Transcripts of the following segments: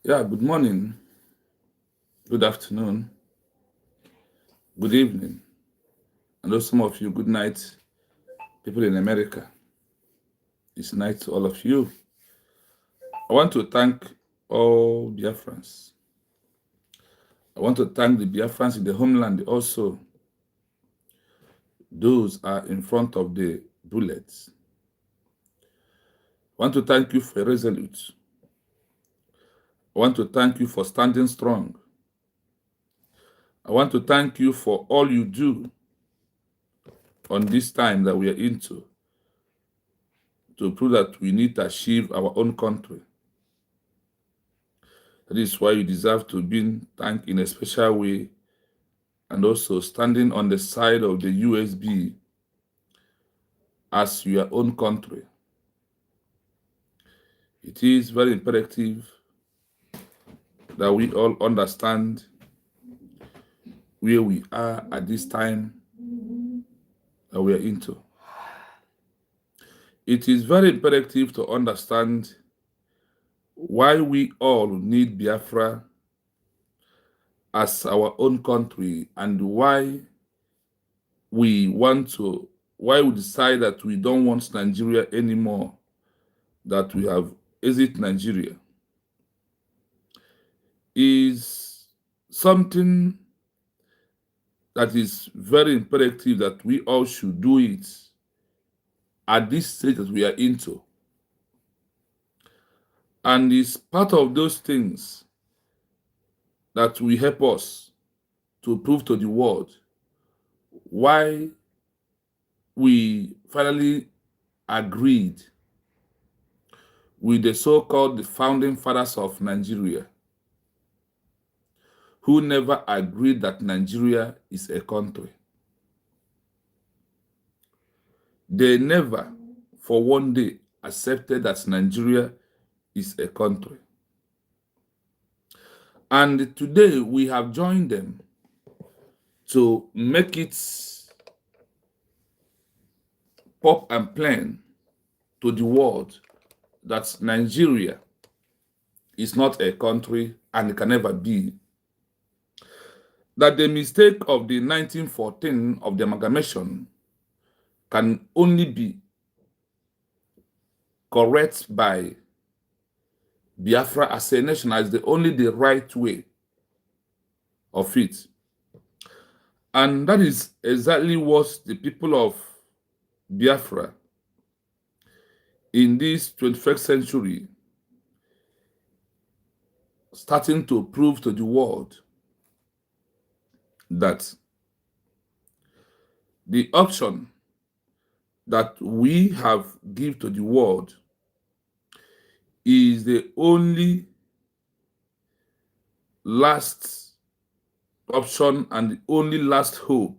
Yeah, good morning, good afternoon, good evening, and those some of you, good night, people in America. It's night to all of you. I want to thank all Biafrans. I want to thank the Biafrans in the homeland also. Those are in front of the bullets. I want to thank you for resolute. I want to thank you for standing strong. I want to thank you for all you do on this time that we are into to prove that we need to achieve our own country. That is why you deserve to be thanked in a special way and also standing on the side of the USB as your own country. It is very imperative that we all understand where we are at this time that we are into. It is very imperative to understand why we all need Biafra as our own country and why we decide that we don't want Nigeria anymore, that we have exit Nigeria, is something that is very imperative that we all should do it at this stage that we are into. And it's part of those things that will help us to prove to the world why we finally agreed with the so-called founding fathers of Nigeria, who never agreed that Nigeria is a country. They never, for one day, accepted that Nigeria is a country. And today we have joined them to make it pop and plain to the world that Nigeria is not a country and can never be. That the mistake of the 1914 of the amalgamation can only be corrected by Biafra as a nation, as the only the right way of it. And that is exactly what the people of Biafra in this 21st century starting to prove to the world that the option that we have given to the world is the only last option and the only last hope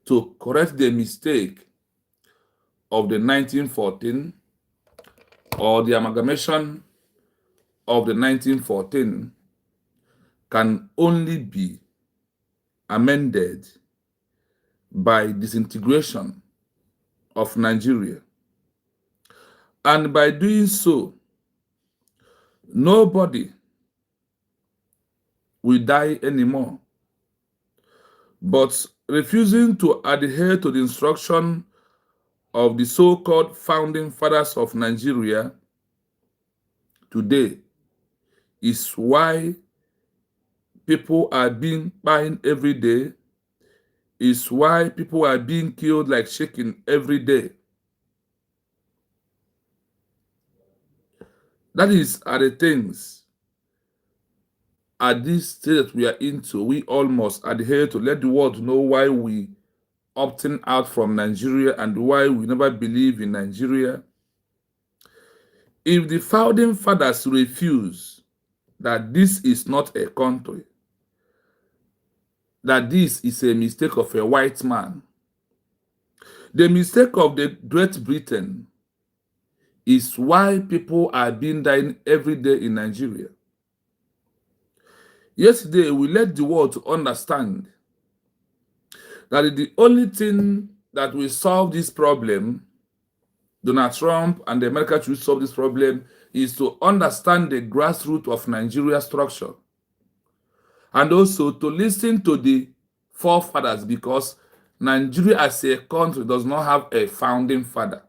to correct the mistake of the 1914 or the amalgamation of the 1914 can only be amended by disintegration of Nigeria. And by doing so, nobody will die anymore. But refusing to adhere to the instruction of the so-called founding fathers of Nigeria today is why people are being buying every day, is why people are being killed like chicken every day. That is are the things at this stage that we are into, we all must adhere to let the world know why we opting out from Nigeria and why we never believe in Nigeria. If the founding fathers refuse that this is not a country, that this is a mistake of a white man, the mistake of the Great Britain is why people are being dying every day in Nigeria. Yesterday, we let the world to understand that the only thing that will solve this problem Donald Trump and America should solve this problem is to understand the grassroots of Nigeria structure and also to listen to the forefathers, because Nigeria as a country does not have a founding father.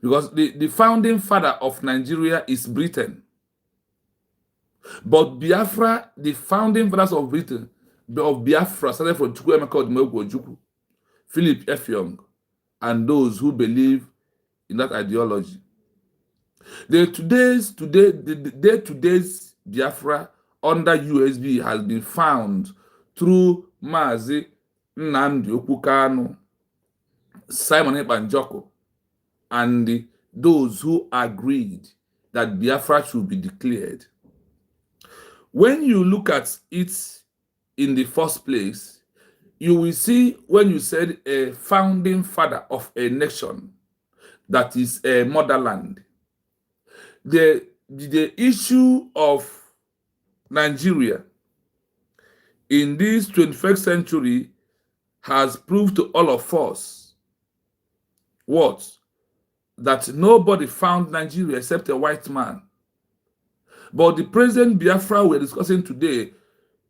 Because the founding father of Nigeria is Britain. But Biafra, the founding fathers of Britain, of Biafra, started from Chukwuemeka Odumegwu Ojukwu, Philip Effiong, and those who believe in that ideology. The today's Biafra under USB has been found through Mazi Nnamdi Okwu, Simon Ekpa Njoko, and those who agreed that Biafra should be declared. When you look at it in the first place, you will see when you said a founding father of a nation, that is a motherland. The issue of Nigeria in this 21st century has proved to all of us what? That nobody found Nigeria except a white man. But the present Biafra we're discussing today,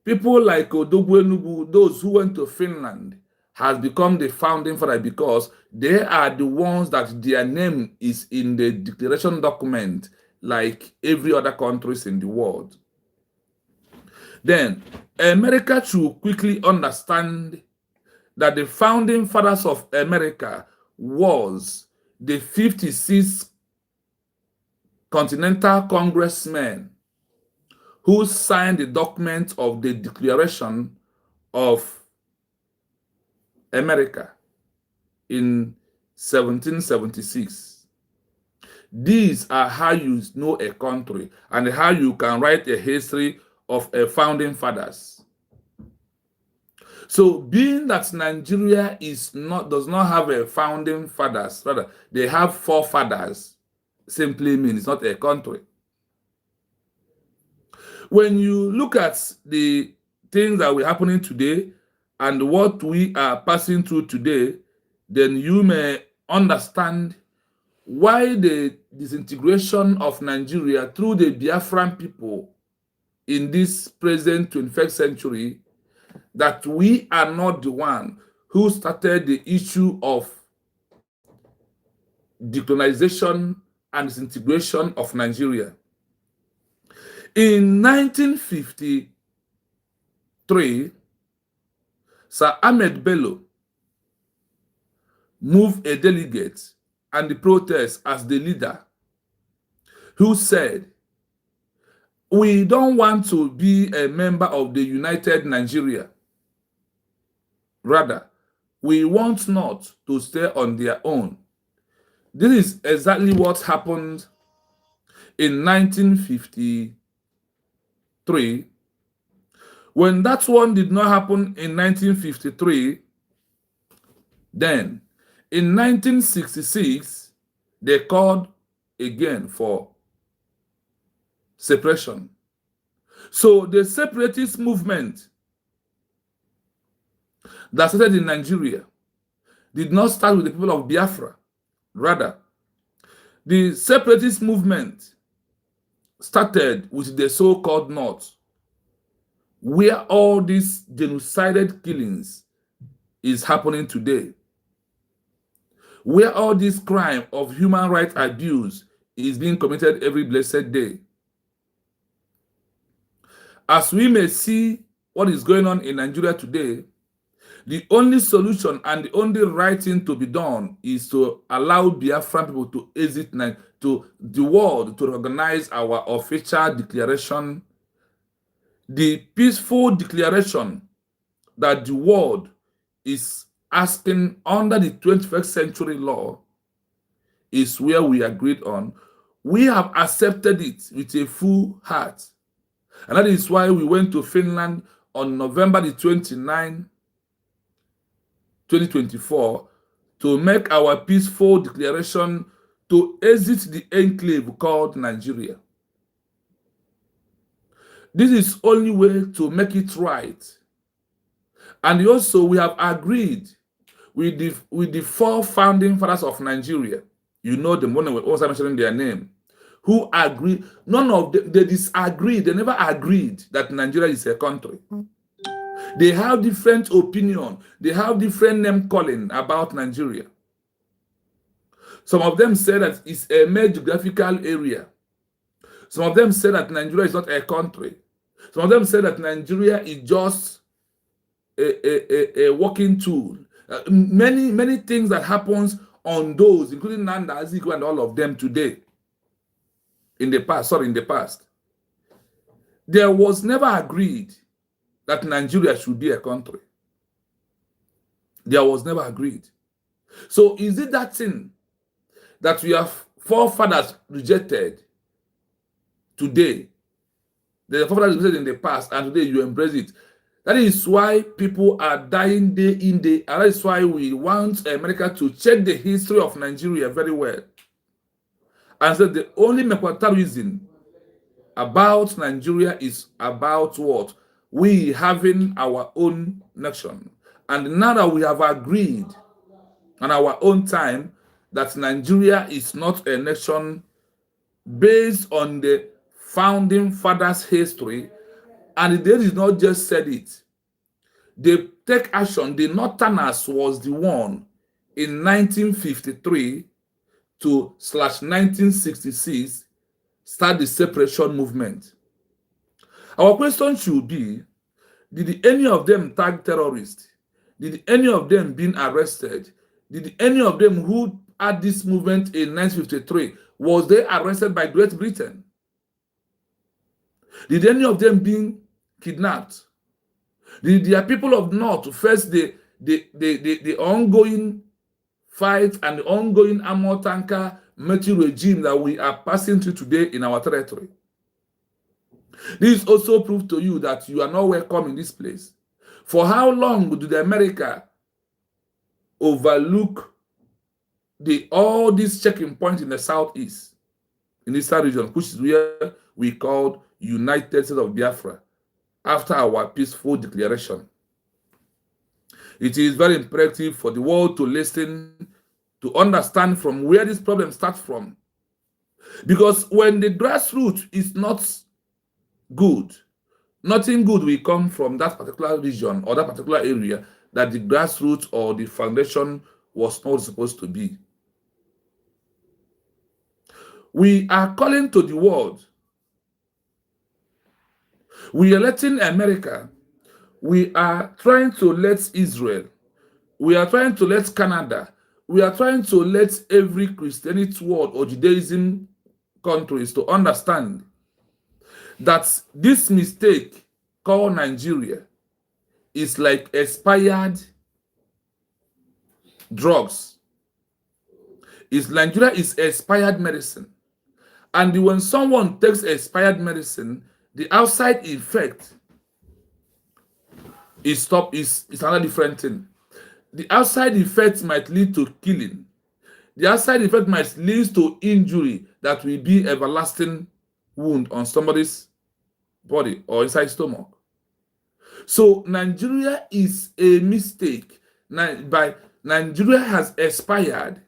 people like Odogwu Enugu, those who went to Finland, has become the founding father because they are the ones that their name is in the declaration document like every other countries in the world. Then, America should quickly understand that the founding fathers of America was the 56 Continental Congressmen who signed the document of the Declaration of America in 1776. These are how you know a country and how you can write a history of a founding fathers. So being that Nigeria does not have a founding fathers, rather they have forefathers, simply means it's not a country. When you look at the things that were happening today and what we are passing through today, then you may understand why the disintegration of Nigeria through the Biafran people in this present 21st century, that we are not the one who started the issue of decolonization and disintegration of Nigeria. In 1953, Sir Ahmed Bello moved a delegate and the protest as the leader, who said, we don't want to be a member of the United Nigeria. Rather, we want not to stay on their own. This is exactly what happened in 1953. When that one did not happen in 1953, then in 1966, they called again for separation. So the separatist movement that started in Nigeria did not start with the people of Biafra. Rather, the separatist movement started with the so-called North, where all these genocidal killings is happening today, where all this crime of human rights abuse is being committed every blessed day. As we may see what is going on in Nigeria today, the only solution and the only right thing to be done is to allow Biafran people to exit to the world to recognize our official declaration, the peaceful declaration that the world is asking under the 21st century law is where we agreed on. We have accepted it with a full heart. And that is why we went to Finland on November the 29th, 2024, to make our peaceful declaration to exit the enclave called Nigeria. This is the only way to make it right. And also we have agreed with the four founding fathers of Nigeria. You know them when I mentioning their name. Who agreed? None of them, they disagreed. They never agreed that Nigeria is a country. They have different opinion. They have different name calling about Nigeria. Some of them say that it's a mere geographical area. Some of them say that Nigeria is not a country. Some of them say that Nigeria is just a working tool. Many things that happens on those, including Nanda Azikiwe and all of them today. In the past, there was never agreed that Nigeria should be a country. There was never agreed. So is it that thing that we have forefathers rejected today? The forefathers rejected in the past, and today you embrace it. That is why people are dying day in, day out. That is why we want America to check the history of Nigeria very well. And so the only reason about Nigeria is about what? We having our own nation. And now that we have agreed on our own time that Nigeria is not a nation based on the founding fathers' history, and they did not just said it. They take action. The Northerners was the one in 1953 to /1966 start the separation movement. Our question should be, did any of them tag terrorists? Did any of them been arrested? Did any of them who had this movement in 1953, was they arrested by Great Britain? Did any of them being kidnapped? Did their people of North face the ongoing fight and the ongoing armor tanker military regime that we are passing through today in our territory? This also proves to you that you are not welcome in this place. For how long did America overlook all these checking points in the southeast, in the eastern region, which is where we called United States of Biafra, after our peaceful declaration? It is very imperative for the world to listen, to understand from where this problem starts from. Because when the grassroots is not good, nothing good will come from that particular region or that particular area that the grassroots or the foundation was not supposed to be. We are calling to the world. We are letting America. We are trying to let Israel. We are trying to let Canada. We are trying to let every Christianity world or Judaism countries to understand that this mistake called Nigeria is like expired drugs. Nigeria is expired medicine. And when someone takes expired medicine, the outside effect is another different thing. The outside effect might lead to killing. The outside effect might lead to injury that will be everlasting wound on somebody's body or inside stomach. So Nigeria is a mistake. Nigeria has expired.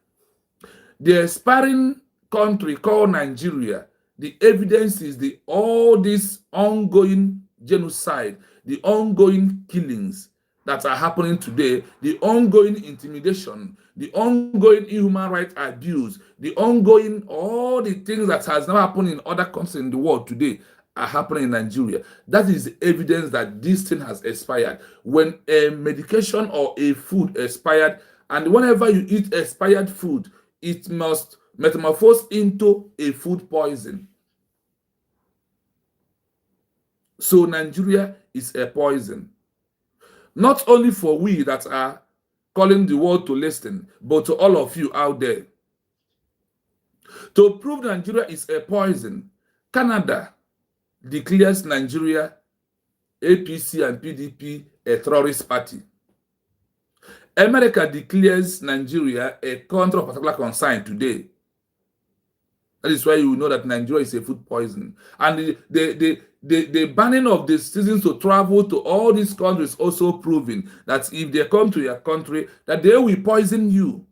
The expiring country called Nigeria, the evidence is all this ongoing genocide, the ongoing killings that are happening today, the ongoing intimidation, the ongoing human rights abuse, the ongoing, all the things that has never happened in other countries in the world today are happening in Nigeria. That is evidence that this thing has expired. When a medication or a food expired, and whenever you eat expired food, it must metamorphose into a food poison. So Nigeria is a poison. Not only for we that are calling the world to listen, but to all of you out there. To prove Nigeria is a poison, Canada declares Nigeria, APC and PDP, a terrorist party. America declares Nigeria a country of particular concern today. That is why you know that Nigeria is a food poison. And the the banning of the citizens to travel to all these countries also proving that if they come to your country, that they will poison you.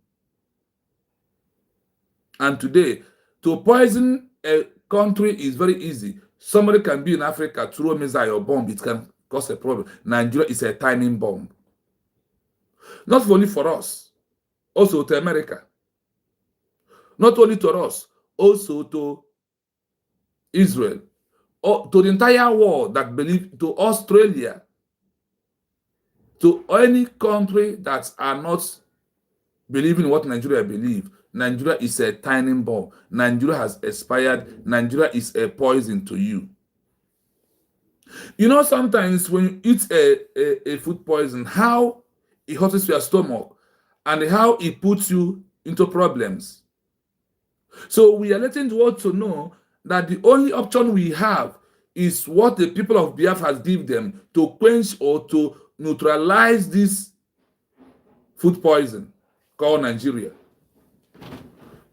And today, to poison a country is very easy. Somebody can be in Africa, throw a missile or bomb, it can cause a problem. Nigeria is a timing bomb. Not only for us, also to America. Not only to us, also to Israel, or to the entire world that believe, to Australia, to any country that are not believing what Nigeria believe. Nigeria is a tiny bomb. Nigeria has expired. Nigeria is a poison to you. You know, sometimes when you eat a food poison, how it hurts your stomach and how it puts you into problems. So we are letting the world to know that the only option we have is what the people of Biafra has given them to quench or to neutralize this food poison called Nigeria.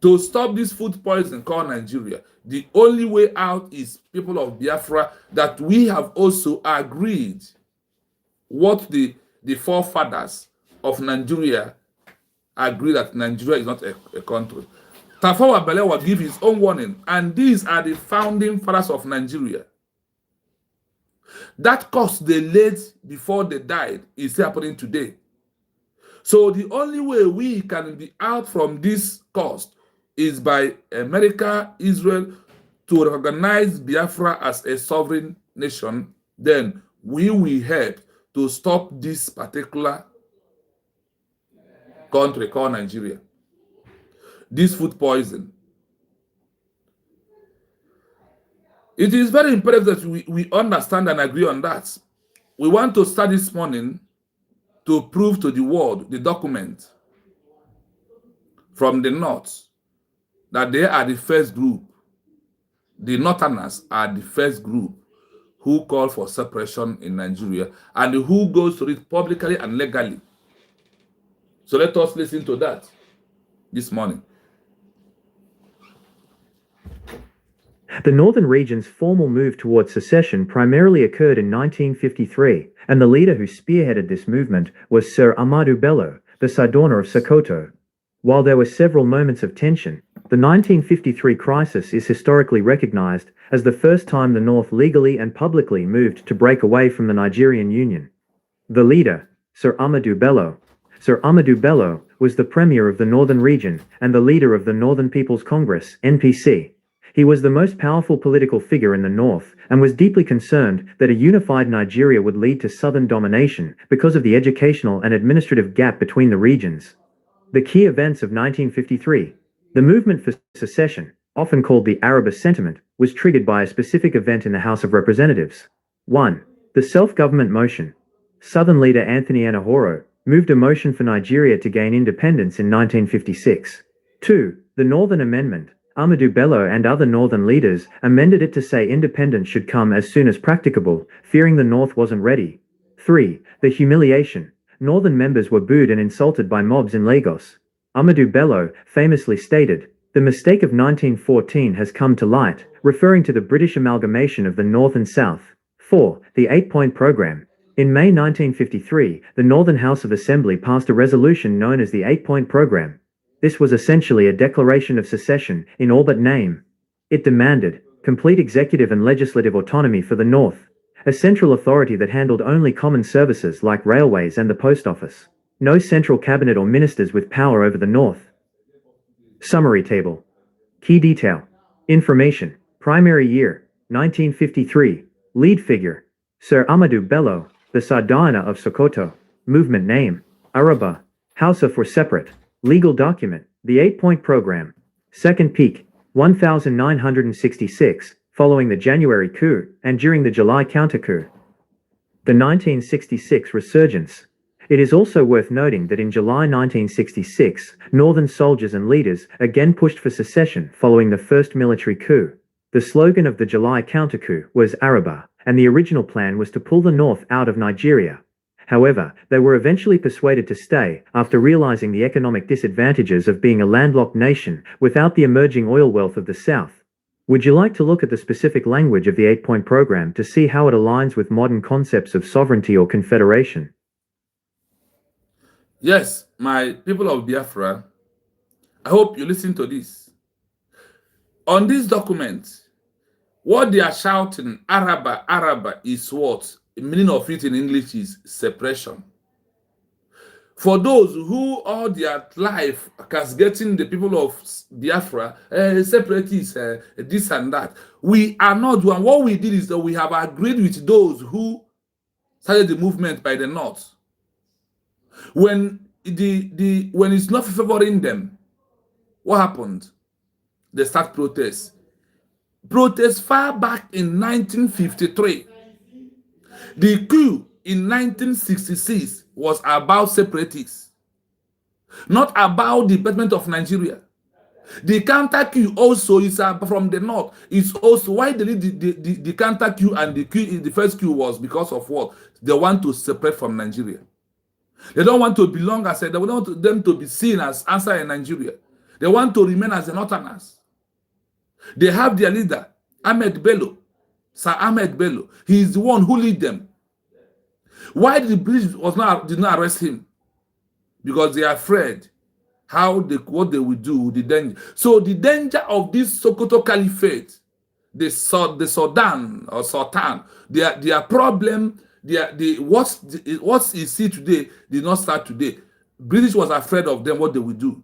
To stop this food poison called Nigeria, the only way out is people of Biafra, that we have also agreed what the forefathers of Nigeria agree, that Nigeria is not a country. Tafawa Balewa give his own warning, and these are the founding fathers of Nigeria. That cost they laid before they died is happening today. So the only way we can be out from this cost is by America, Israel, to recognize Biafra as a sovereign nation. Then we will help to stop this particular country called Nigeria. This food poison. It is very imperative that we understand and agree on that. We want to start this morning to prove to the world the document from the North that they are the first group. The Northerners are the first group who call for separation in Nigeria and who goes to it publicly and legally. So let us listen to that this morning. The northern region's formal move towards secession primarily occurred in 1953, and the leader who spearheaded this movement was Sir Ahmadu Bello, the Sardona of Sokoto. While there were several moments of tension, the 1953 crisis is historically recognized as the first time the North legally and publicly moved to break away from the Nigerian Union. The leader, Sir Ahmadu Bello, was the premier of the northern region and the leader of the Northern People's Congress, NPC. He was the most powerful political figure in the North and was deeply concerned that a unified Nigeria would lead to southern domination because of the educational and administrative gap between the regions. The key events of 1953. The movement for secession, often called the Araba sentiment, was triggered by a specific event in the House of Representatives. 1. The self-government motion. Southern leader Anthony Anahoro moved a motion for Nigeria to gain independence in 1956. 2. The Northern Amendment. Ahmadu Bello and other northern leaders amended it to say independence should come as soon as practicable, fearing the North wasn't ready. 3. The humiliation. Northern members were booed and insulted by mobs in Lagos. Ahmadu Bello famously stated, "The mistake of 1914 has come to light," referring to the British amalgamation of the North and South. 4. The 8-Point Program. In May 1953, the Northern House of Assembly passed a resolution known as the 8-Point Program. This was essentially a declaration of secession in all but name. It demanded complete executive and legislative autonomy for the North, a central authority that handled only common services like railways and the post office. No central cabinet or ministers with power over the North. Summary table. Key detail. Information. Primary year, 1953. Lead figure, Sir Ahmadu Bello, the Sardana of Sokoto. Movement name, Araba. Hausa for separate. Legal document, the 8-Point Program. Second peak, 1966, following the January coup and during the July counter-coup. The 1966 resurgence. It is also worth noting that in July 1966, Northern soldiers and leaders again pushed for secession following the first military coup. The slogan of the July counter-coup was Araba, and the original plan was to pull the North out of Nigeria. However, they were eventually persuaded to stay after realizing the economic disadvantages of being a landlocked nation without the emerging oil wealth of the South. Would you like to look at the specific language of the 8-point program to see how it aligns with modern concepts of sovereignty or confederation? Yes, my people of Biafra, I hope you listen to this. On this document, what they are shouting, Araba, Araba, is what? The meaning of it in English is separation. For those who all their life getting the people of Biafra, separatists, this and that, we are not doing. What we did is that we have agreed with those who started the movement by the North. When when it's not favoring them, what happened? They start protests. Protests far back in 1953. The coup in 1966 was about separatists, not about the betterment of Nigeria. The counter coup also is from the North. It's also why they did the counter coup, and the first coup was because of what? They want to separate from Nigeria. They don't want to belong as they don't want them to be seen as answer in Nigeria. They want to remain as the Northerners. They have their leader, Ahmed Bello, Sir Ahmed Bello. He is the one who lead them. Why did the British did not arrest him? Because they are afraid what they will do, the danger. So the danger of this Sokoto Caliphate, the Sudan or Sultan, their problem, what is see today did not start today. British was afraid of them, what they will do.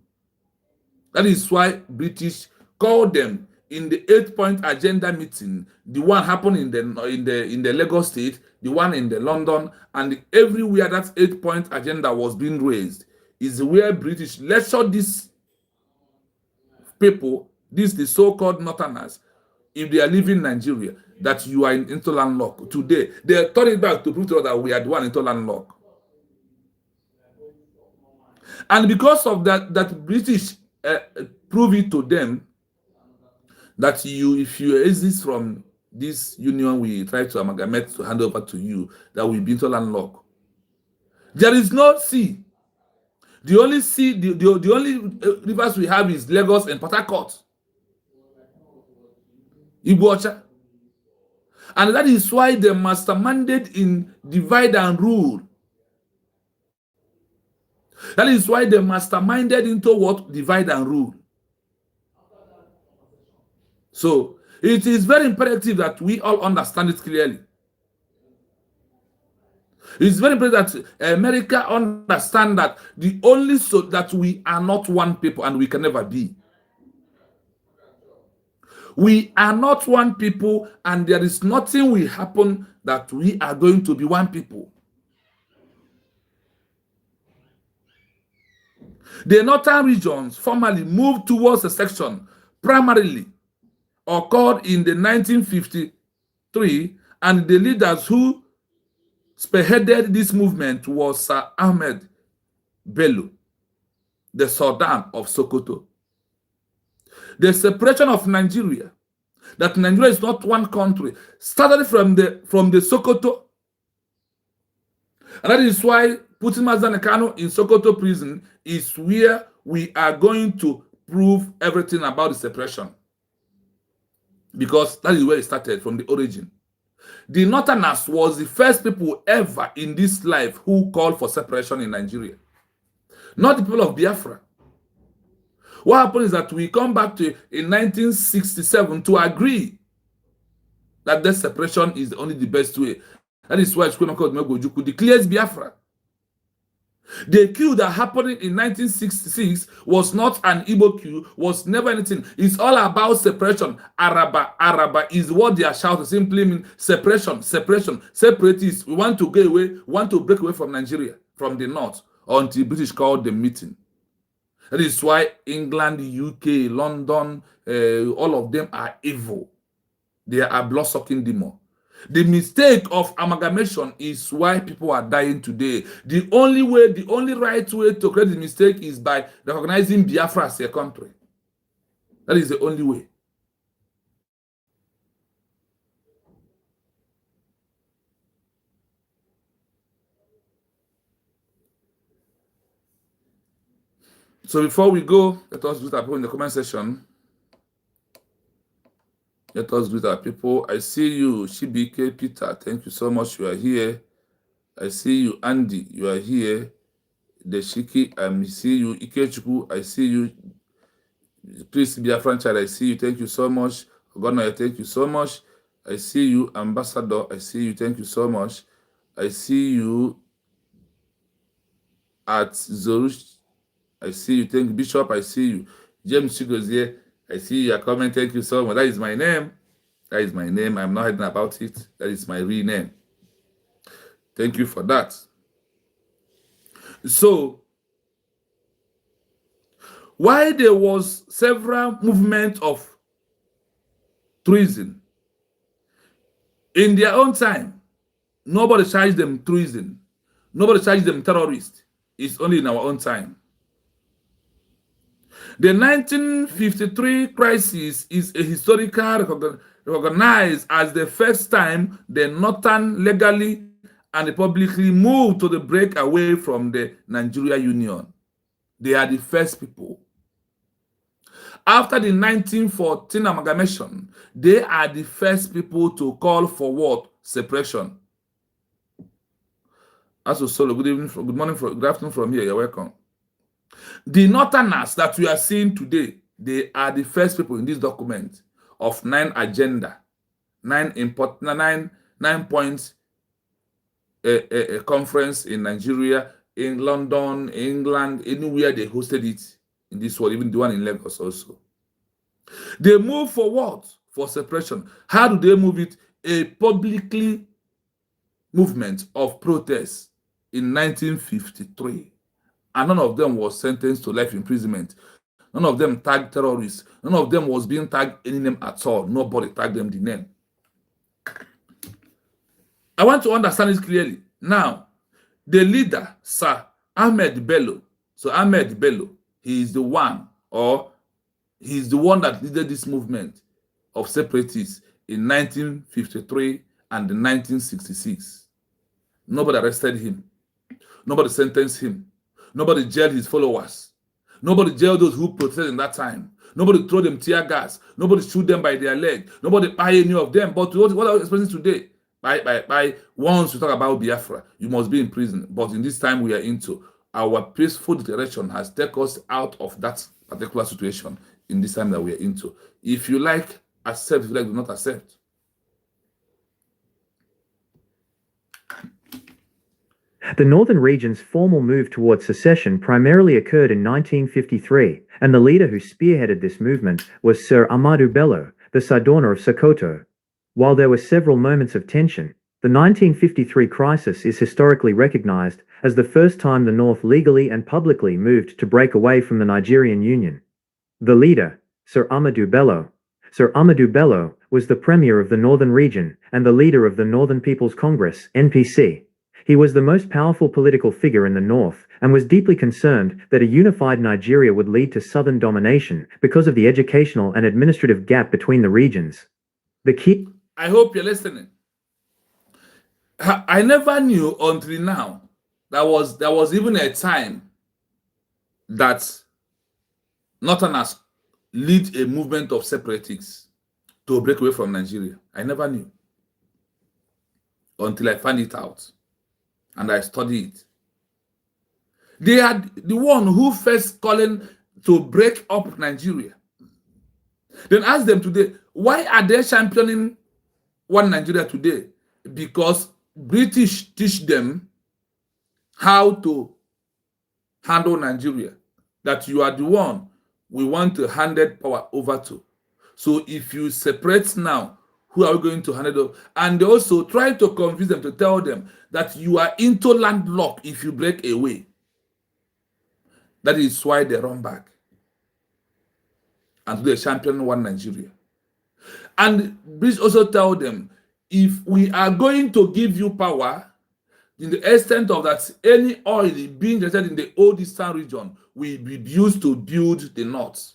That is why British called them in the 8-point agenda meeting, the one happened in the Lagos state, the one in the London, and everywhere that 8-point agenda was being raised is where British lectured these people, the so-called Northerners, if they are living in Nigeria, that you are in interland lock. Today, they turn it back to prove to us that we are the one in interland lock. And because of that British prove it to them that if you exist from this union, we try to amalgamate to hand over to you, that will be interland lock. There is no sea. The only sea, the only rivers we have is Lagos and Port Harcourt. Igbocha. And that is why they masterminded in divide and rule. That is why they masterminded into what? Divide and rule. So it is very imperative that we all understand it clearly. It's very important that America understand that the only so that we are not one people, and we can never be. We are not one people, and there is nothing will happen that we are going to be one people. The northern regions formally moved towards a section primarily occurred in the 1953, and the leaders who spearheaded this movement was Sir Ahmed Bello, the Sultan of Sokoto. The separation of Nigeria, that Nigeria is not one country, started from the Sokoto. And that is why putting Mazda Kano in Sokoto prison is where we are going to prove everything about the separation. Because that is where it started, from the origin. The Northerners was the first people ever in this life who called for separation in Nigeria. Not the people of Biafra. What happened is that we come back to in 1967 to agree that this separation is only the best way. That is why Chukwemeka Odumegwu declares Biafra. The coup that happened in 1966 was not an Igbo coup, was never anything. It's all about separation. Araba is what they are shouting, simply mean separation, separatists. We want to get away, want to break away from Nigeria, from the north, until British called the meeting. That is why England, UK, London, all of them are evil. They are blood-sucking demons. The mistake of amalgamation is why people are dying today. The only way, the only right way to correct the mistake is by recognizing Biafra as a country. That is the only way. So before we go, let us do that in the comment section. Let us greet our people. I see you, Shibike Peter. Thank you so much. You are here. I see you, Andy. You are here. Deshiki, I see you. Ikechukwu, I see you. Please, Biafra child, I see you. Thank you so much. Ogonoye, thank you so much. I see you, Ambassador. I see you. Thank you so much. I see you at Zorush. I see you. Thank you, Bishop. I see you. James Chigozie. I see you are coming. Thank you so much. That is my name. That is my name. I'm not hiding about it. That is my real name. Thank you for that. So, why there was several movements of treason in their own time, nobody charged them treason. Nobody charged them terrorists. It's only in our own time. The 1953 crisis is a historical recognized as the first time the Northern legally and publicly moved to the break away from the Nigeria Union. They are the first people. After the 1914 amalgamation, they are the first people to call for what? Separation. Also, Solo, good evening, good morning, good afternoon from here. You're welcome. The Northerners that we are seeing today, they are the first people in this document of 9 agenda, 9 points a conference in Nigeria, in London, England, anywhere they hosted it in this world, even the one in Lagos also. They move for what? For separation. How do they move it? A publicly movement of protest in 1953. And none of them was sentenced to life imprisonment. None of them tagged terrorists. None of them was being tagged any name at all. Nobody tagged them the name. I want to understand this clearly. Now, the leader, Sir Ahmed Bello. So Ahmed Bello, he is the one, or he's the one that leaded this movement of separatists in 1953 and 1966. Nobody arrested him. Nobody sentenced him. Nobody jailed his followers. Nobody jailed those who protested in that time. Nobody threw them tear gas. Nobody shoot them by their leg. Nobody buy any of them. But what are we experiencing today? By once we talk about Biafra, you must be in prison. But in this time we are into, our peaceful declaration has taken us out of that particular situation in this time that we are into. If you like, accept. If you like, do not accept. The Northern region's formal move towards secession primarily occurred in 1953, and the leader who spearheaded this movement was Sir Ahmadu Bello, the Sardaunar of Sokoto. While there were several moments of tension, the 1953 crisis is historically recognized as the first time the North legally and publicly moved to break away from the Nigerian Union. The leader, Sir Ahmadu Bello, was the premier of the Northern region and the leader of the Northern People's Congress, NPC. He was the most powerful political figure in the North and was deeply concerned that a unified Nigeria would lead to Southern domination because of the educational and administrative gap between the regions. The key... I hope you're listening. I never knew until now there was even a time that Northerners lead a movement of separatists to break away from Nigeria. I never knew until I found it out and I studied it. They are the one who first calling to break up Nigeria. Then ask them today, why are they championing one Nigeria today? Because British teach them how to handle Nigeria. That you are the one we want to hand that power over to. So if you separate now, who are we going to hand it over? And they also try to convince them, to tell them that you are into landlocked if you break away. That is why they run back. And they champion one Nigeria. And British also tell them, if we are going to give you power, in the extent of that, any oil being generated in the old eastern region will be used to build the north.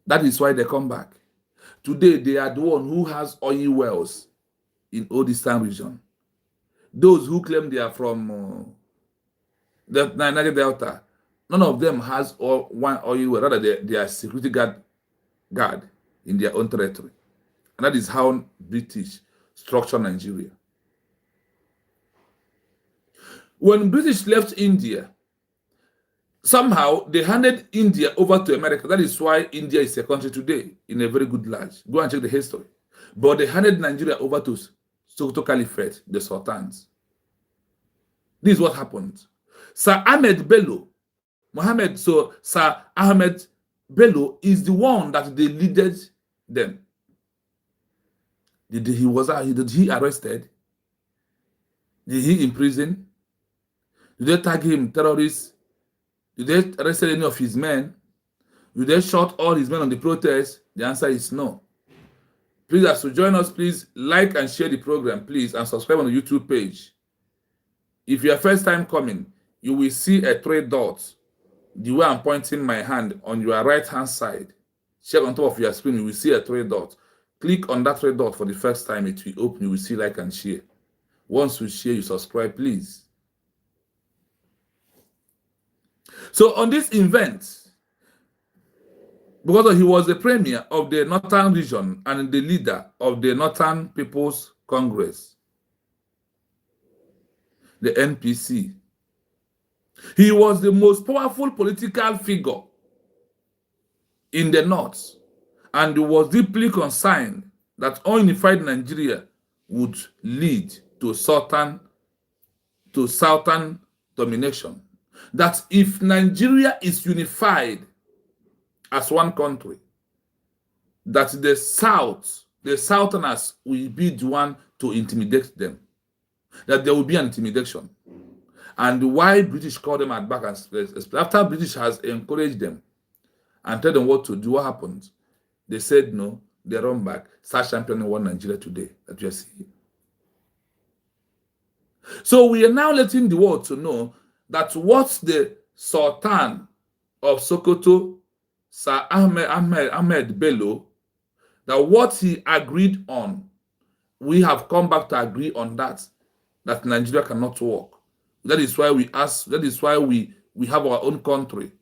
That is why they come back. Today, they are the one who has oil wells in old eastern region. Those who claim they are from the Niger Delta, none of them has one oil well. Rather, they are security guard in their own territory. And that is how British structure Nigeria. When British left India, somehow they handed India over to America. That is why India is a country today in a very good light. Go and check the history. But they handed Nigeria over to Sokoto Caliphate, the Sultans. This is what happened. Sir Ahmed Bello is the one that they leaded them. Did he arrested? Did he imprisoned? Did they tag him terrorist? Did they arrest any of his men? Did they shot all his men on the protest? The answer is no. Please, as to join us, please like and share the program, please, and subscribe on the YouTube page. If you are first time coming, you will see a 3 dots. The way I'm pointing my hand on your right hand side. Check on top of your screen, you will see a 3 dots. Click on that 3 dot for the first time. It will open. You will see like and share. Once you share, you subscribe, please. So on this event, because he was the premier of the Northern region and the leader of the Northern People's Congress, the NPC, he was the most powerful political figure in the North and was deeply concerned that unified Nigeria would lead to Southern domination. That if Nigeria is unified as one country, that the Southerners will be the one to intimidate them. That there will be an intimidation. And why British call them at back, and after British has encouraged them and tell them what to do, what happened? They said no, they run back, start championing one Nigeria today that you are seeing. So we are now letting the world to know that what the Sultan of Sokoto, Sir Ahmed Bello, that what he agreed on, we have come back to agree on that Nigeria cannot work. That is why we ask, that is why we have our own country,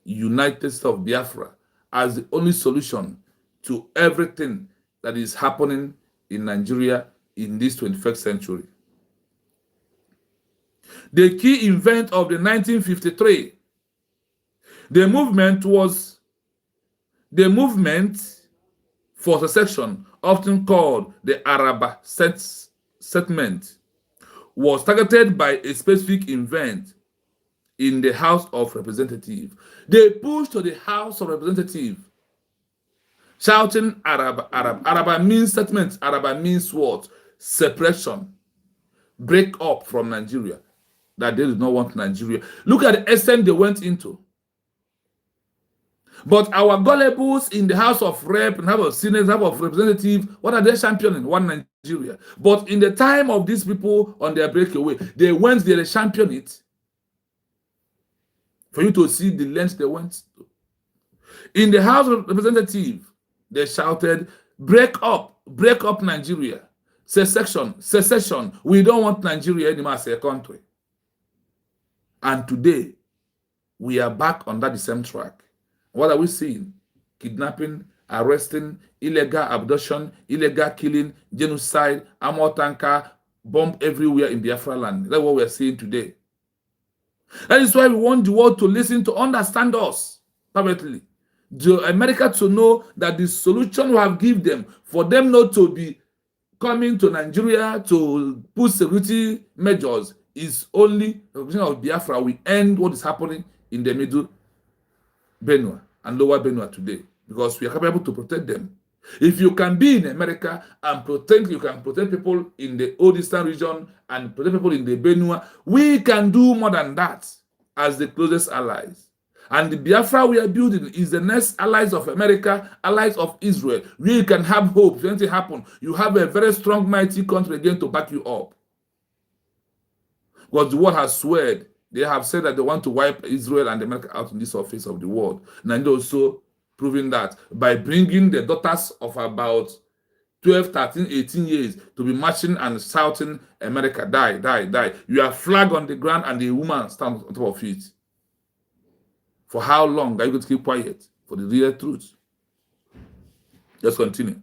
United States of Biafra, as the only solution to everything that is happening in Nigeria in this 21st century. The key event of the 1953, the movement for secession, often called the Araba settlement, was targeted by a specific event in the House of Representatives. They pushed to the House of Representatives, shouting Araba, Arab. Araba means settlement. Araba means what? Separation. Break up from Nigeria. That they did not want Nigeria. Look at the extent they went into. But our gullibles in the House of Rep, and House of Senate, House of Representatives, what are they championing? One Nigeria. But in the time of these people on their breakaway, they went there, they championed it. For you to see the length they went to. In the House of Representatives, they shouted, break up Nigeria. Secession. We don't want Nigeria anymore as a country. And today, we are back on that same track. What are we seeing? Kidnapping, arresting, illegal abduction, illegal killing, genocide, armor tanker, bomb everywhere in Biafra land. That's what we are seeing today. That is why we want the world to listen, to understand us perfectly. The America to know that the solution we have given them, for them not to be coming to Nigeria to put security measures, is only the representation of Biafra. We end what is happening in the middle Benue and lower Benue today, because we are capable to protect them. If you can be in America and you can protect people in the Old Eastern region and protect people in the Benue, we can do more than that as the closest allies. And the Biafra we are building is the next allies of America, allies of Israel. We can have hope. If anything happens, you have a very strong, mighty country again to back you up. Because the world has sworn, they have said that they want to wipe Israel and America out in this surface of the world. And also proving that by bringing the daughters of about 12, 13, 18 years to be marching and shouting, America, die, die, die. You are flag on the ground and the woman stands on top of it. For how long are you going to keep quiet? For the real truth. Just continue.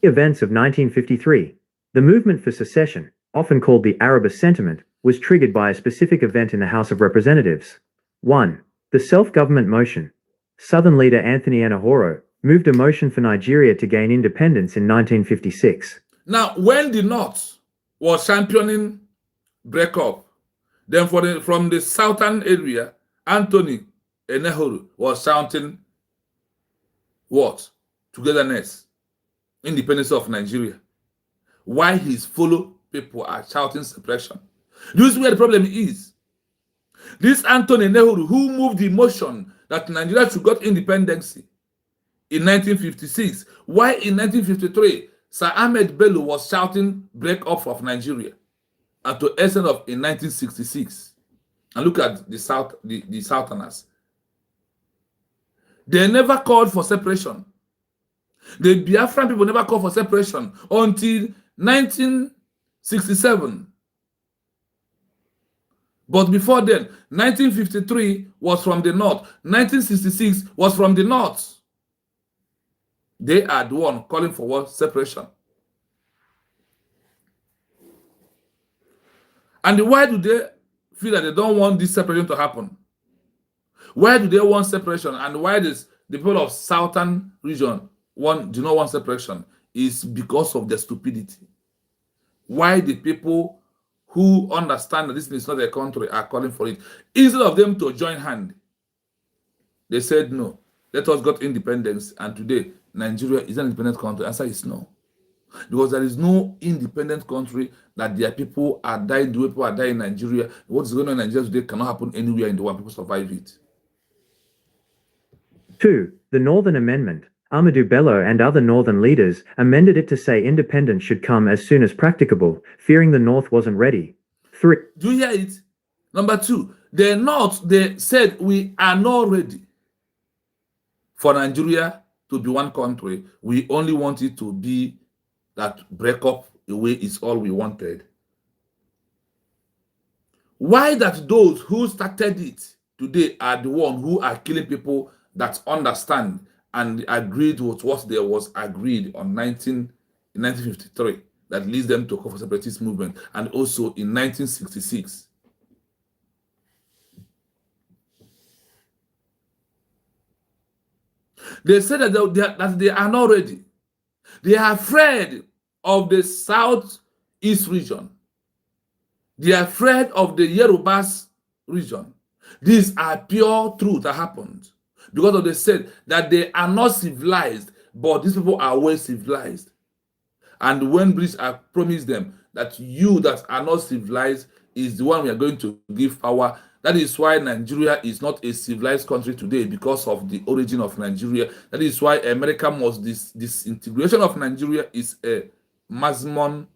Events of 1953. The movement for secession, often called the Arabist sentiment, was triggered by a specific event in the House of Representatives. 1. The self-government motion. Southern leader Anthony Anahoro moved a motion for Nigeria to gain independence in 1956. Now, when the North was championing breakup, then from the southern area, Anthony Enehoro was shouting what? Togetherness, independence of Nigeria. Why his fellow people are shouting separation? This is where the problem is. This Anthony Enehoro, who moved the motion that Nigeria should get independence in 1956, why in 1953 Sir Ahmed Bello was shouting break up of Nigeria, and to extent of in 1966. And look at the Southerners. They never called for separation. The Biafran people never called for separation until 1967. But before then, 1953 was from the North. 1966 was from the North. They are the one calling for what? Separation. And why do they feel that they don't want this separation to happen? Why do they want separation? And why does the people of southern region do not want separation? Is because of their stupidity. Why the people who understand that this is not their country are calling for it, instead of them to join hand, they said no. Let us get independence. And today, Nigeria is an independent country. The answer is no. Because there is no independent country that their people are dying the way people are dying in Nigeria. What is going on in Nigeria today cannot happen anywhere in the world. People survive it. 2. The Northern Amendment. Amadou Bello and other Northern leaders amended it to say independence should come as soon as practicable, fearing the North wasn't ready. 3. Do you hear it? Number 2, the North, they said we are not ready for Nigeria to be one country. We only want it to be that break up away is all we wanted. Why that those who started it today are the ones who are killing people that understand and agreed with what there was agreed on 1953 that leads them to call for separatist movement, and also in 1966. They said that they are not ready. They are afraid of the southeast region. They are afraid of the Yorubas region. These are pure truth that happened. Because they said that they are not civilized, but these people are well civilized. And when British have promised them that you that are not civilized is the one we are going to give power. That is why Nigeria is not a civilized country today, because of the origin of Nigeria. That is why America must, this integration of Nigeria is a maximum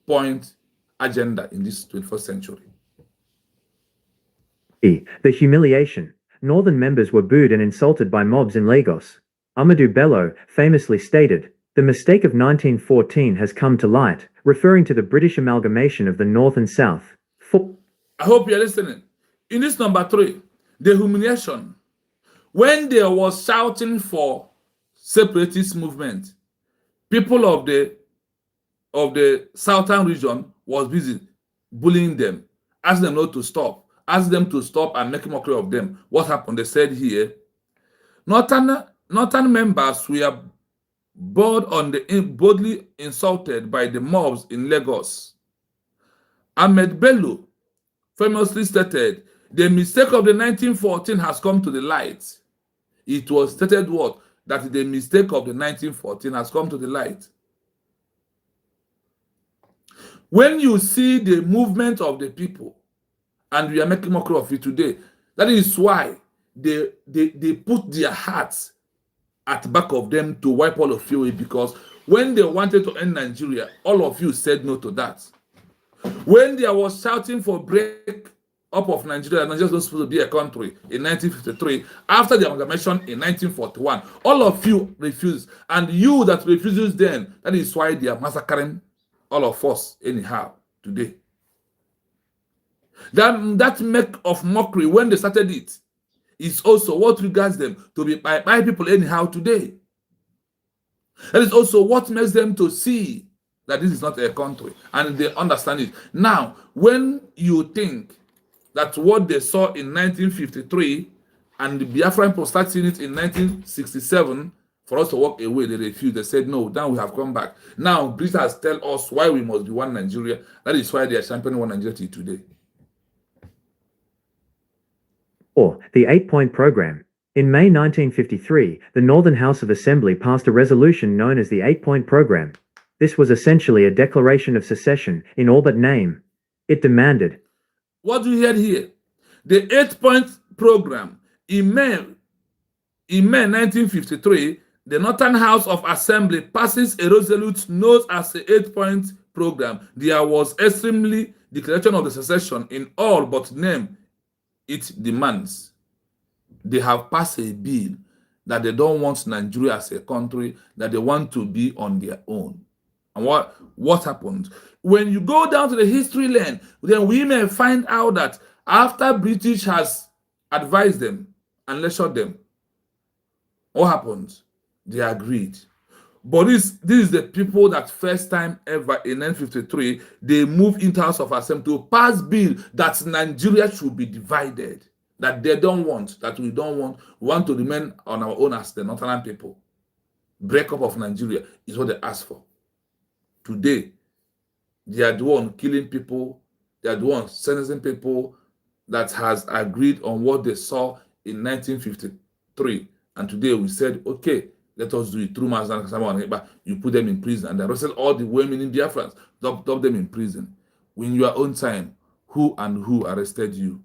point agenda in this 21st century. The humiliation. Northern members were booed and insulted by mobs in Lagos. Amadou Bello famously stated, "The mistake of 1914 has come to light," referring to the British amalgamation of the North and South. I hope you're listening. In this number 3, the humiliation. When there was shouting for separatist movement, people of the southern region was busy bullying them, asking them not to stop, asking them to stop and make mockery of them. What happened? They said here, Northern members were boldly insulted by the mobs in Lagos. Ahmed Bello famously stated, "The mistake of the 1914 has come to the light." It was stated what? That the mistake of the 1914 has come to the light. When you see the movement of the people, and we are making mockery of it today, that is why they put their hearts at the back of them to wipe all of you away, because when they wanted to end Nigeria, all of you said no to that. When there was shouting for break up of Nigeria, Nigeria was supposed to be a country in 1953, after the amalgamation in 1941, all of you refused. And you that refuses then, that is why they are massacring all of us anyhow today. That make of mockery when they started it is also what regards them to be by people anyhow today. That is also what makes them to see that this is not a country, and they understand it. Now, when you think that what they saw in 1953 and the Biafra people started seeing it in 1967, for us to walk away, they refused. They said, no, now we have come back. Now, British has tell us why we must be one Nigeria. That is why they are championing one Nigeria till today. Or the 8-Point Program. In May 1953, the Northern House of Assembly passed a resolution known as the 8-Point Program. This was essentially a declaration of secession in all but name. It demanded. What do you hear here? The 8-Point Program. In May 1953, the Northern House of Assembly passes a resolute known as the 8-Point Program. There was extremely declaration of the secession in all but name it demands. They have passed a bill that they don't want Nigeria as a country, that they want to be on their own. And what happened? When you go down to the history lane, then we may find out that after British has advised them and lectured them, what happened? They agreed. But this is the people that first time ever in 1953, they moved into House of Assembly to pass bill that Nigeria should be divided. That they don't want, that we don't want. We want to remain on our own as the Northern people. Breakup of Nigeria is what they asked for. Today, they are the one killing people. They are the one sentencing people that has agreed on what they saw in 1953. And today we said, okay, let us do it through Mazan Kasama. You put them in prison and arrested all the women in Biafra, dump them in prison. In your own time, who arrested you?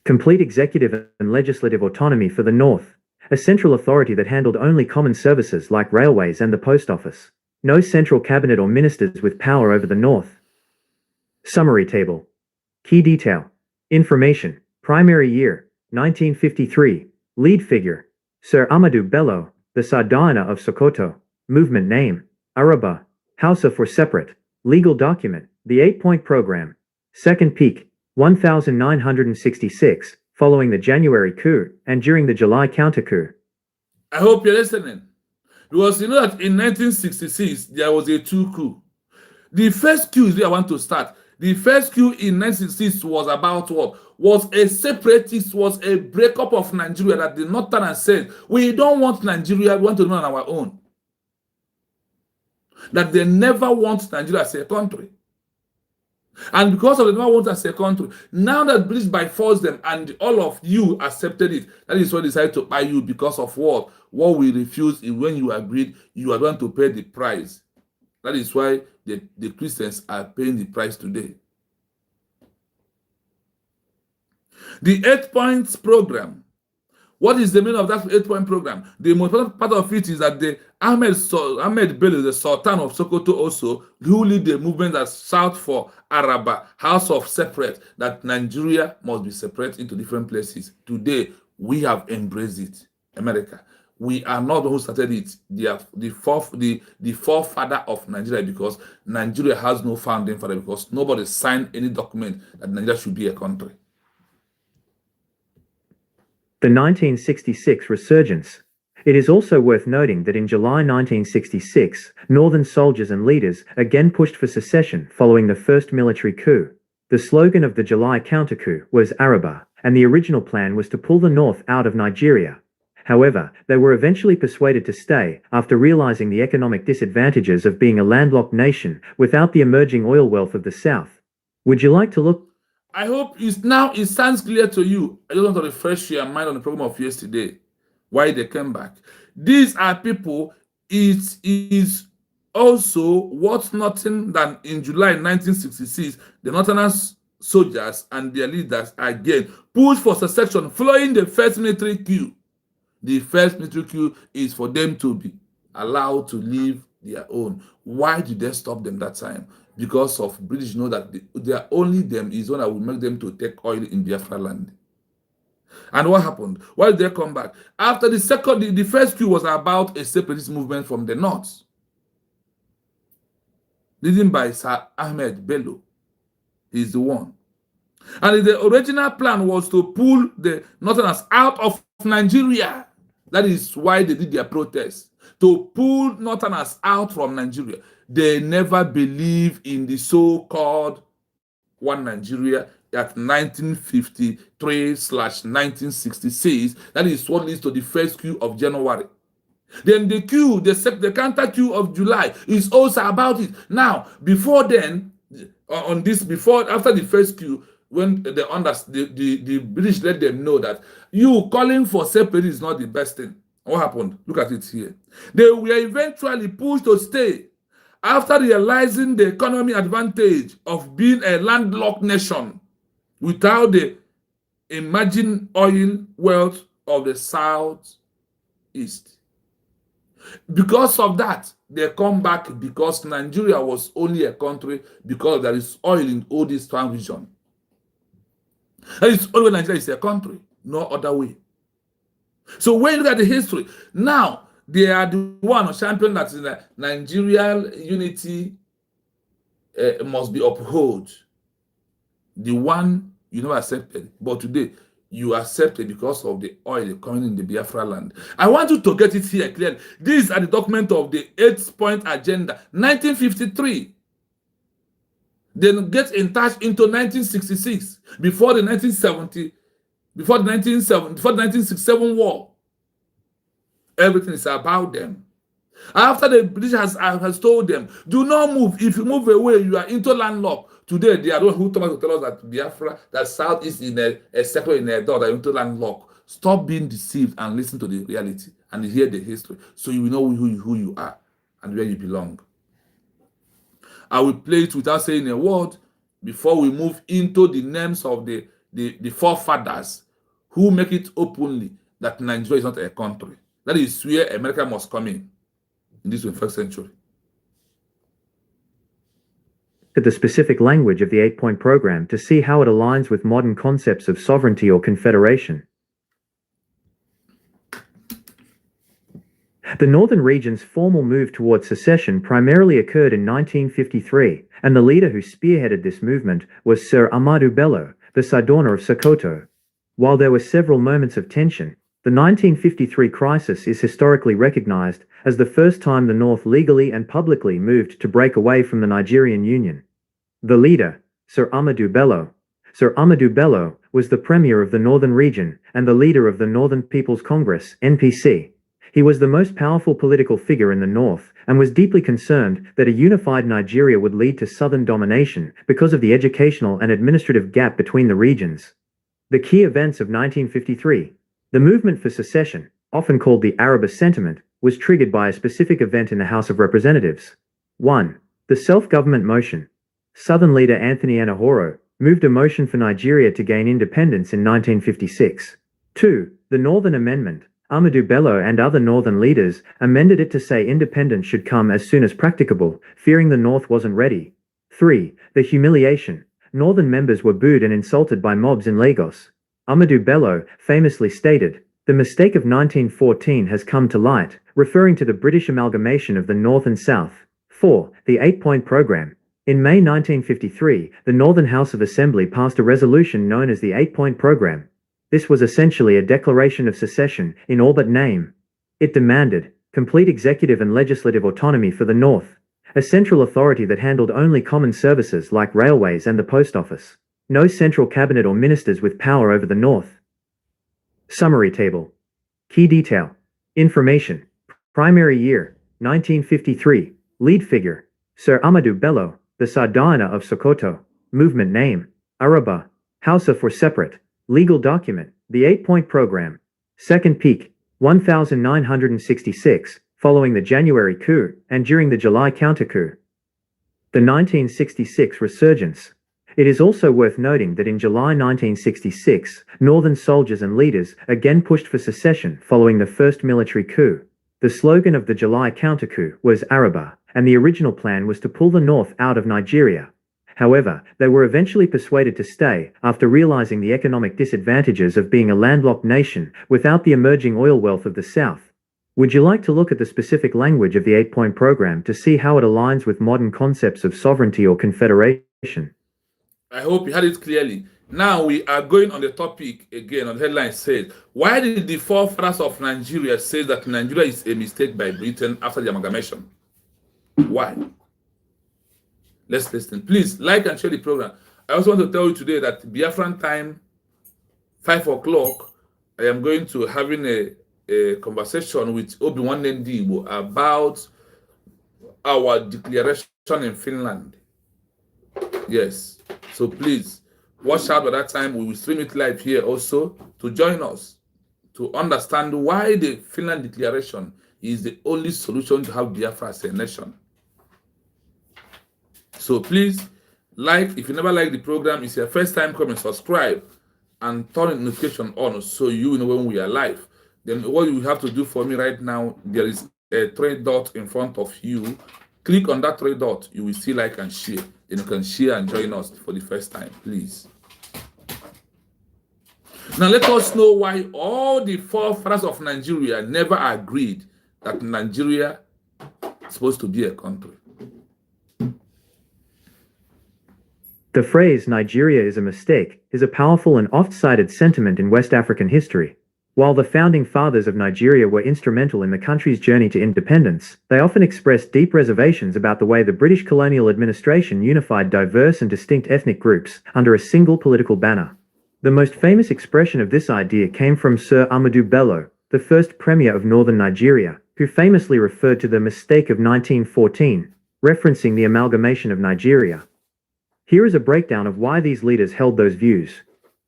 Complete executive and legislative autonomy for the North. A central authority that handled only common services like railways and the post office. No central cabinet or ministers with power over the North. Summary table. Key detail. Information. Primary year, 1953. Lead figure, Sir Amadou Bello, the Sardauna of Sokoto. Movement name, Araba. Hausa for separate. Legal document, the 8-Point Program. Second peak, 1966, following the January coup and during the July counter-coup. I hope you're listening. Because you know that in 1966, there was a coup. The first coup is where I want to start. The first coup in 1966 was about what? Was a separatist, was a breakup of Nigeria that the Northerners said, we don't want Nigeria, we want to run on our own. That they never want Nigeria as a country. And because of the never want as a country, now that British by force them and all of you accepted it, that is why they decided to buy you because of what? What we refused is when you agreed, you are going to pay the price. That is why the Christians are paying the price today. The 8-Point Program. What is the meaning of that 8-Point Program? The most important part of it is that the Ahmed Bello, the Sultan of Sokoto also, who lead the movement that sought for Araba, House of Separate, that Nigeria must be separate into different places. Today, we have embraced it. America. We are not the one who started it. The forefather of Nigeria, because Nigeria has no founding father, because nobody signed any document that Nigeria should be a country. The 1966 resurgence. It is also worth noting that in July 1966, Northern soldiers and leaders again pushed for secession following the first military coup. The slogan of the July counter-coup was Araba, and the original plan was to pull the North out of Nigeria. However, they were eventually persuaded to stay after realizing the economic disadvantages of being a landlocked nation without the emerging oil wealth of the South. Would you like to look? I hope it sounds clear to you. I just want to refresh your mind on the program of yesterday, why they came back. These are people, it is also worth nothing than in July 1966, the Northern soldiers and their leaders again pushed for secession following the first military coup. The first military coup is for them to be allowed to live their own. Why did they stop them that time? Because of British know that they are only them is one that will make them to take oil in Biafra land. And what happened? Why did they come back? After the first coup was about a separatist movement from the north, leading by Sir Ahmed Bello. He's the one. And the original plan was to pull the Northerners out of Nigeria. That is why they did their protest, to pull Northerners out from Nigeria. They never believe in the so-called one Nigeria at 1953/1966. That is what leads to the first coup of January. Then the coup, the counter coup of July is also about it. Now, before then, after the first coup, when the British let them know that you calling for separate is not the best thing. What happened? Look at it here. They were eventually pushed to stay after realizing the economic advantage of being a landlocked nation without the emerging oil wealth of the Southeast. Because of that, they come back because Nigeria was only a country because there is oil in all this region. And it's only Nigeria is a country, no other way. So when you look at the history, now they are the one champion that in Nigerian unity must be upheld. The one you never accepted, but today you accept it because of the oil coming in the Biafra land. I want you to get it here clearly. These are the document of the 8-point agenda, 1953. Then get in touch into 1966, before the 1967 war. Everything is about them. After the British has told them, do not move. If you move away, you are into landlocked. Today, they are the one who told us to tell us that Biafra, that South is in a sector in a door that into landlocked. Stop being deceived and listen to the reality and hear the history, so you will know who you are and where you belong. I will play it without saying a word before we move into the names of the forefathers who make it openly that Nigeria is not a country. That is where America must come in this 21st century. At the specific language of the 8-point program to see how it aligns with modern concepts of sovereignty or confederation. The northern region's formal move towards secession primarily occurred in 1953, and the leader who spearheaded this movement was Sir Ahmadu Bello, the Sardaunar of Sokoto. While there were several moments of tension, the 1953 crisis is historically recognized as the first time the North legally and publicly moved to break away from the Nigerian Union. The leader, Sir Ahmadu Bello, was the premier of the northern region and the leader of the Northern People's Congress, NPC. He was the most powerful political figure in the North and was deeply concerned that a unified Nigeria would lead to southern domination because of the educational and administrative gap between the regions. The key events of 1953. The movement for secession, often called the Arabist sentiment, was triggered by a specific event in the House of Representatives. 1. The self-government motion. Southern leader Anthony Anahoro moved a motion for Nigeria to gain independence in 1956. 2. The Northern Amendment. Ahmadu Bello and other northern leaders amended it to say independence should come as soon as practicable, fearing the North wasn't ready. 3. The humiliation. Northern members were booed and insulted by mobs in Lagos. Ahmadu Bello famously stated, "The mistake of 1914 has come to light," referring to the British amalgamation of the North and South. 4. The 8-point program. In May 1953, the Northern House of Assembly passed a resolution known as the 8-point program. This was essentially a declaration of secession in all but name. It demanded complete executive and legislative autonomy for the North, a central authority that handled only common services like railways and the post office. No central cabinet or ministers with power over the North. Summary table. Key detail. Information. Primary year, 1953. Lead figure, Sir Ahmadu Bello, the Sardaunar of Sokoto. Movement name, Araba. Hausa for separate. Legal document, the 8-point program. Second peak, 1966, following the January coup and during the July counter-coup. The 1966 resurgence. It is also worth noting that in July 1966, Northern soldiers and leaders again pushed for secession following the first military coup. The slogan of the July counter-coup was Araba, and the original plan was to pull the North out of Nigeria. However, they were eventually persuaded to stay after realizing the economic disadvantages of being a landlocked nation without the emerging oil wealth of the South. Would you like to look at the specific language of the 8-point program to see how it aligns with modern concepts of sovereignty or confederation? I hope you had it clearly. Now we are going on the topic again. On the headline says, why did the forefathers of Nigeria say that Nigeria is a mistake by Britain after the amalgamation? Why? Let's listen. Please like and share the program. I also want to tell you today that Biafran time, 5 o'clock, I am going to having a conversation with Obi-Wan Ndibo about our declaration in Finland. Yes. So please, watch out by that time. We will stream it live here also to join us to understand why the Finland declaration is the only solution to have Biafra as a nation. So please, like, if you never like the program, it's your first time, come and subscribe and turn the notification on so you know when we are live. Then what you have to do for me right now, there is a 3 dot in front of you. Click on that 3 dot, you will see like and share. Then you can share and join us for the first time, please. Now let us know why all the forefathers of Nigeria never agreed that Nigeria is supposed to be a country. The phrase Nigeria is a mistake is a powerful and oft-cited sentiment in West African history. While the founding fathers of Nigeria were instrumental in the country's journey to independence, they often expressed deep reservations about the way the British colonial administration unified diverse and distinct ethnic groups under a single political banner. The most famous expression of this idea came from Sir Ahmadu Bello, the first premier of northern Nigeria, who famously referred to the mistake of 1914, referencing the amalgamation of Nigeria. Here is a breakdown of why these leaders held those views.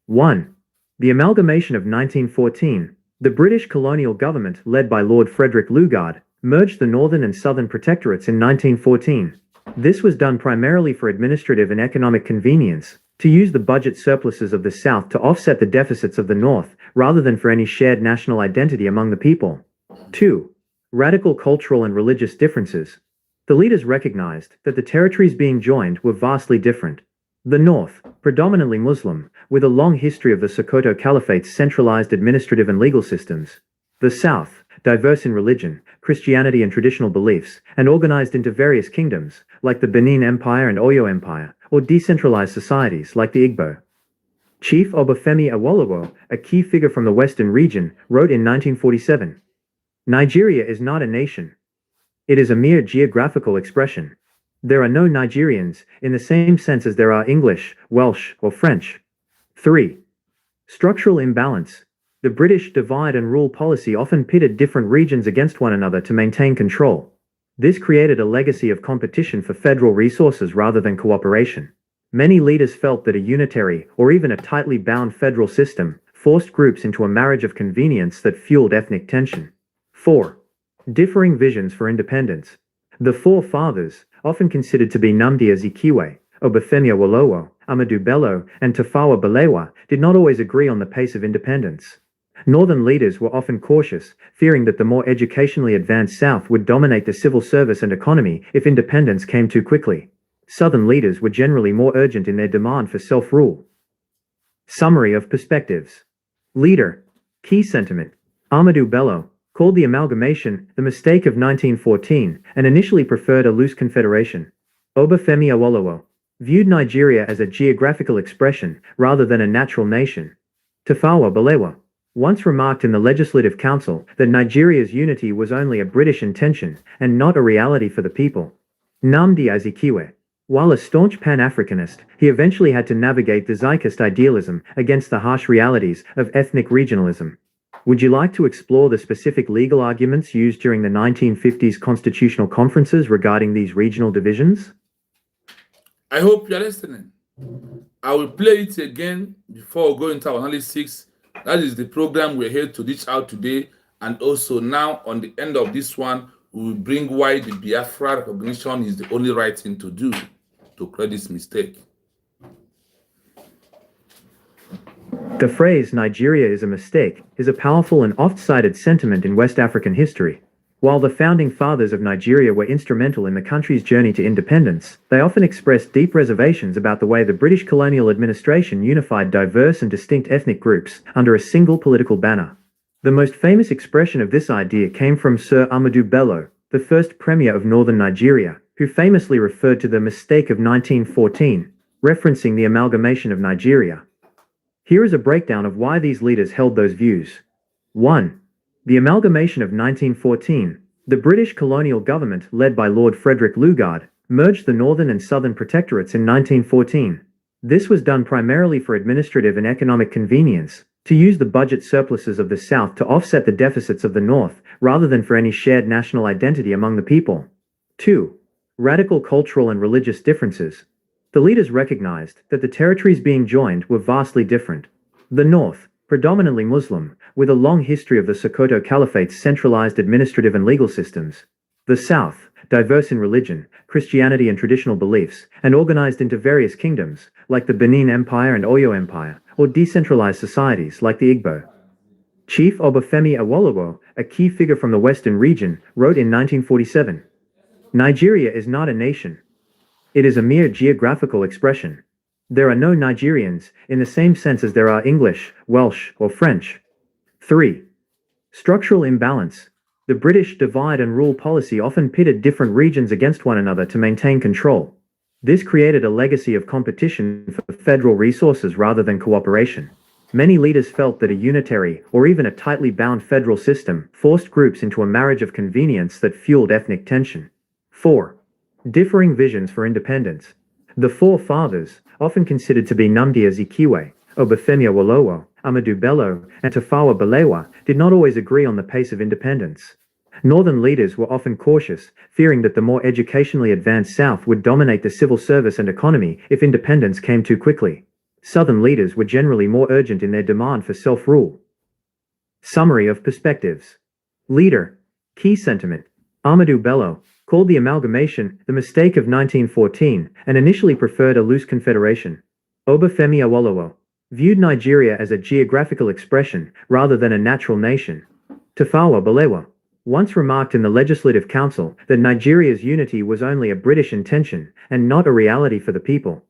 1. The amalgamation of 1914. The British colonial government, led by Lord Frederick Lugard, merged the northern and southern protectorates in 1914. This was done primarily for administrative and economic convenience, to use the budget surpluses of the South to offset the deficits of the North, rather than for any shared national identity among the people. 2. Radical cultural and religious differences. The leaders recognized that the territories being joined were vastly different. The North, predominantly Muslim, with a long history of the Sokoto Caliphate's centralized administrative and legal systems. The South, diverse in religion, Christianity and traditional beliefs, and organized into various kingdoms, like the Benin Empire and Oyo Empire, or decentralized societies like the Igbo. Chief Obafemi Awolowo, a key figure from the Western region, wrote in 1947, "Nigeria is not a nation. It is a mere geographical expression. There are no Nigerians, in the same sense as there are English, Welsh, or French." 3. Structural imbalance. The British divide and rule policy often pitted different regions against one another to maintain control. This created a legacy of competition for federal resources rather than cooperation. Many leaders felt that a unitary, or even a tightly bound federal system, forced groups into a marriage of convenience that fueled ethnic tension. 4. Differing visions for independence. The four fathers, often considered to be Nnamdi Azikiwe, Obafemi Awolowo, Ahmadu Bello, and Tafawa Balewa, did not always agree on the pace of independence. Northern leaders were often cautious, fearing that the more educationally advanced South would dominate the civil service and economy if independence came too quickly. Southern leaders were generally more urgent in their demand for self-rule. Summary of perspectives. Leader. Key sentiment. Ahmadu Bello called the amalgamation the mistake of 1914 and initially preferred a loose confederation. Obafemi Awolowo viewed Nigeria as a geographical expression rather than a natural nation. Tafawa Balewa once remarked in the Legislative Council that Nigeria's unity was only a British intention and not a reality for the people. Nnamdi Azikiwe, while a staunch Pan-Africanist, he eventually had to navigate the Zionist idealism against the harsh realities of ethnic regionalism. Would you like to explore the specific legal arguments used during the 1950s constitutional conferences regarding these regional divisions? I hope you're listening. I will play it again before we go into our analysis. That is the program we're here to reach out today. And also now, on the end of this one, we will bring why the Biafra recognition is the only right thing to do to correct this mistake. The phrase Nigeria is a mistake is a powerful and oft-cited sentiment in West African history. While the founding fathers of Nigeria were instrumental in the country's journey to independence, they often expressed deep reservations about the way the British colonial administration unified diverse and distinct ethnic groups under a single political banner. The most famous expression of this idea came from Sir Ahmadu Bello, the first premier of northern Nigeria, who famously referred to the mistake of 1914, referencing the amalgamation of Nigeria. Here is a breakdown of why these leaders held those views. 1. The amalgamation of 1914. The British colonial government, led by Lord Frederick Lugard, merged the northern and southern protectorates in 1914. This was done primarily for administrative and economic convenience, to use the budget surpluses of the South to offset the deficits of the North, rather than for any shared national identity among the people. 2. Radical cultural and religious differences. The leaders recognized that the territories being joined were vastly different. The North, predominantly Muslim, with a long history of the Sokoto Caliphate's centralized administrative and legal systems. The South, diverse in religion, Christianity and traditional beliefs, and organized into various kingdoms, like the Benin Empire and Oyo Empire, or decentralized societies like the Igbo. Chief Obafemi Awolowo, a key figure from the Western region, wrote in 1947, "Nigeria is not a nation. It is a mere geographical expression. There are no Nigerians, in the same sense as there are English, Welsh, or French." 3. Structural imbalance. The British divide and rule policy often pitted different regions against one another to maintain control. This created a legacy of competition for federal resources rather than cooperation. Many leaders felt that a unitary, or even a tightly bound federal system, forced groups into a marriage of convenience that fueled ethnic tension. 4. Differing visions for independence. The Four Fathers, often considered to be Nnamdi Azikiwe, Obafemi Awolowo, Ahmadu Bello, and Tafawa Balewa, did not always agree on the pace of independence. Northern leaders were often cautious, fearing that the more educationally advanced South would dominate the civil service and economy if independence came too quickly. Southern leaders were generally more urgent in their demand for self-rule. Summary of perspectives. Leader. Key sentiment. Ahmadu Bello called the amalgamation the mistake of 1914 and initially preferred a loose confederation. Obafemi Awolowo viewed Nigeria as a geographical expression rather than a natural nation. Tafawa Balewa once remarked in the Legislative Council that Nigeria's unity was only a British intention and not a reality for the people.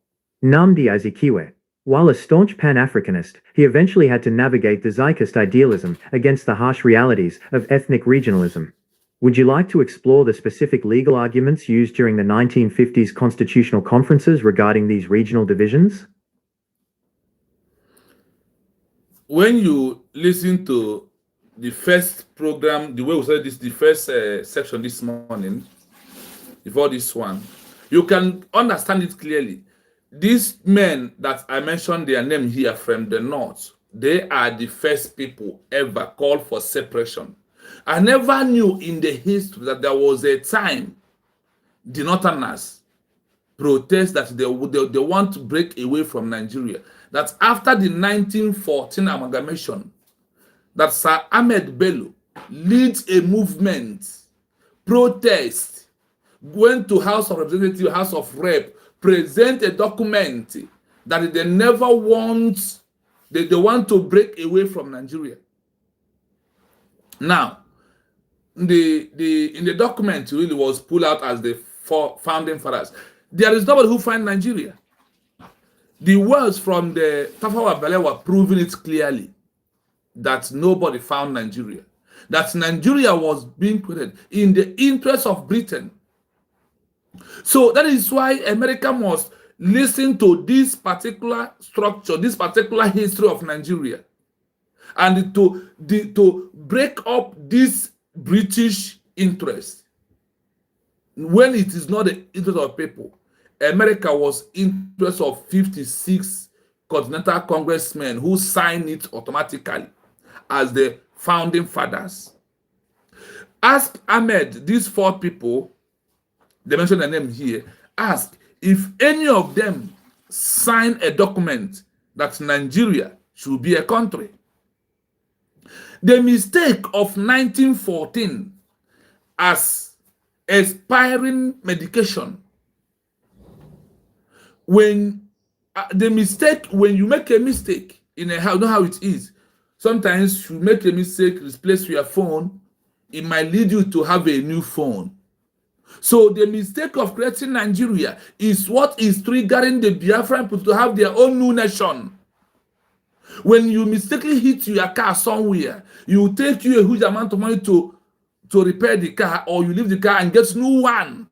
Nnamdi Azikiwe, while a staunch Pan-Africanist, he eventually had to navigate the Zionist idealism against the harsh realities of ethnic regionalism. Would you like to explore the specific legal arguments used during the 1950s constitutional conferences regarding these regional divisions? When you listen to the first program, the way we said this, the first section this morning, before this one, you can understand it clearly. These men that I mentioned their name here from the North, they are the first people ever called for separation. I never knew in the history that there was a time the Northerners protest that they want to break away from Nigeria. That after the 1914 amalgamation, that Sir Ahmed Bello leads a movement, protest, went to House of Representatives, House of Rep, present a document that they never want, they want to break away from Nigeria. Now, in the document really was pulled out as the four founding fathers. There is nobody who found Nigeria. The words from the Tafawa Balewa were proving it clearly that nobody found Nigeria. That Nigeria was being created in the interest of Britain. So that is why America must listen to this particular structure, this particular history of Nigeria, and to break up this British interest when it is not the interest of people. America was interest of 56 continental congressmen who signed it automatically as the founding fathers. Ask Ahmed, these four people, they mention their name here, ask if any of them signed a document that Nigeria should be a country. The mistake of 1914 as expiring medication, when when you make a mistake in a house, you know how it is. Sometimes you make a mistake, replace your phone, it might lead you to have a new phone. So the mistake of creating Nigeria is what is triggering the Biafra people to have their own new nation. When you mistakenly hit your car somewhere, you take you a huge amount of money to repair the car, or you leave the car and get new one.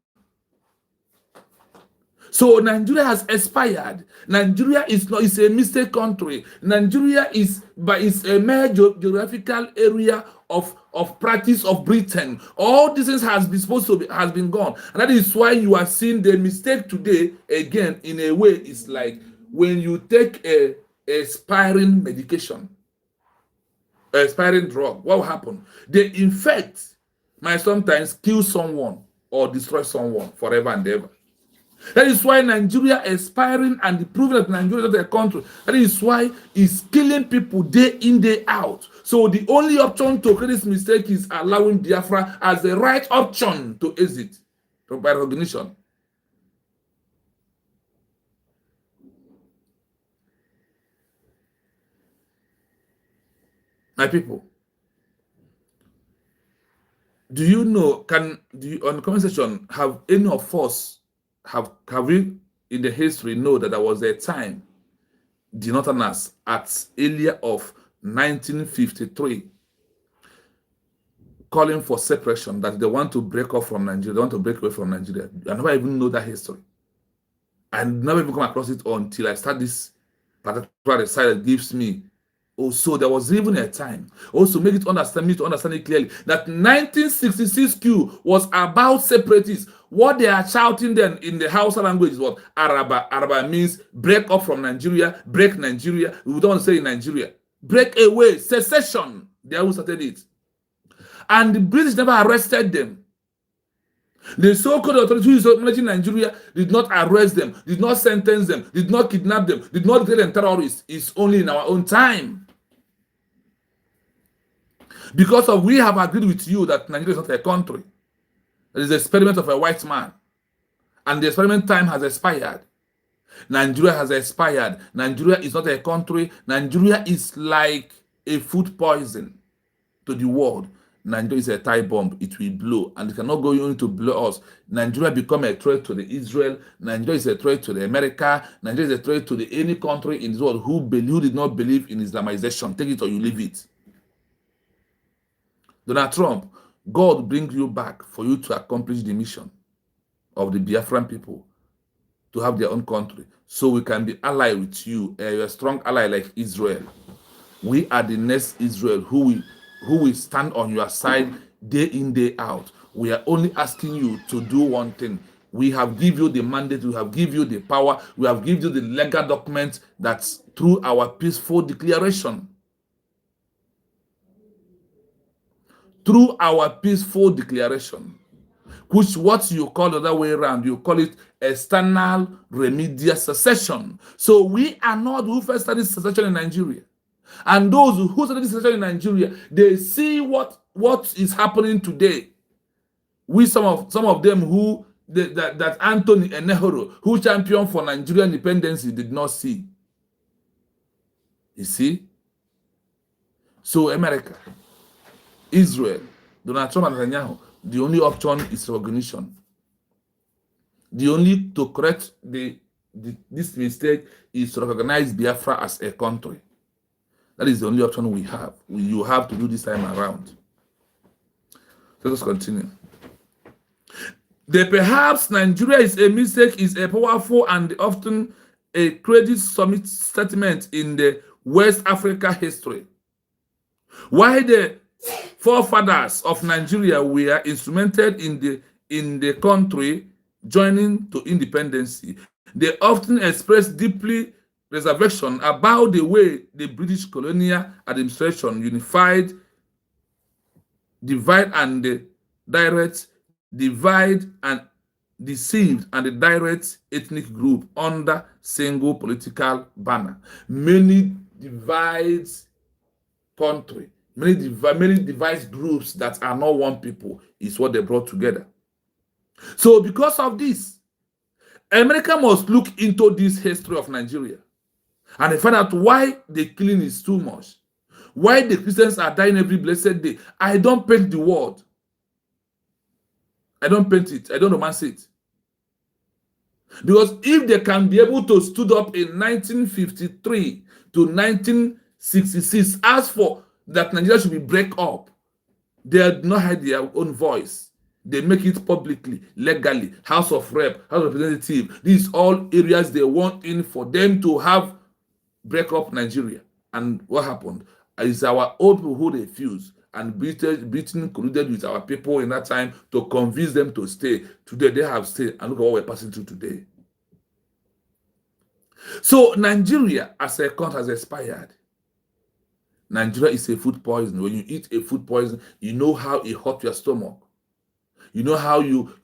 So Nigeria has expired. Nigeria is not, is a mistake country. Nigeria is a mere geographical area of practice of Britain. All this has been has been gone. And that is why you are seeing the mistake today again. In a way, it's like when you take a expiring medication, expiring drug, what will happen? The infect might sometimes kill someone or destroy someone forever and ever. That is why Nigeria expiring and the proving that Nigeria is not a country. That is why it's killing people day in, day out. So the only option to create this mistake is allowing Biafra as the right option to exit by recognition. My people, do you know, on the comment section, have any of us have we in the history know that there was a time the Northerners at earlier of 1953 calling for separation, that they want to break off from Nigeria, they want to break away from Nigeria? I never even know that history. I never even come across it until I start this particular side that gives me. Also, there was even a time, also make it understand me to understand it clearly, that 1966 Q was about separatists. What they are shouting then in the Hausa language is what? Araba. Araba means break up from Nigeria, break Nigeria. We don't want to say in Nigeria. Break away, secession. They who started it. And the British never arrested them. The so-called authorities who is managing Nigeria did not arrest them, did not sentence them, did not kidnap them, did not declare them terrorists. It's only in our own time. Because of we have agreed with you that Nigeria is not a country. It is the experiment of a white man. And the experiment time has expired. Nigeria has expired. Nigeria is not a country. Nigeria is like a food poison to the world. Nigeria is a time bomb. It will blow. And it cannot go on to blow us. Nigeria become a threat to the Israel. Nigeria is a threat to the America. Nigeria is a threat to any country in the world who did not believe in Islamization. Take it or you leave it. Donald Trump, God brings you back for you to accomplish the mission of the Biafran people to have their own country. So we can be allied with you, a strong ally like Israel. We are the next Israel who will stand on your side day in, day out. We are only asking you to do one thing. We have given you the mandate, we have given you the power, we have given you the legal document that's through our peaceful declaration. Through our peaceful declaration, which what you call the other way around, you call it external remedial secession. So we are not who first started secession in Nigeria. And those who started secession in Nigeria, they see what is happening today. We some of them who that Anthony Enehoro, who championed for Nigerian independence, did not see. You see? So America, Israel, Donald Trump and Netanyahu, the only option is recognition. The only to correct this mistake is to recognize Biafra as a country. That is the only option we have. You have to do this time around. Let us continue. Perhaps Nigeria is a mistake is a powerful and often a credit summit statement in the West Africa history. Why the forefathers of Nigeria were instrumented in the country joining to independence, they often express deeply reservation about the way the British colonial administration unified, divide and deceived and the direct ethnic group under single political banner. Many divides country. Many device groups that are not one people is what they brought together. So because of this, America must look into this history of Nigeria and find out why the killing is too much, why the Christians are dying every blessed day. I don't paint the world. I don't paint it. I don't romance it. Because if they can be able to stood up in 1953 to 1966, ask for that Nigeria should be break up, they had not had their own voice. They make it publicly, legally. House of Rep, House of Representative. These all areas they want in for them to have break up Nigeria. And what happened? Is our own people who refused, and Britain colluded with our people in that time to convince them to stay. Today they have stayed, and look at what we're passing through today. So Nigeria as a country has expired. Nigeria is a food poison. When you eat a food poison, you know how it hurts your stomach. You know how you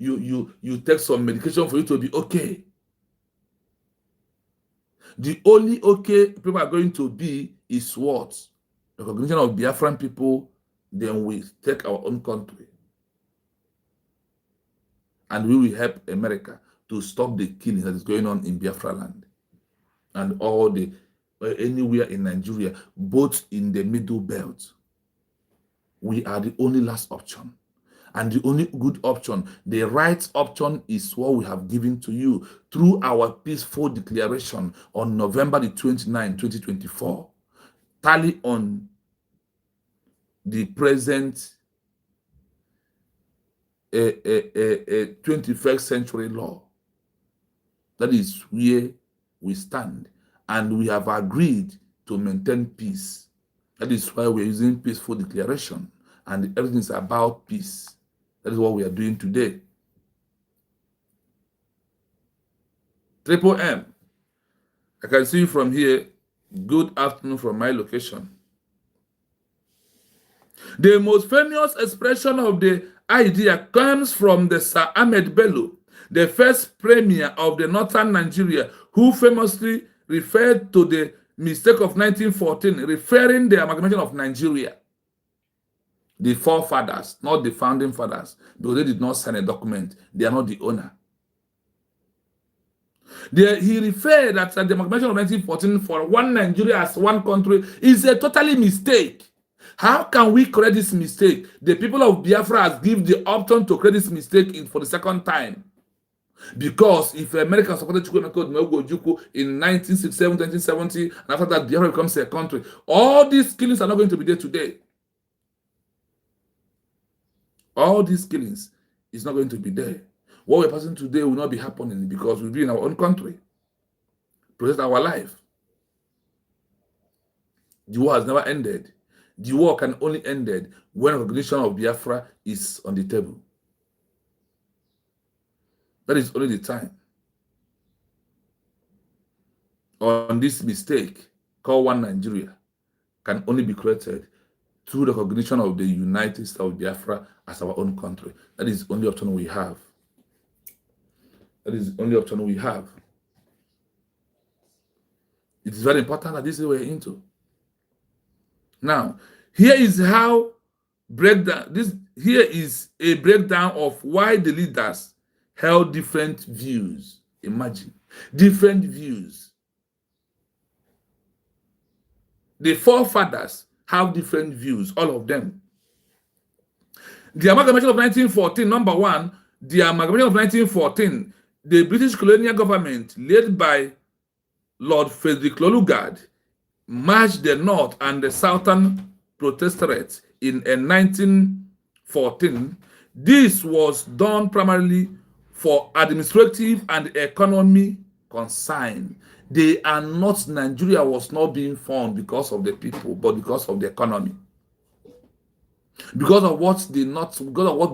take some medication for you to be okay. The only okay people are going to be is what? Recognition of Biafran people, then we take our own country. And we will help America to stop the killing that is going on in Biafra land. And all the anywhere in Nigeria, both in the middle belt. We are the only last option. And the only good option, the right option, is what we have given to you through our peaceful declaration on November the 29th, 2024. Tally on the present 21st century law. That is where we stand. And we have agreed to maintain peace. That is why we're using peaceful declaration. And everything is about peace. That is what we are doing today. Triple M. I can see you from here. Good afternoon from my location. The most famous expression of the idea comes from the Sir Ahmed Bello, the first premier of the northern Nigeria, who famously referred to the mistake of 1914, referring the amalgamation of Nigeria. The forefathers, not the founding fathers, because they did not sign a document. They are not the owner. He referred that the amalgamation of 1914 for one Nigeria as one country is a totally mistake. How can we correct this mistake? The people of Biafra has given the option to correct this mistake for the second time. Because if America supported Ojukwu in 1967, 1970, and after that Biafra becomes a country, all these killings are not going to be there today. All these killings is not going to be there. What we're passing today will not be happening because we'll be in our own country. Protect our life. The war has never ended. The war can only end when recognition of Biafra is on the table. That is only the time. On this mistake called one Nigeria can only be corrected through recognition of the United States of Biafra as our own country. That is the only option we have. That is the only option we have. It is very important that this is what we're into. Now, here is how here is a breakdown of why the leaders held different views. Imagine, different views. The forefathers have different views, all of them. The amalgamation of 1914, number one, the amalgamation of 1914, the British colonial government, led by Lord Frederick Lolugard, merged the North and the Southern Protectorates in 1914. This was done primarily for administrative and economy concern. They are not, Nigeria was not being formed because of the people, but because of the economy. Because of what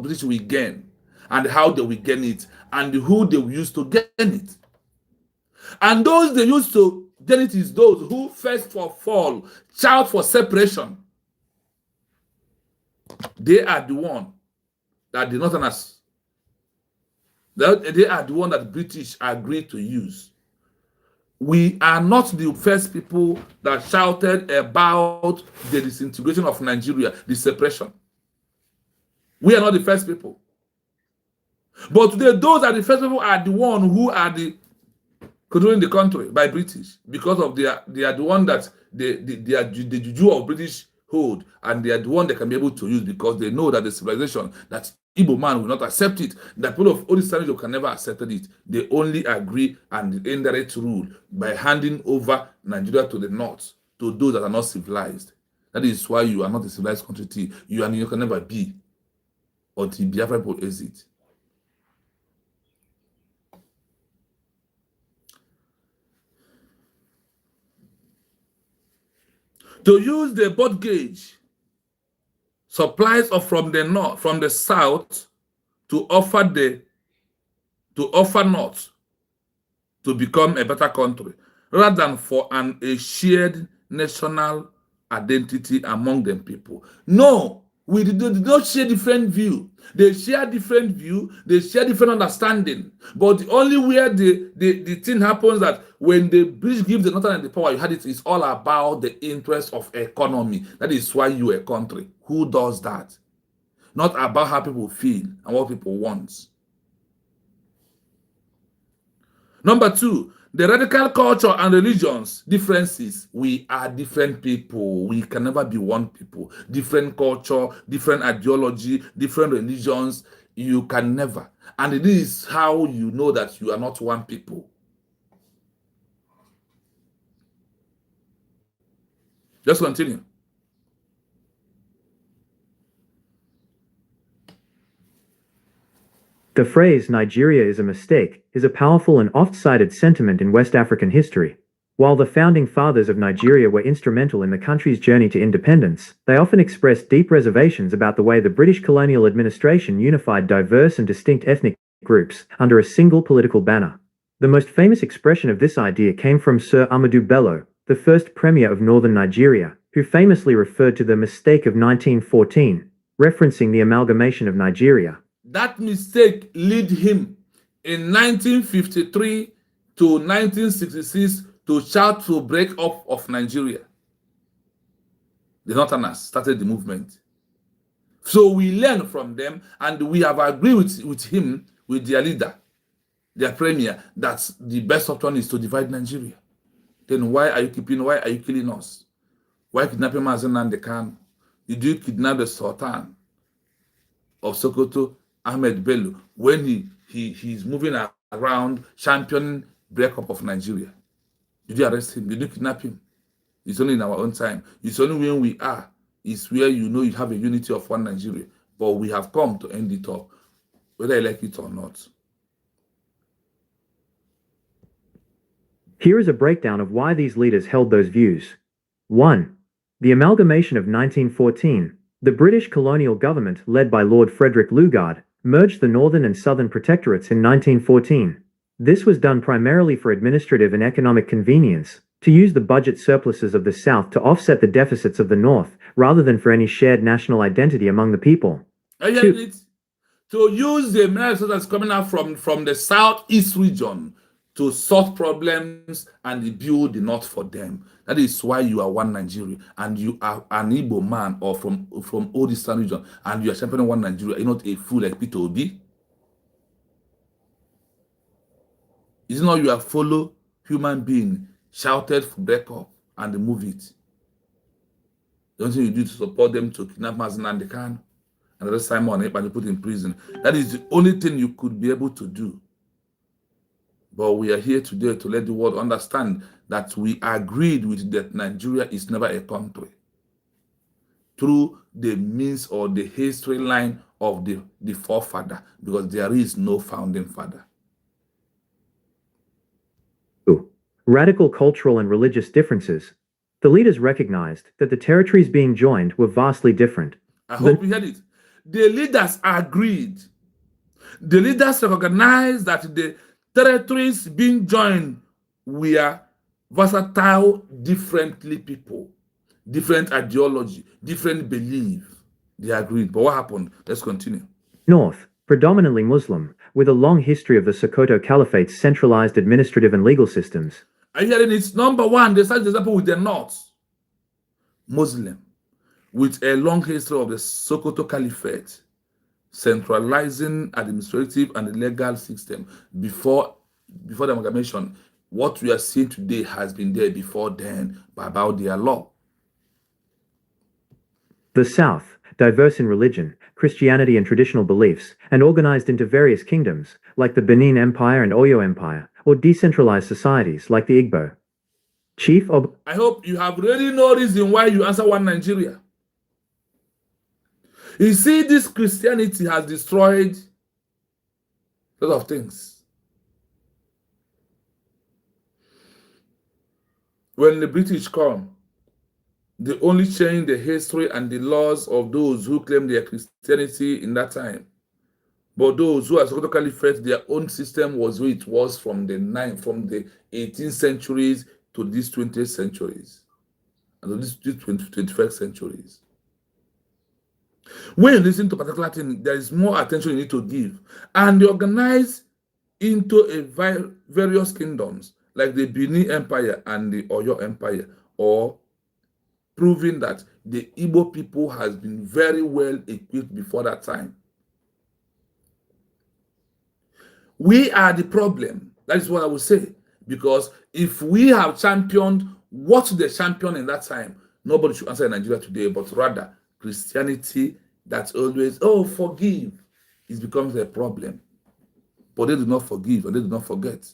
British will gain, and how they will gain it, and who they will use to gain it. And those they used to gain it is those who first of all shout for separation. They are the one that the Northerners, they are the one that British agreed to use. We are not the first people that shouted about the disintegration of Nigeria, the separation. We are not the first people. But today, those are the first people are the one who are the controlling the country by British, because of they are the one that the juju of British hold, and they are the one they can be able to use because they know that the civilization, that Igbo man will not accept it. The people of Odisha can never accept it. They only agree and indirect rule by handing over Nigeria to the North, to those that are not civilized. That is why you are not a civilized country. You can never be. until Biafra people exit. To use the boat gauge supplies of from the north, from the south, to offer north to become a better country, rather than for a shared national identity among them people. No, we did not share different view. They share different view, they share different understanding. But the only where the thing happens that when the British give the Northern and the power, you had it, it's all about the interest of economy. That is why you are a country. Who does that? Not about how people feel and what people want. Number two, the radical culture and religions differences. We are different people. We can never be one people. Different culture, different ideology, different religions. You can never. And it is how you know that you are not one people. Just continue. The phrase Nigeria is a mistake is a powerful and oft-cited sentiment in West African history. While the founding fathers of Nigeria were instrumental in the country's journey to independence, they often expressed deep reservations about the way the British colonial administration unified diverse and distinct ethnic groups under a single political banner. The most famous expression of this idea came from Sir Ahmadu Bello, the first premier of northern Nigeria, who famously referred to the mistake of 1914, referencing the amalgamation of Nigeria. That mistake led him in 1953 to 1966 to shout to break up of Nigeria. The Northerners started the movement. So we learn from them, and we have agreed with him, with their leader, their premier, that the best option is to divide Nigeria. Then why are you killing us? Why kidnapping Mazen and the Khan? Did you kidnap the Sultan of Sokoto, Ahmed Bello, when he's moving around championing breakup of Nigeria? Did you arrest him? Did you kidnap him? It's only in our own time. It's only when we are, is where you know you have a unity of one Nigeria. But we have come to end it up, whether you like it or not. Here is a breakdown of why these leaders held those views. 1. The amalgamation of 1914. The British colonial government, led by Lord Frederick Lugard, merged the northern and southern protectorates in 1914. This was done primarily for administrative and economic convenience, to use the budget surpluses of the South to offset the deficits of the North, rather than for any shared national identity among the people. To use the minerals that's coming out from the southeast region to solve problems and build the North for them. That is why you are one Nigeria, and you are an Igbo man or from all Eastern region, and you are championing one Nigeria. You're not a fool like Peter Obi. It's not you are follow human being shouted for breakup and move it. The only thing you do to support them to kidnap Mazen and the Khan and the Simon and put in prison. That is the only thing you could be able to do. But we are here today to let the world understand that we agreed with that Nigeria is never a country through the means or the history line of the forefather, because there is no founding father. 2. Radical cultural and religious differences. The leaders recognized that the territories being joined were vastly different. I hope you heard it. The leaders agreed. The leaders recognized that the territories being joined were versatile, differently people, different ideology, different belief. They agreed. But what happened? Let's continue. North, predominantly Muslim, with a long history of the Sokoto Caliphate's centralized administrative and legal systems. Are you hearing it? Number one, they start the example with the North, Muslim, with a long history of the Sokoto Caliphate, centralizing administrative and legal system before the amalgamation. What we are seeing today has been there before then, about their law. The South, diverse in religion, Christianity and traditional beliefs, and organized into various kingdoms, like the Benin Empire and Oyo Empire, or decentralized societies like the Igbo. I hope you have really no reason why you answer one Nigeria. You see, this Christianity has destroyed a lot of things. When the British come, they only changed the history and the laws of those who claim their Christianity in that time. But those who are historically felt their own system was who it was from the 18th centuries to these 20th centuries and to these 21st centuries. When you listen to a particular thing, there is more attention you need to give. And they organize into a various kingdoms, like the Benin Empire and the Oyo Empire, or proving that the Igbo people has been very well equipped before that time. We are the problem. That is what I would say. Because if we have championed what they championed in that time, nobody should answer in Nigeria today, but rather Christianity that's always, oh, forgive. It becomes a problem. But they do not forgive and they do not forget.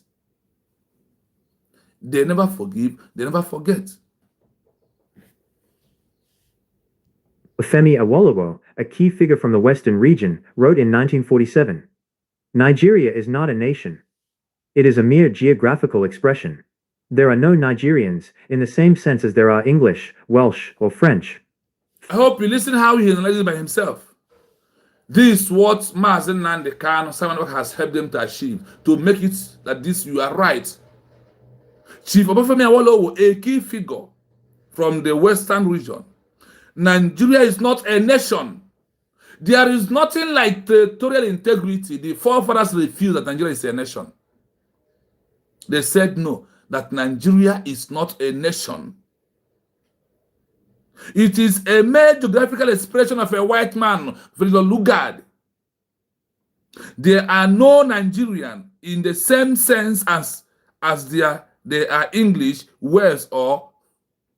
They never forgive, they never forget. Femi Awolowo, a key figure from the Western region, wrote in 1947, "Nigeria is not a nation. It is a mere geographical expression. There are no Nigerians in the same sense as there are English, Welsh, or French." I hope you listen how he analyzes it by himself. This is what Mazen Nandekano has helped them to achieve, to make it that this, you are right. Chief Obafemi Awolowo, a key figure from the Western region. Nigeria is not a nation. There is nothing like territorial integrity. The forefathers refused that Nigeria is a nation. They said no, that Nigeria is not a nation. It is a mere geographical expression of a white man, Victor Lugard. There are no Nigerian in the same sense as they are English, Welsh, or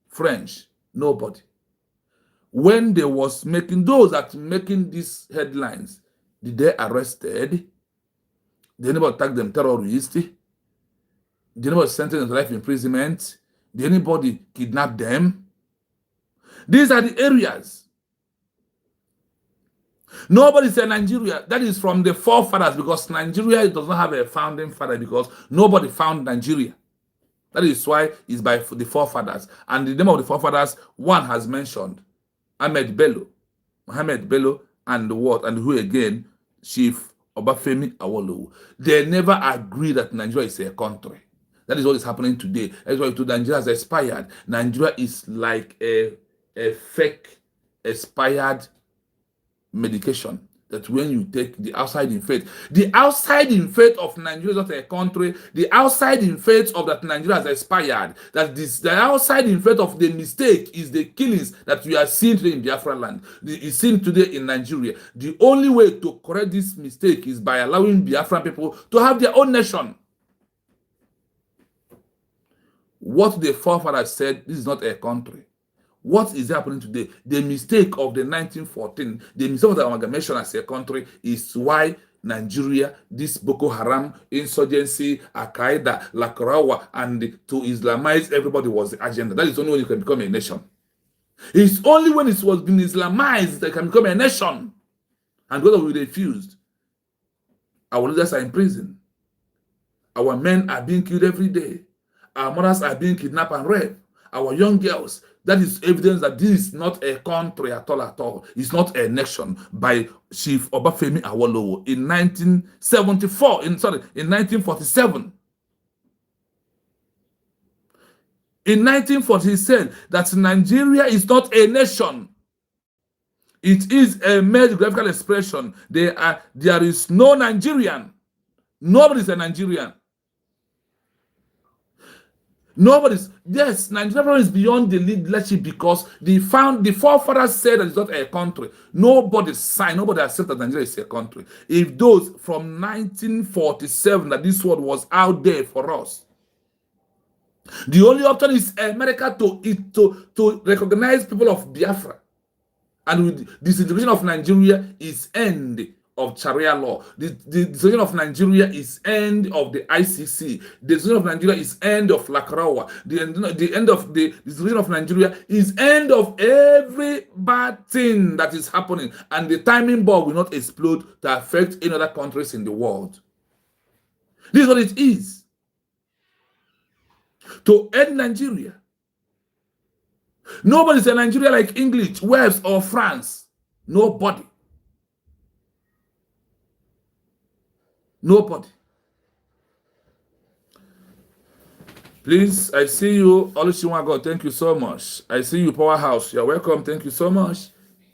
French. Nobody. When they was making those that making these headlines, did they arrested? Did anybody tag them terrorists? Did anybody sentence them to life imprisonment? Did anybody kidnap them? These are the areas. Nobody said Nigeria. That is from the forefathers, because Nigeria does not have a founding father, because nobody found Nigeria. That is why it's by the forefathers. And the name of the forefathers, one has mentioned Mohammed Bello, and what, and who again? Chief Obafemi Awolowo. They never agreed that Nigeria is a country. That is what is happening today. That's why Nigeria has expired. Nigeria is like a fake expired medication that when you take the outside in faith of Nigeria is not a country. The outside in faith of that Nigeria has expired. That the outside in faith of the mistake is the killings that we are seeing today in Biafra land. Is seen today in Nigeria. The only way to correct this mistake is by allowing Biafran people to have their own nation. What the forefathers said, this is not a country. What is happening today? The mistake of the 1914, the mistake of the amalgamation as a country is why Nigeria, this Boko Haram insurgency, Al-Qaeda, Lakurawa, and to Islamize everybody was the agenda. That is only when you can become a nation. It's only when it was being Islamized that it can become a nation. And because we refused, our leaders are in prison. Our men are being killed every day. Our mothers are being kidnapped and raped. Our young girls. That is evidence that this is not a country at all. It's not a nation. By Chief Obafemi Awolowo in 1947. In 1940, he said that Nigeria is not a nation. It is a mere geographical expression. There is no Nigerian. Nobody is a Nigerian. Yes, Nigeria is beyond the leadership because the forefathers said that it's not a country. Nobody signed, nobody accepted that Nigeria is a country. If those from 1947 that this word was out there for us, the only option is America to recognize people of Biafra. And with disintegration of Nigeria is end of Sharia law. The decision of Nigeria is end of the ICC. The decision of Nigeria is end of Lakrawa. The end of the decision of Nigeria is end of every bad thing that is happening. And the timing bomb will not explode to affect any other countries in the world. This is what it is. To end Nigeria. Nobody's in Nigeria like English, Wales, or France. Nobody. Nobody. Please, I see you. Olusegun, thank you so much. I see you, Powerhouse. You're welcome. Thank you so much.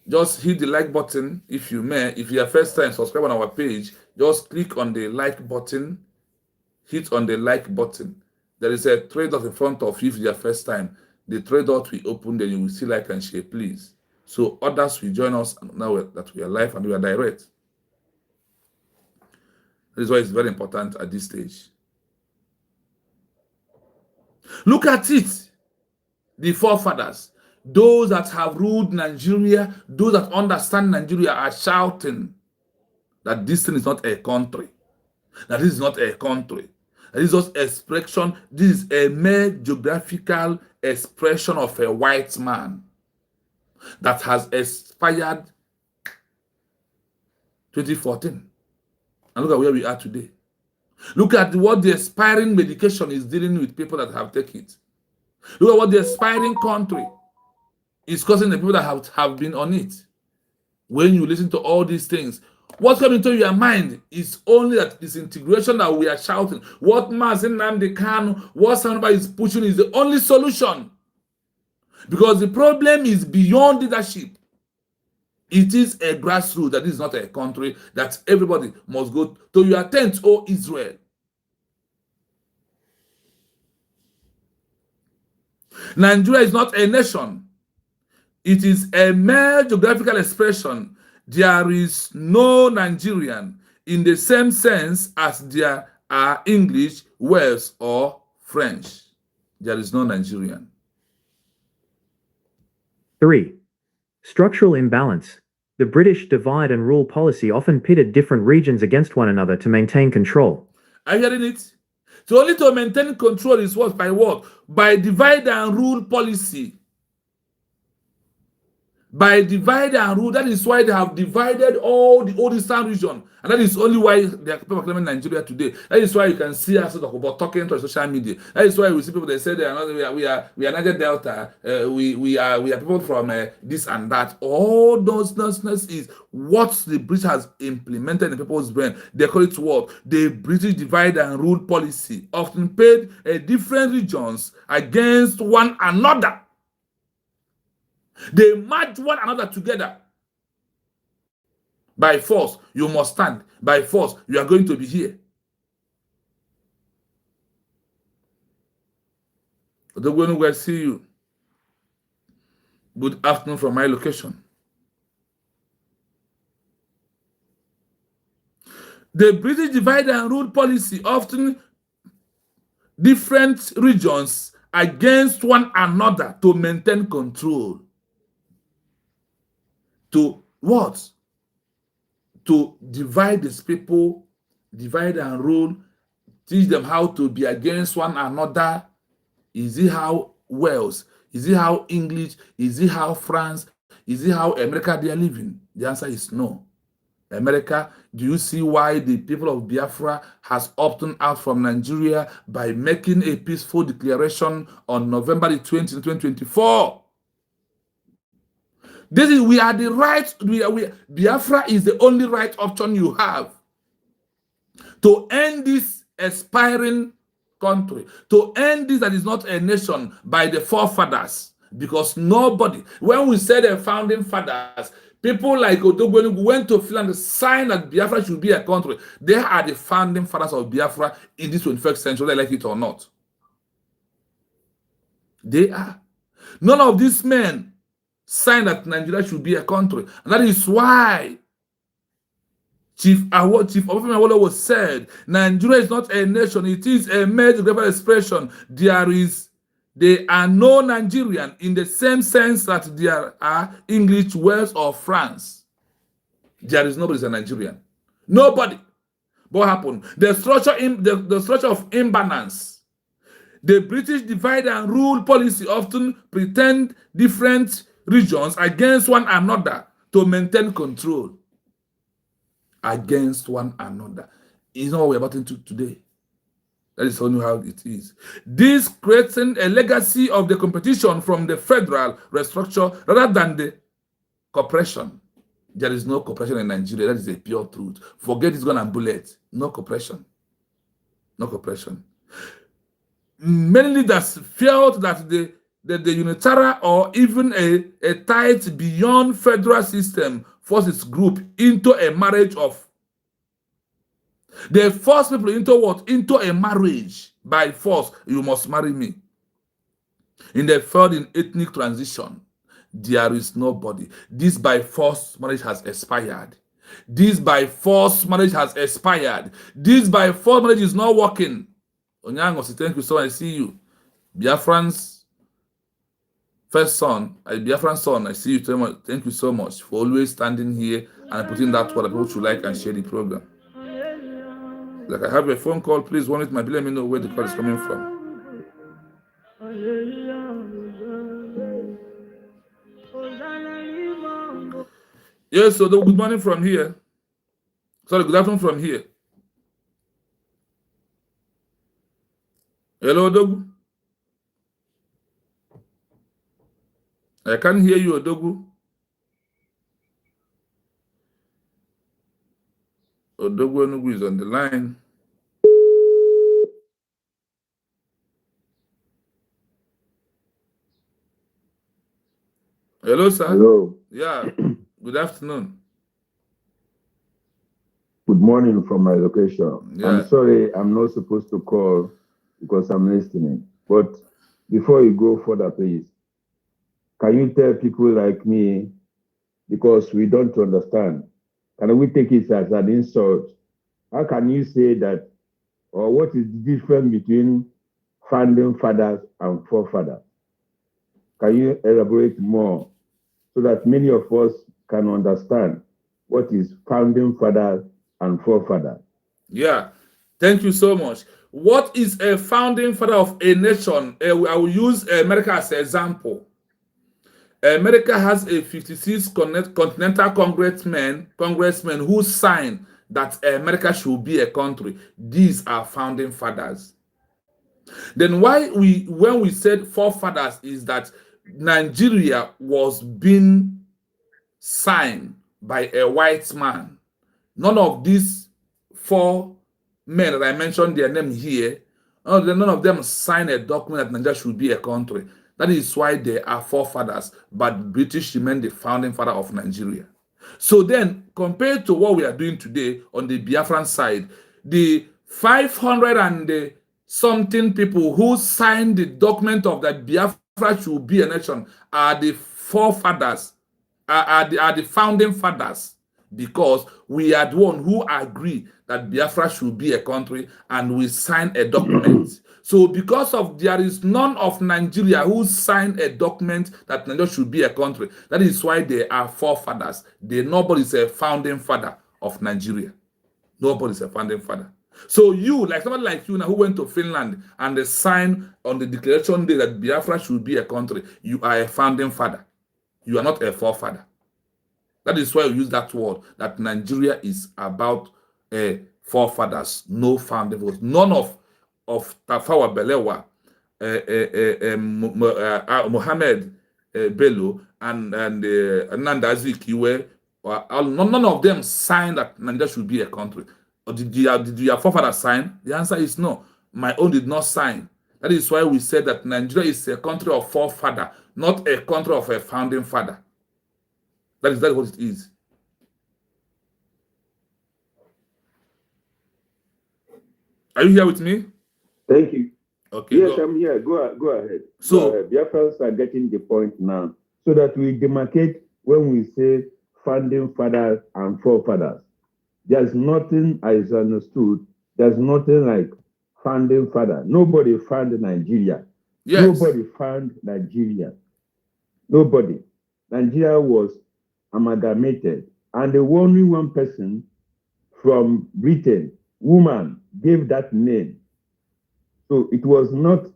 Just hit the like button if you may. If you're first time subscribe on our page, just click on the like button. Hit on the like button. There is a three dot in front of you if you're first time. The three dot will open, then you will see like and share, please. So others will join us now that we are live and we are direct. That is why it's very important at this stage. Look at it. The forefathers, those that have ruled Nigeria, those that understand Nigeria are shouting that this thing is not a country. That this is not a country. That is just expression. This is a mere geographical expression of a white man that has expired 2014. And look at where we are today. Look at what the expiring medication is dealing with people that have taken it. Look at what the expiring country is causing the people that have been on it. When you listen to all these things, what's coming to your mind is only that disintegration that we are shouting. What Mazi Nnamdi Kanu, what somebody is pushing is the only solution. Because the problem is beyond leadership. It is a grassroots, that is not a country that everybody must go to your tent, O Israel. Nigeria is not a nation. It is a mere geographical expression. There is no Nigerian in the same sense as there are English, Welsh, or French. There is no Nigerian. 3. Structural imbalance. The British divide and rule policy often pitted different regions against one another to maintain control. Are you hearing it? So only to maintain control is what? By what? By divide and rule policy. By divide and rule, that is why they have divided all the old Eastern region. And that is only why they are people claiming Nigeria today. That is why you can see us about talking to social media. That is why we see people that say they are not, we are Niger Delta, we are people from this and that. All those nonsense is what the British has implemented in people's brain. They call it what? The British divide and rule policy, often paid different regions against one another. They match one another together. By force, you must stand. By force, you are going to be here. When we see you. Good afternoon from my location. The British divide and rule policy often different regions against one another to maintain control. To what? To divide these people, divide and rule, teach them how to be against one another. Is it how Wales? Is it how English? Is it how France? Is it how America they are living? The answer is no. America, do you see why the people of Biafra has opted out from Nigeria by making a peaceful declaration on November the 20th, 2024? This is, we are the right, Biafra is the only right option you have to end this expiring country, to end this that is not a nation by the forefathers. Because nobody, when we said the founding fathers, people like Odogwenu went to Finland to sign that Biafra should be a country. They are the founding fathers of Biafra in this 21st century, like it or not. They are. None of these men signed that Nigeria should be a country. And that is why Chief Obafemi Awolowo said, Nigeria is not a nation, it is a mere geographical expression. There are no Nigerian in the same sense that there are English, Wales, or France. There is nobody a Nigerian. Nobody. But what happened? The structure of imbalance. The British divide and rule policy often pretend different regions against one another to maintain control. Against one another. It's not what we're about into today. That is only how it is. This creating a legacy of the competition from the federal restructure rather than the cooperation. There is no cooperation in Nigeria. That is a pure truth. Forget it's gun and bullet. No cooperation. No cooperation. Many leaders felt that the unilateral or even a tight beyond federal system forces group into a marriage of. They force people into what? Into a marriage by force. You must marry me. In the third in ethnic transition, there is nobody. This by force marriage has expired. This by force marriage has expired. This by force marriage is not working. Onyango, thank you so much. I see you. Biafran's first son, Biafran son, I see you. Thank you so much for always standing here and putting that word that people should like and share the program. Like I have a phone call, please one with my let me know where the call is coming from. Yes, so good morning from here. Sorry, good afternoon from here. Hello, Odogu. I can't hear you, Odogu. Odogu Enugu is on the line. Hello, sir. Hello. Yeah. Good afternoon. Good morning from my location. Yeah. I'm sorry I'm not supposed to call because I'm listening. But before you go further, please, can you tell people like me, because we don't understand, can we take it as an insult? How can you say that, or what is the difference between founding fathers and forefathers? Can you elaborate more so that many of us can understand what is founding fathers and forefathers? Yeah, thank you so much. What is a founding father of a nation? I will use America as an example. America has a 56 continental congressmen who signed that America should be a country. These are founding fathers. Then when we said forefathers is that Nigeria was being signed by a white man. None of these four men that I mentioned their name here, none of them signed a document that Nigeria should be a country. That is why they are forefathers, but British remain the founding father of Nigeria. So then, compared to what we are doing today on the Biafran side, the 500 and something people who signed the document of that Biafra should be a nation are the forefathers, are the founding fathers, because we are the one who agree that Biafra should be a country and we sign a document. So because of there is none of Nigeria who signed a document that Nigeria should be a country, that is why they are forefathers. Nobody is a founding father of Nigeria. Nobody is a founding father. So you, like somebody like you now who went to Finland and they signed on the declaration day that Biafra should be a country, you are a founding father. You are not a forefather. That is why we use that word, that Nigeria is about forefathers, no founding fathers. None of Tafawa Balewa, Mohammed Bello, and Nanda Azikiwe, none of them signed that Nigeria should be a country. Or did your forefathers sign? The answer is no. My own did not sign. That is why we said that Nigeria is a country of forefather, not a country of a founding father. That is what it is. Are you here with me? Thank you. Okay. Yes, I'm here. Go ahead. So, Biafrans are getting the point now, so that we demarcate when we say founding fathers and forefathers. There's nothing, as understood, there's nothing like founding father. Nobody founded Nigeria. yes. Nobody founded Nigeria. Nobody. Nigeria was amalgamated, and the only one person from Britain, woman, gave that name. So it was not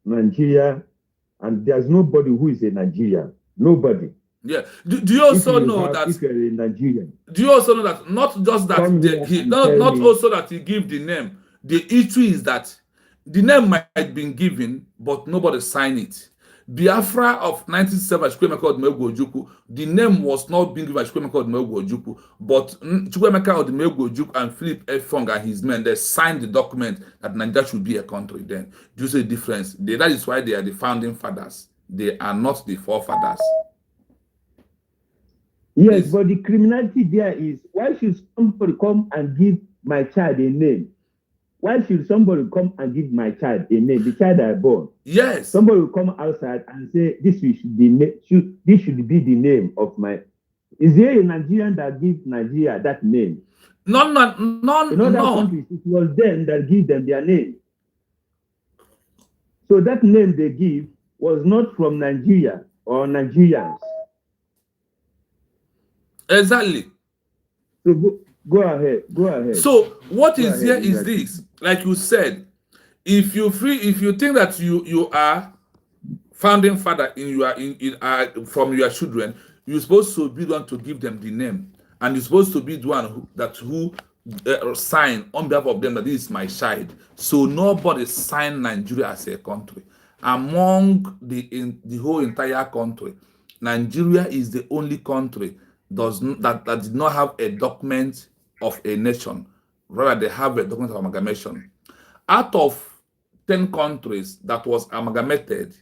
Nigeria, and there's nobody who is a Nigerian. Nobody. Yeah. Do you also know that if you're a Nigerian? Do you also know that not just that not also that he give the name. The issue is that the name might have been given, but nobody signed it. Biafra of 1997 Chukwuemeka Odumegwu Ojukwu, the name was not being given by Chukwuemeka Odumegwu Ojukwu, but Chukwuemeka Odumegwu Ojukwu and Philip Efong and his men, they signed the document that Nigeria should be a country then. Do you see the difference? That is why they are the founding fathers. They are not the forefathers. Yes, but the criminality there is, why should somebody come and give my child a name? Why should somebody come and give my child a name? The child I born. Yes. Somebody will come outside and say, this should be the name of my. Is there a Nigerian that gives Nigeria that name? None. In other countries, it was them that give them their name. So that name they give was not from Nigeria or Nigerians. Exactly. So go ahead. So what is here is this, like you said, if you think that you are founding father from your children, you're supposed to be the one to give them the name, and you're supposed to be the one who sign on behalf of them that this is my child. So nobody signed Nigeria as a country. Among the whole entire country, Nigeria is the only country that did not have a document of a nation. Rather, they have a document of amalgamation. Out of 10 countries that was amalgamated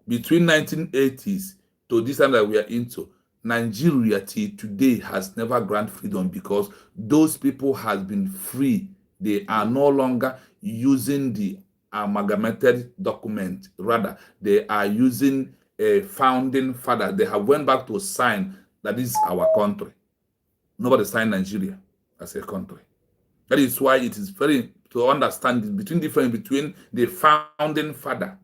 between 1980s to this time that we are into, Nigeria till today has never granted freedom because those people has been free. They are no longer using the amalgamated document. Rather, they are using a founding father. They have went back to sign that this is our country. Nobody signed Nigeria as a country. That is why it is very to understand the difference between the founding father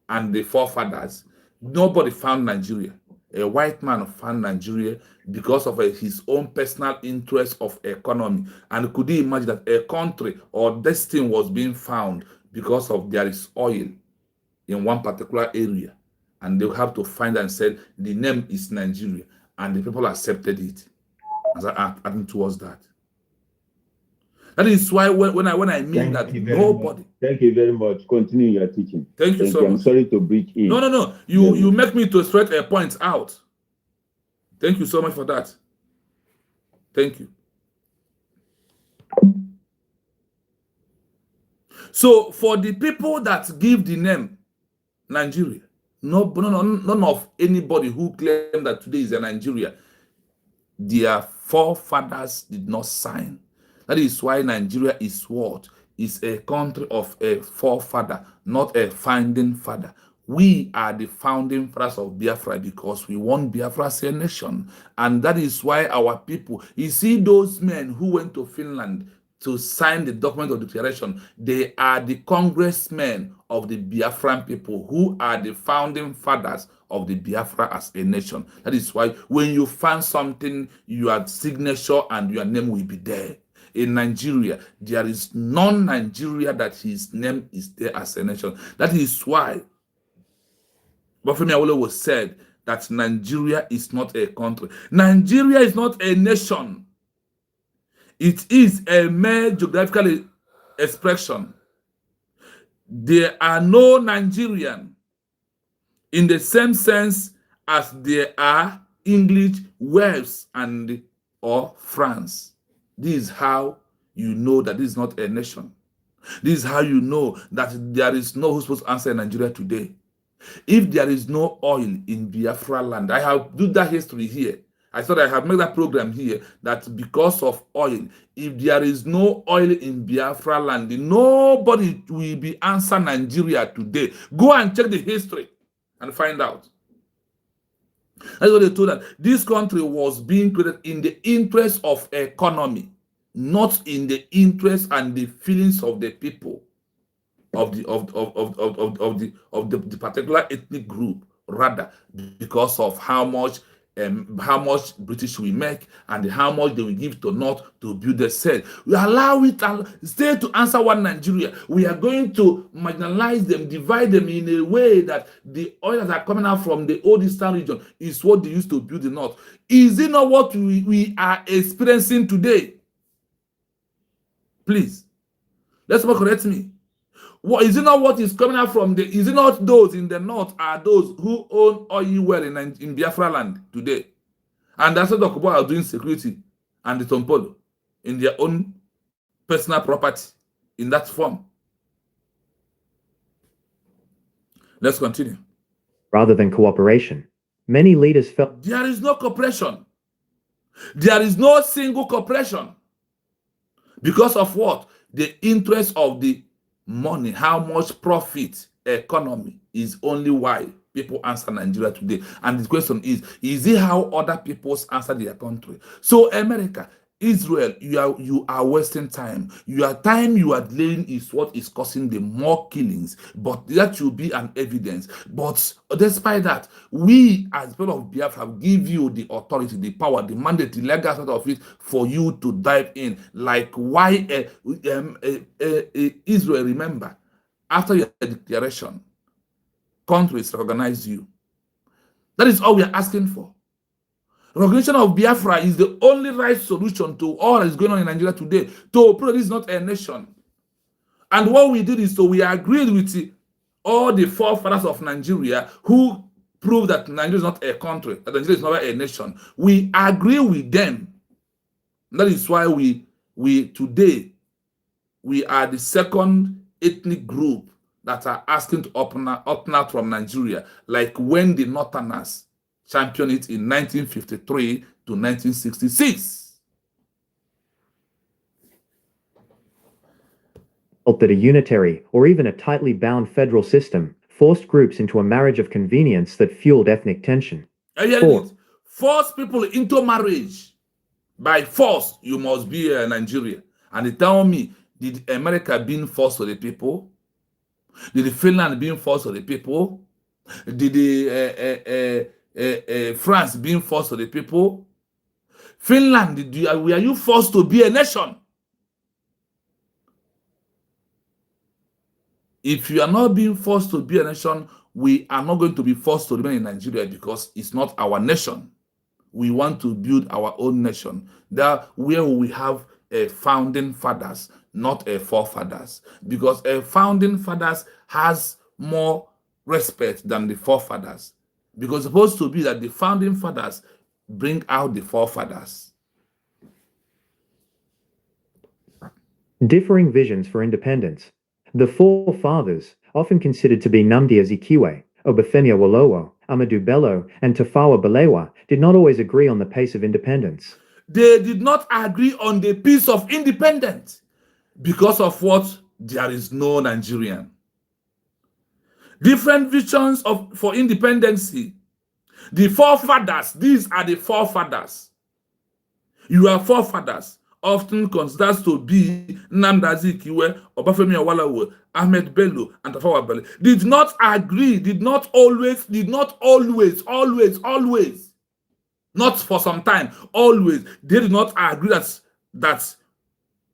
and the forefathers. Nobody found Nigeria. A white man found Nigeria because of his own personal interest of economy. And could you imagine that a country or destiny was being found because of there is oil in one particular area, and they have to find and say the name is Nigeria, and the people accepted it as adding towards that. That is why when I mean that nobody. Thank you very much. Continue your teaching. Thank you so much. I'm sorry to break in. No. You make me to straight a point out. Thank you so much for that. Thank you. So for the people that give the name Nigeria, none of anybody who claim that today is a Nigeria, their forefathers did not sign. That is why Nigeria is what? Is a country of a forefather, not a founding father. We are the founding fathers of Biafra because we want Biafra as a nation. And that is why our people, you see those men who went to Finland to sign the document of declaration, they are the congressmen of the Biafran people who are the founding fathers of the Biafra as a nation. That is why when you find something, your signature and your name will be there. In Nigeria, there is non-Nigeria that his name is there as a nation. That is why Bafemi Awolowo said that Nigeria is not a country. Nigeria is not a nation. It is a mere geographical expression. There are no Nigerian in the same sense as there are English, Wales, and or France. This is how you know that this is not a nation. This is how you know that there is no who's supposed to answer in Nigeria today. If there is no oil in Biafra land, I have do that history here. I thought I have made that program here that because of oil, if there is no oil in Biafra land, nobody will be answer Nigeria today. Go and check the history and find out. That's what they told that this country was being created in the interest of economy, not in the interest and the feelings of the people of the particular ethnic group, rather because of how much how much British we make and how much they will give to North to build the said. We allow it and stay to answer one Nigeria. We are going to marginalize them, divide them in a way that the oil that are coming out from the old eastern region is what they used to build the North. Is it not what we are experiencing today? Please, let's correct me. What is it not what is coming out from the? Is it not those in the north are those who own oil well in Biafra land today, and that's what the Okubo are doing security and the Tompolo in their own personal property in that form? Let's continue. Rather than cooperation, many leaders felt There is no cooperation. There is no single cooperation. Because of what? The interest of the money, how much profit, economy is only why people answer Nigeria today. And the question is it how other peoples answer their country? So America, Israel, you are wasting time. Your time you are delaying is what is causing the more killings. But that should be an evidence. But despite that, we as people of Biafra give you the authority, the power, the mandate, the legal sort of it for you to dive in. Like why Israel, remember, after your declaration, countries recognize you. That is all we are asking for. Recognition of Biafra is the only right solution to all that is going on in Nigeria today. To prove this is not a nation. And what we did is, so we agreed with all the forefathers of Nigeria who proved that Nigeria is not a country, that Nigeria is not a nation. We agree with them. That is why we today, we are the second ethnic group that are asking to open out from Nigeria, like when the Northerners championed it in 1953 to 1966. felt that a unitary or even a tightly bound federal system forced groups into a marriage of convenience that fueled ethnic tension. Force people into marriage. By force, you must be a Nigeria. And they tell me, did America being forced to the people? Did the Finland being forced to the people? Did the France being forced to the people? Finland, were you forced to be a nation? If you are not being forced to be a nation, we are not going to be forced to remain in Nigeria because it's not our nation. We want to build our own nation. There, where we have a founding fathers, not a forefathers, because a founding fathers has more respect than the forefathers, because it's supposed to be that the founding fathers bring out the forefathers. Differing visions for independence. The forefathers, often considered to be Nnamdi Azikiwe, Obafemi Awolowo, Amadou Bello, and Tafawa Balewa, did not always agree on the pace of independence. They did not agree on the piece of independence. Because of what? There is no Nigerian. Different visions for independency. The forefathers, these are the forefathers. Your forefathers, often considered to be Nnamdi Azikiwe, Obafemi Awolowo, Ahmed Bello, and Tafawa Balewa, did not agree, did not always, not for some time, always. They did not agree that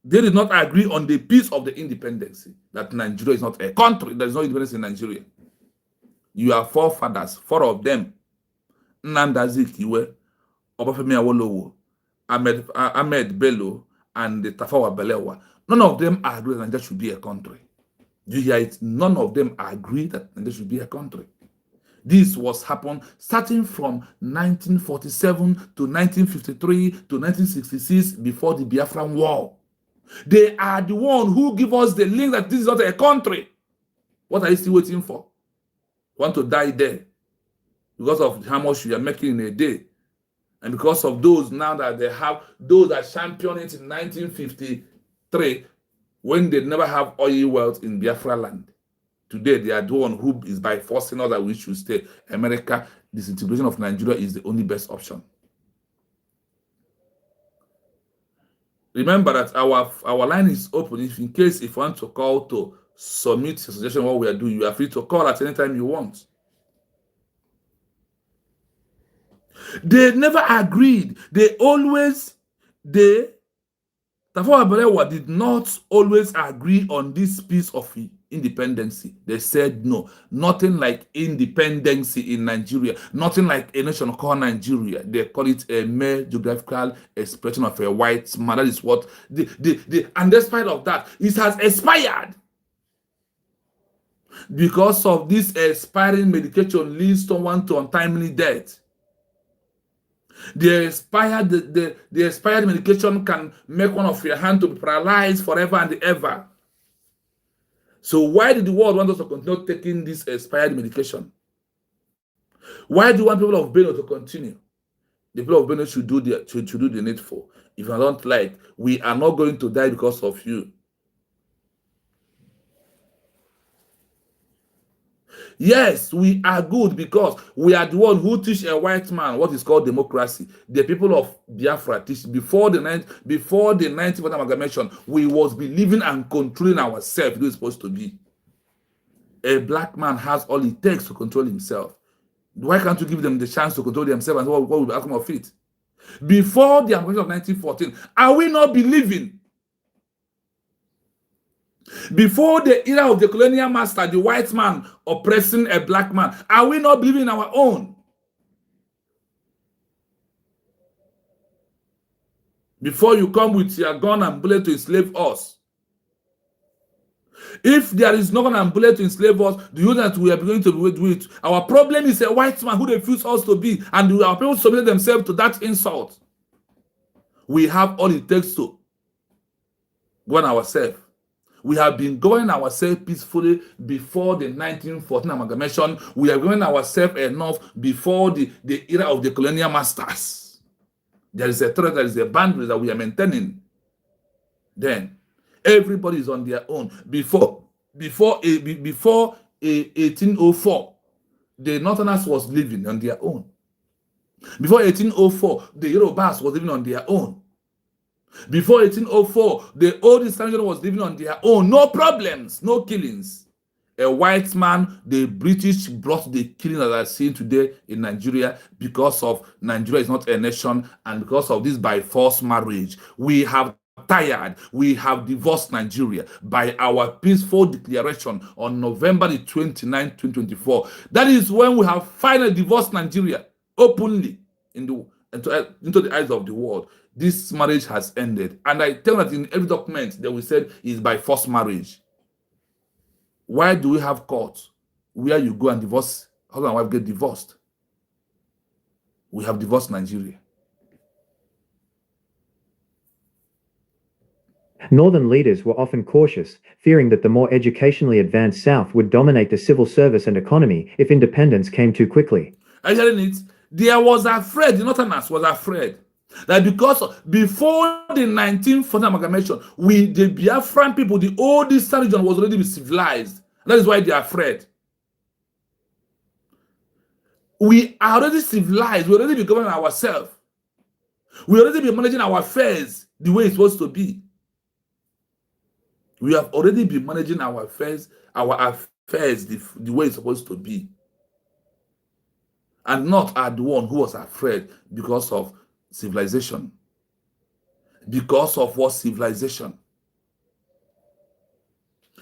they did not agree on the piece of the independence, that Nigeria is not a country. There is no independence in Nigeria. Your forefathers, four of them, Nnamdi Azikiwe, Obafemi Awolowo, Ahmed Bello, and Tafawa Balewa, none of them agree that Nigeria should be a country. You hear it? None of them agree that Nigeria should be a country. This was happened starting from 1947 to 1953 to 1966 before the Biafran War. They are the one who give us the link that this is not a country. What are you still waiting for? Want to die there because of how much you are making in a day, and because of those now that they have, those that championed it in 1953 when they never have oil wealth in Biafra land. Today, they are the one who is by forcing us that we should stay. America, disintegration of Nigeria is the only best option. Remember that our line is open. If in case if you want to call to submit a suggestion what we are doing, you are free to call at any time you want. They never agreed. Tafawa Balewa did not always agree on this piece of independence. They said no, nothing like independence in Nigeria, nothing like a nation called Nigeria. They call it a mere geographical expression of a white man. That is what and despite of that, it has expired. Because of this expiring medication leads someone to untimely death. The expired medication can make one of your hand to be paralyzed forever and ever. So why did the world want us to continue taking this expired medication? Why do you want people of Benue to continue? The people of Benue should do the needful. If I don't like, we are not going to die because of you. Yes, we are good because we are the one who teach a white man what is called democracy. The people of Biafra teach before the 19th amalgamation, we was believing and controlling ourselves the way it's supposed to be. A black man has all it takes to control himself. Why can't you give them the chance to control themselves and what will become of it? Before the amalgamation of 1914, are we not believing? Before the era of the colonial master, the white man oppressing a black man, are we not believing in our own? Before you come with your gun and bullet to enslave us. If there is no gun and bullet to enslave us, do you know that we are going to do it? Our problem is a white man who refuses us to be, and our people submit themselves to that insult. We have all it takes to govern ourselves. We have been governing ourselves peacefully before the 1914 amalgamation. We have governing ourselves enough before the era of the colonial masters. There is a threat, there is a boundary that we are maintaining. Then everybody is on their own. Before 1804, the Northerners was living on their own. Before 1804, the Yorubas was living on their own. Before 1804, the old Eastern region was living on their own. No problems, no killings. A white man, the British brought the killing that I see today in Nigeria because of Nigeria is not a nation and because of this by force marriage. We have tired. We have divorced Nigeria by our peaceful declaration on November the 29th, 2024. That is when we have finally divorced Nigeria openly into the eyes of the world. This marriage has ended. And I tell that in every document that we said is by forced marriage. Why do we have courts where you go and divorce, husband and wife get divorced? We have divorced Nigeria. Northern leaders were often cautious, fearing that the more educationally advanced South would dominate the civil service and economy if independence came too quickly. Are you hearing it? There was afraid, the Northerners was afraid that because before the 1914 amalgamation, the Biafran people, the old Eastern region was already civilized. That is why they are afraid. We are already civilized. We already be governing ourselves. We already be managing our affairs the way it's supposed to be. We have already been managing our affairs the way it's supposed to be. And not are the one who was afraid because of civilization. Because of what civilization?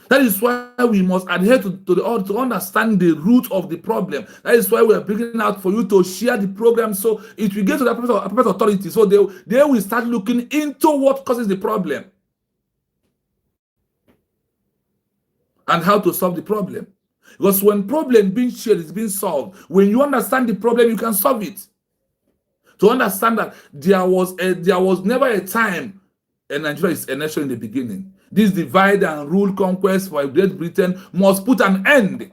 That is why we must adhere to understand the root of the problem. That is why we are bringing out for you to share the program so it will get to the appropriate authority. So they will start looking into what causes the problem and how to solve the problem. Because when problem being shared is being solved, when you understand the problem, you can solve it. To understand that there was never a time and Nigeria is a nation in the beginning. This divide and rule conquest by Great Britain must put an end.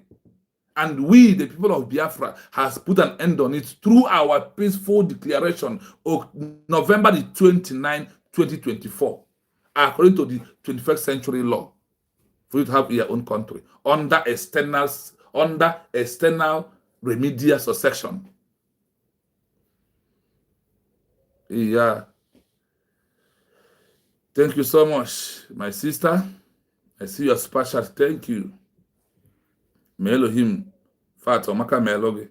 And we, the people of Biafra, has put an end on it through our peaceful declaration of November the 29th, 2024, according to the 21st century law, for you to have your own country under external remedial succession. Yeah. Thank you so much, my sister. I see your special. Thank you. May Elohim Fatomaka Meloge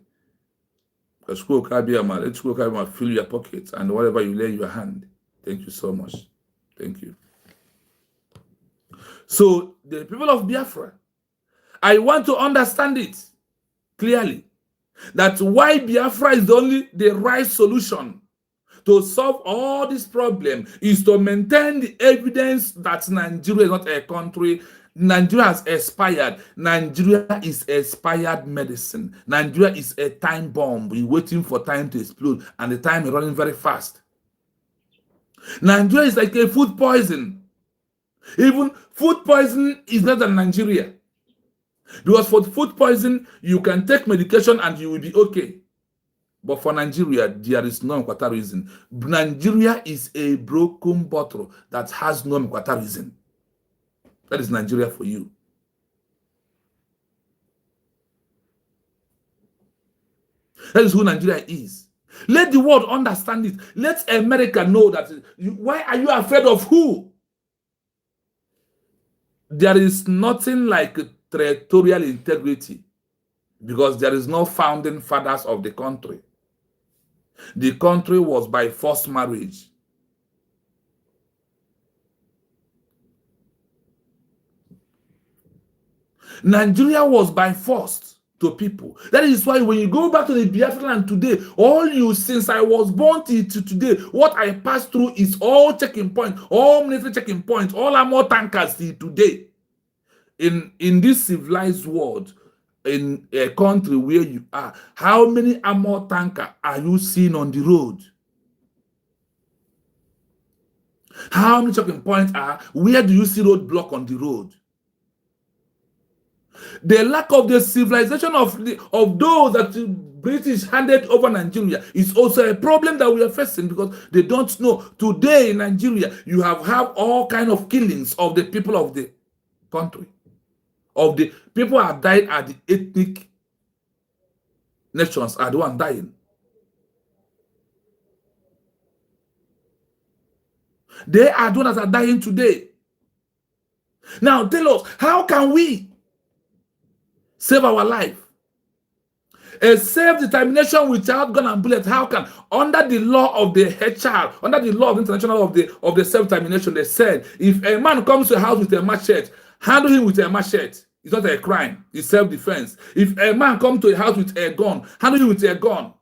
Let's go, Kabiama. Let's go, Kabiama. Fill your pockets and whatever you lay in your hand. Thank you so much. Thank you. So, the people of Biafra, I want to understand it clearly. That's why Biafra is the right solution to solve all this problem is to maintain the evidence that Nigeria is not a country. Nigeria has expired. Nigeria is expired medicine. Nigeria is a time bomb. We're waiting for time to explode, and the time is running very fast. Nigeria is like a food poison. Even food poison is better than Nigeria. Because for food poison, you can take medication and you will be okay. But for Nigeria, there is no Mkwata reason. Nigeria is a broken bottle that has no Mkwata reason. That is Nigeria for you. That is who Nigeria is. Let the world understand it. Let America know that. Why are you afraid of who? There is nothing like territorial integrity because there is no founding fathers of the country. The country was by forced marriage. Nigeria was by force to people. That is why when you go back to the Biafra land today, all you, since I was born to today, what I passed through is all checking points, all military checking points, all armor tankers till today. In this civilized world, in a country where you are, how many armor tankers are you seeing on the road? How many checking points are? Where do you see roadblock on the road? The lack of the civilization of those that the British handed over Nigeria is also a problem that we are facing because they don't know. Today in Nigeria, you have all kind of killings of the people of the country. Of the people are dying at the ethnic nations are the one dying. They are the ones that are dying today. Now tell us, how can we save our life? A self-determination without gun and bullet, how can? Under the law of the HR, under the law of international of the self-determination, they said, if a man comes to a house with a machete, handle him with a machete. It's not a crime. It's self-defense. If a man comes to a house with a gun, handle him with a gun.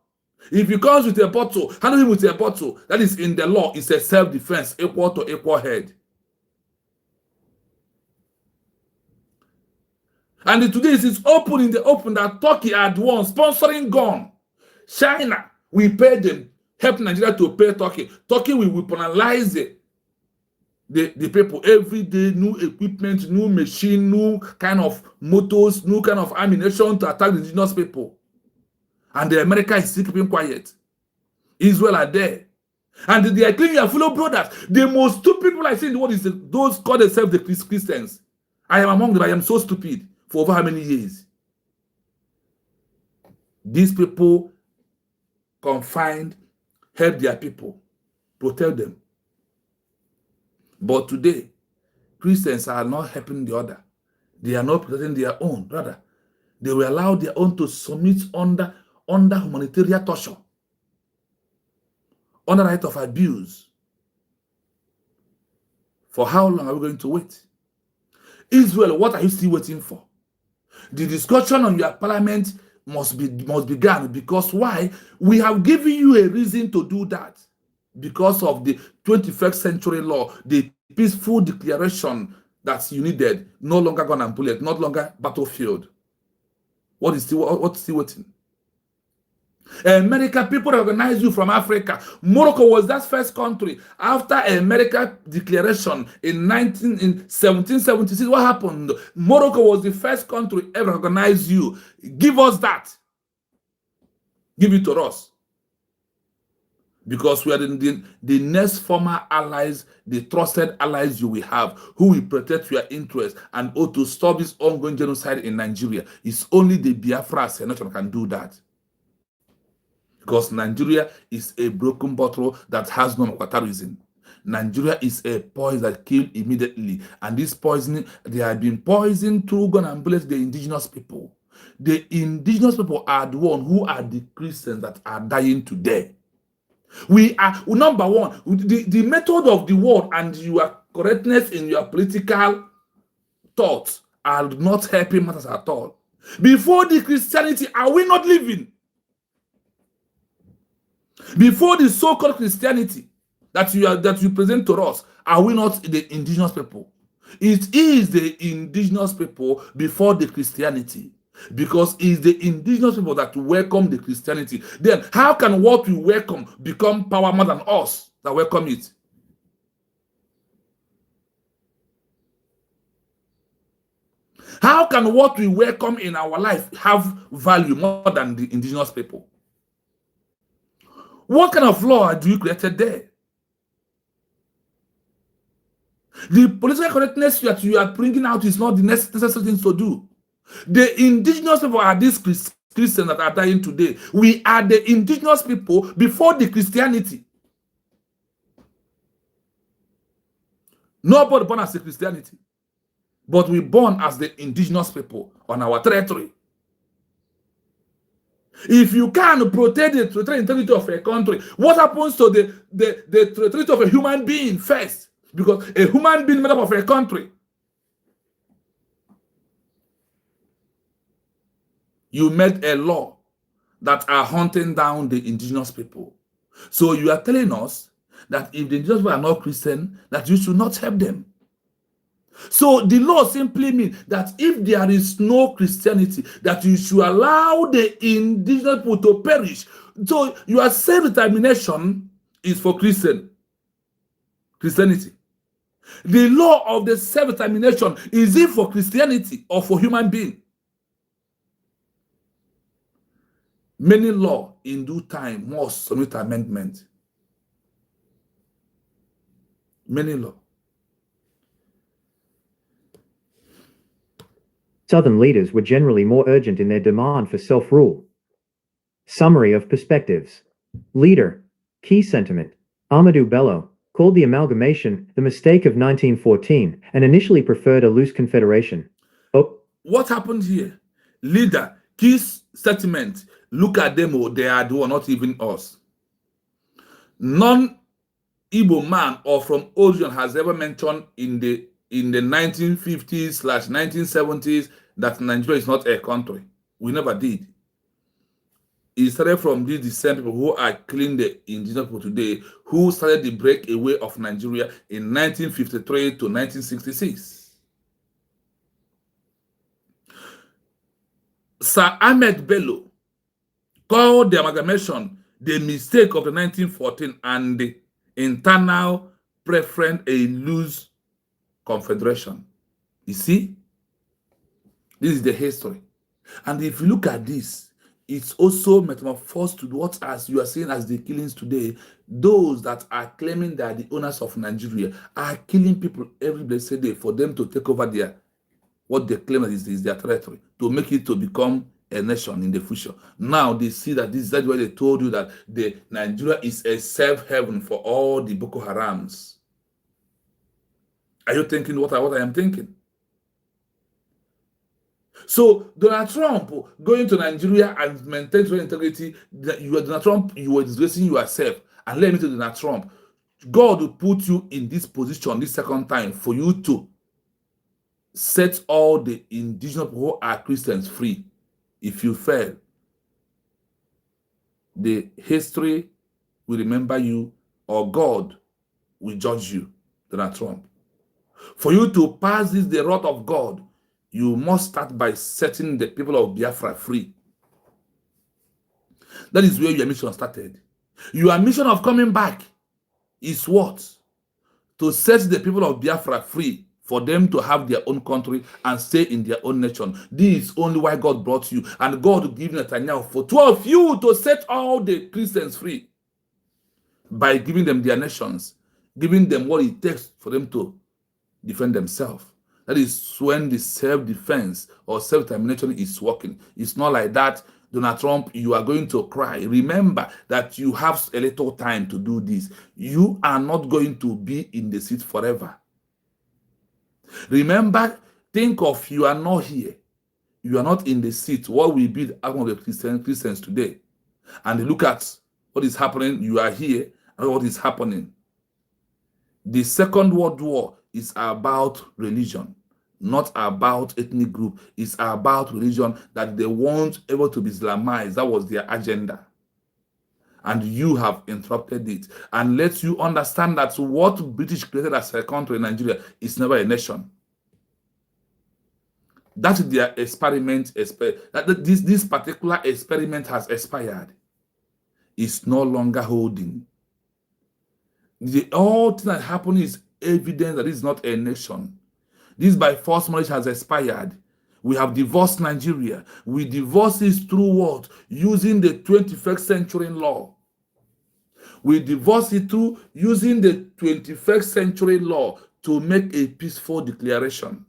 If he comes with a bottle, handle him with a bottle. That is in the law. It's a self-defense, equal to equal head. And today it is open in the open that Turkey are the one sponsoring gun. China, we pay them, help Nigeria to pay Turkey. Turkey will weaponize it. The people every day, new equipment, new machine, new kind of motors, new kind of ammunition to attack the indigenous people. And the America is still keeping quiet. Israel are there. And they are claiming your fellow brothers. The most stupid people I see in the world is those call themselves the Christians. I am among them. I am so stupid for over how many years? These people confined, help their people, protect them. But today, Christians are not helping the other. They are not protecting their own. Rather, they will allow their own to submit under humanitarian torture, under right of abuse. For how long are we going to wait? Israel, what are you still waiting for? The discussion on your parliament must begin because why? We have given you a reason to do that. Because of the 21st century law, the peaceful declaration that you needed, no longer gun and bullet, no longer battlefield. What's still waiting? America, people recognize you from Africa. Morocco was that first country. After America declaration in 1776, what happened? Morocco was the first country ever recognize you. Give us that. Give it to us. Because we are the next former allies, the trusted allies you will have, who will protect your interests and ought to stop this ongoing genocide in Nigeria. It's only the Biafra Senation can do that. Because Nigeria is a broken bottle that has no Mkwata reason. Nigeria is a poison that kills immediately. And this poisoning, they have been poisoned through gun and bullets, the indigenous people. The indigenous people are the one who are the Christians that are dying today. We are, number one, the method of the world and your correctness in your political thoughts are not helping matters at all. Before the Christianity, are we not living? Before the so-called Christianity that you present to us, are we not the indigenous people? It is the indigenous people before the Christianity, because it's the indigenous people that welcome the Christianity. Then how can what we welcome become power more than us that welcome it? How can what we welcome in our life have value more than the indigenous people? What kind of law do you created there? The political correctness that you are bringing out is not the necessary thing to do. The indigenous people are these Christians that are dying today. We are the indigenous people before the Christianity. Nobody born as a Christianity, but we born as the indigenous people on our territory. If you can protect the territorial integrity of a country, what happens to the territory of a human being first? Because a human being made up of a country. You made a law that are hunting down the indigenous people. So you are telling us that if the indigenous people are not Christian, that you should not help them. So the law simply means that if there is no Christianity, that you should allow the indigenous people to perish. So your self-determination is for Christianity. The law of the self-determination, is it for Christianity or for human being? Many law in due time must submit amendment. Many law. Southern leaders were generally more urgent in their demand for self-rule. Summary of perspectives. Leader. Key sentiment. Amadou Bello called the amalgamation the mistake of 1914 and initially preferred a loose confederation. What happened here? Leader. Key sentiment. Look at them, they are the one, not even us. Non-Igbo man or from origin has ever mentioned in the 1950s/1970s that Nigeria is not a country. We never did. It started from the same people who are killing the indigenous people today, who started the breakaway of Nigeria in 1953 to 1966. Sir Ahmed Bello called the amalgamation the mistake of the 1914 and the internal preference a loose confederation. You see, this is the history. And if you look at this, it's also metamorphosed to what, as you are seeing as the killings today, those that are claiming that the owners of Nigeria are killing people every blessed day for them to take over their, what they claim is their territory, to make it to become a nation in the future. Now they see that this is why they told you that the Nigeria is a safe haven for all the Boko Harams. Are you thinking what I am thinking? So Donald Trump going to Nigeria and maintain integrity, you are Donald Trump, you are disgracing yourself. And let me tell Donald Trump, God will put you in this position this second time for you to set all the indigenous people who are Christians free. If you fail, the history will remember you, or God will judge you, Donald Trump. For you to pass this, the wrath of God, you must start by setting the people of Biafra free. That is where your mission started. Your mission of coming back is what? To set the people of Biafra free, for them to have their own country and stay in their own nation. This is only why God brought you. And God gave Netanyahu for 12 you to set all the Christians free by giving them their nations, giving them what it takes for them to defend themselves. That is when the self-defense or self-determination is working. It's not like that, Donald Trump, you are going to cry. Remember that you have a little time to do this. You are not going to be in the seat forever. Remember, think of you are not here. you are not in the seat, what will be the outcome of the Christians today? And they look at what is happening, you are here, and what is happening. The Second World War is about religion, not about ethnic group. It's about religion, that they want able to be Islamized. That was their agenda. And you have interrupted it. And let you understand that what British created as a country in Nigeria is never a nation. That's their experiment. This particular experiment has expired. It's no longer holding. All thing that happened is evidence that it's not a nation. This by force marriage has expired. We have divorced Nigeria. We divorce it through what? Using the 21st century law. We divorce it through using the 21st century law to make a peaceful declaration.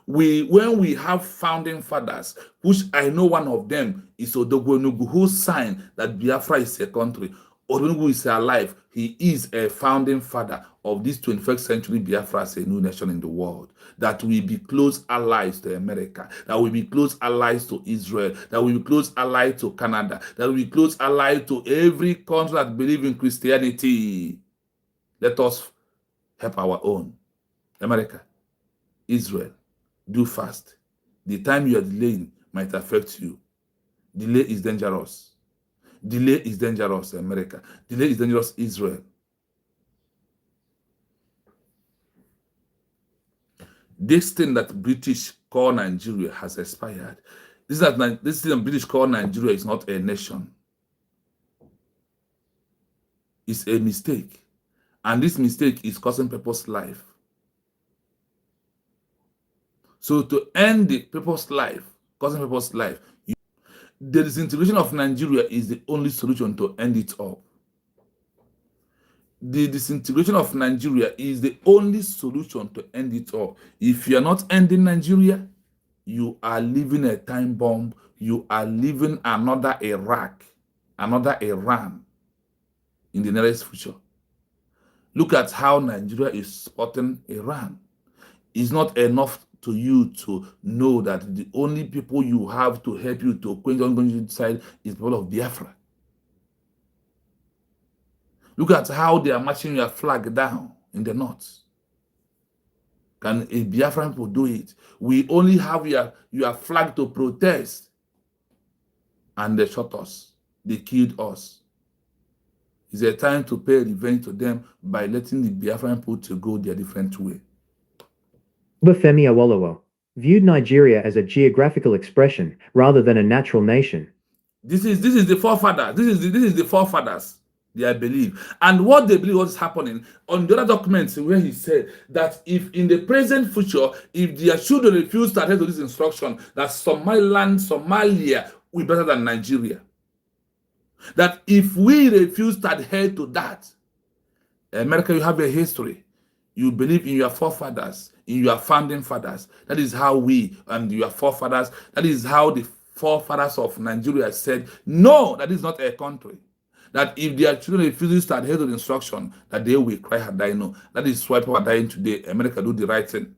When we have founding fathers, which I know one of them is Odogwonugu, who signed that Biafra is a country. Odogwonugu is alive. He is a founding father of this 21st century Biafra as a new nation in the world. That we be close allies to America. That we be close allies to Israel. That we be close allies to Canada. That we be close allies to every country that believes in Christianity. Let us help our own. America, Israel. Do fast. The time you are delaying might affect you. Delay is dangerous. Delay is dangerous, America. Delay is dangerous, Israel. This thing that British call Nigeria has expired. This thing British call Nigeria is not a nation. It's a mistake. And this mistake is costing people's life. So to end the people's life, causing people's life, the disintegration of Nigeria is the only solution to end it up. The disintegration of Nigeria is the only solution to end it up. If you are not ending Nigeria, you are leaving a time bomb. You are leaving another Iraq, another Iran in the nearest future. Look at how Nigeria is supporting Iran. It's not enough to you to know that the only people you have to help you to quench ongoing side is people of Biafra. Look at how they are marching your flag down in the north. Can a Biafran people do it? We only have your flag to protest. And they shot us. They killed us. It's a time to pay revenge to them by letting the Biafran people to go their different way. Bafemi Awolowo viewed Nigeria as a geographical expression rather than a natural nation. This is the forefathers. This is the forefathers. They believe. And what they believe was happening on the other documents where he said that if in the present future, if their children refuse to adhere to this instruction, that Somalia will be better than Nigeria. That if we refuse to adhere to that, America, you have a history. You believe in your forefathers, in your founding fathers. That is how we and your forefathers, that is how the forefathers of Nigeria said, no, that is not a country. That if their children refuse to adhere to the instruction, that they will cry Hadaino. That is why people are dying today. America do the right thing.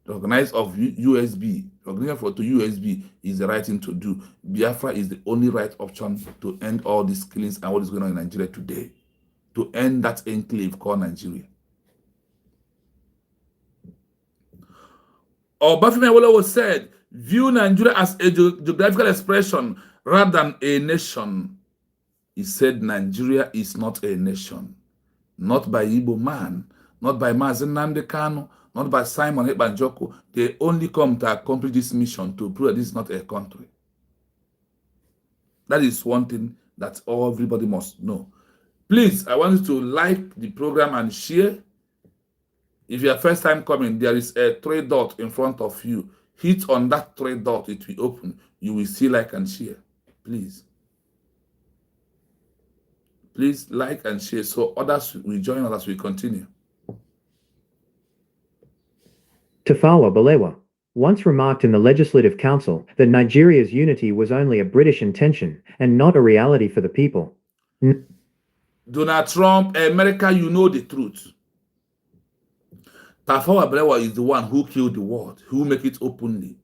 The organize of USB, the organization for to USB is the right thing to do. Biafra is the only right option to end all these killings and what is going on in Nigeria today. To end that enclave called Nigeria. Bafemi Awolowo said, view Nigeria as a geographical expression rather than a nation. He said Nigeria is not a nation. Not by Igbo man, not by Mazen Nnamdi Kanu, not by Simon Ekpanjoko. They only come to accomplish this mission to prove that this is not a country. That is one thing that everybody must know. Please, I want you to like the program and share. If you are first time coming, there is a 3 dot in front of you. Hit on that 3 dot, it will open. You will see like and share. Please. Please like and share so others will join us as we continue. Tafawa Balewa once remarked in the Legislative Council that Nigeria's unity was only a British intention and not a reality for the people. Donald Trump, America, you know the truth. Tafawa Balewa is the one who killed the world, who make it openly.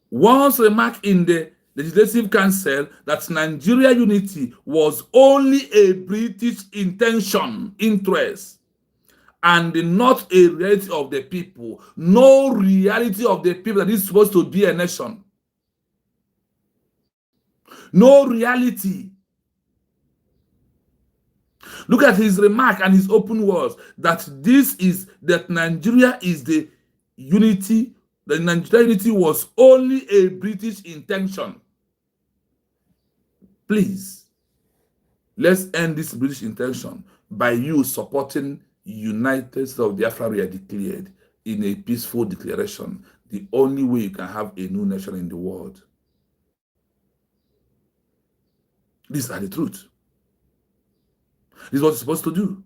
Once remarked in the Legislative Council that Nigeria unity was only a British intention, interest, and not a reality of the people. No reality of the people that is supposed to be a nation. No reality. Look at his remark and his open words that that Nigeria is the unity. The Nigeria unity was only a British intention. Please, let's end this British intention by you supporting United States of Biafra we are declared in a peaceful declaration. The only way you can have a new nation in the world. These are the truth. This is what you're supposed to do.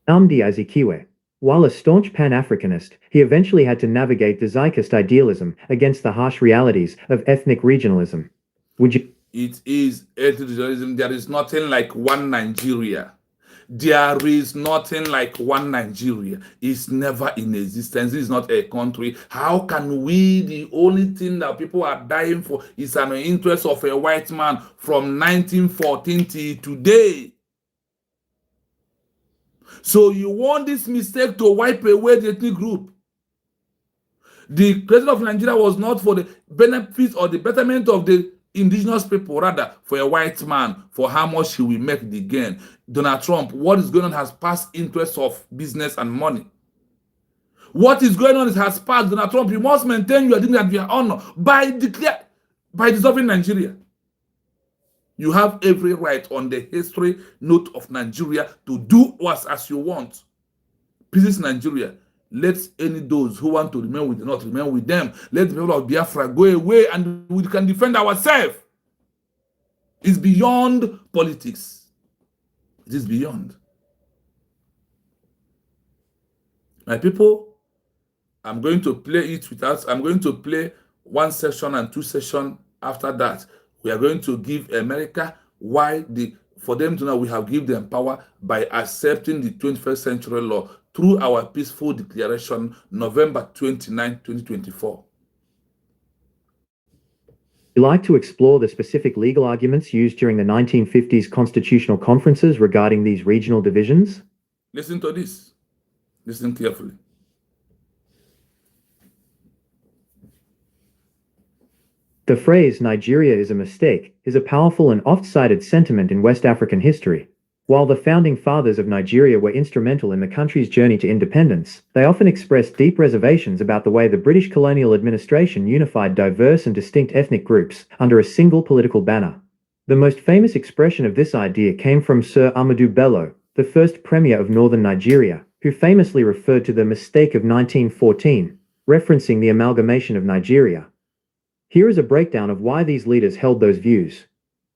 Nnamdi Azikiwe. While a staunch Pan-Africanist, he eventually had to navigate the Zionist idealism against the harsh realities of ethnic regionalism. Would you? It is ethnic regionalism. There is nothing like one Nigeria. There is nothing like one Nigeria. It's never in existence. It's not a country. How can we, the only thing that people are dying for is an interest of a white man from 1914 till today? So you want this mistake to wipe away the ethnic group. The president of Nigeria was not for the benefit or the betterment of the indigenous people, rather for a white man, for how much he will make the gain. Donald Trump, what is going on has past interests of business and money. What is going on has passed. Donald Trump, you must maintain your dignity and your honor by dissolving Nigeria. You have every right on the history note of Nigeria to do as you want. Peace is Nigeria. Let any those who want to remain with the North remain with them. Let the people of Biafra go away and we can defend ourselves. It's beyond politics. It is beyond. My people, I'm going to play it with us. I'm going to play one session and two sessions after that. We are going to give America for them to know we have given them power by accepting the 21st century law through our peaceful declaration, November 29, 2024. You like to explore the specific legal arguments used during the 1950s constitutional conferences regarding these regional divisions? Listen to this. Listen carefully. The phrase Nigeria is a mistake is a powerful and oft-cited sentiment in West African history. While the founding fathers of Nigeria were instrumental in the country's journey to independence, they often expressed deep reservations about the way the British colonial administration unified diverse and distinct ethnic groups under a single political banner. The most famous expression of this idea came from Sir Ahmadu Bello, the first premier of northern Nigeria, who famously referred to the mistake of 1914, referencing the amalgamation of Nigeria. Here is a breakdown of why these leaders held those views.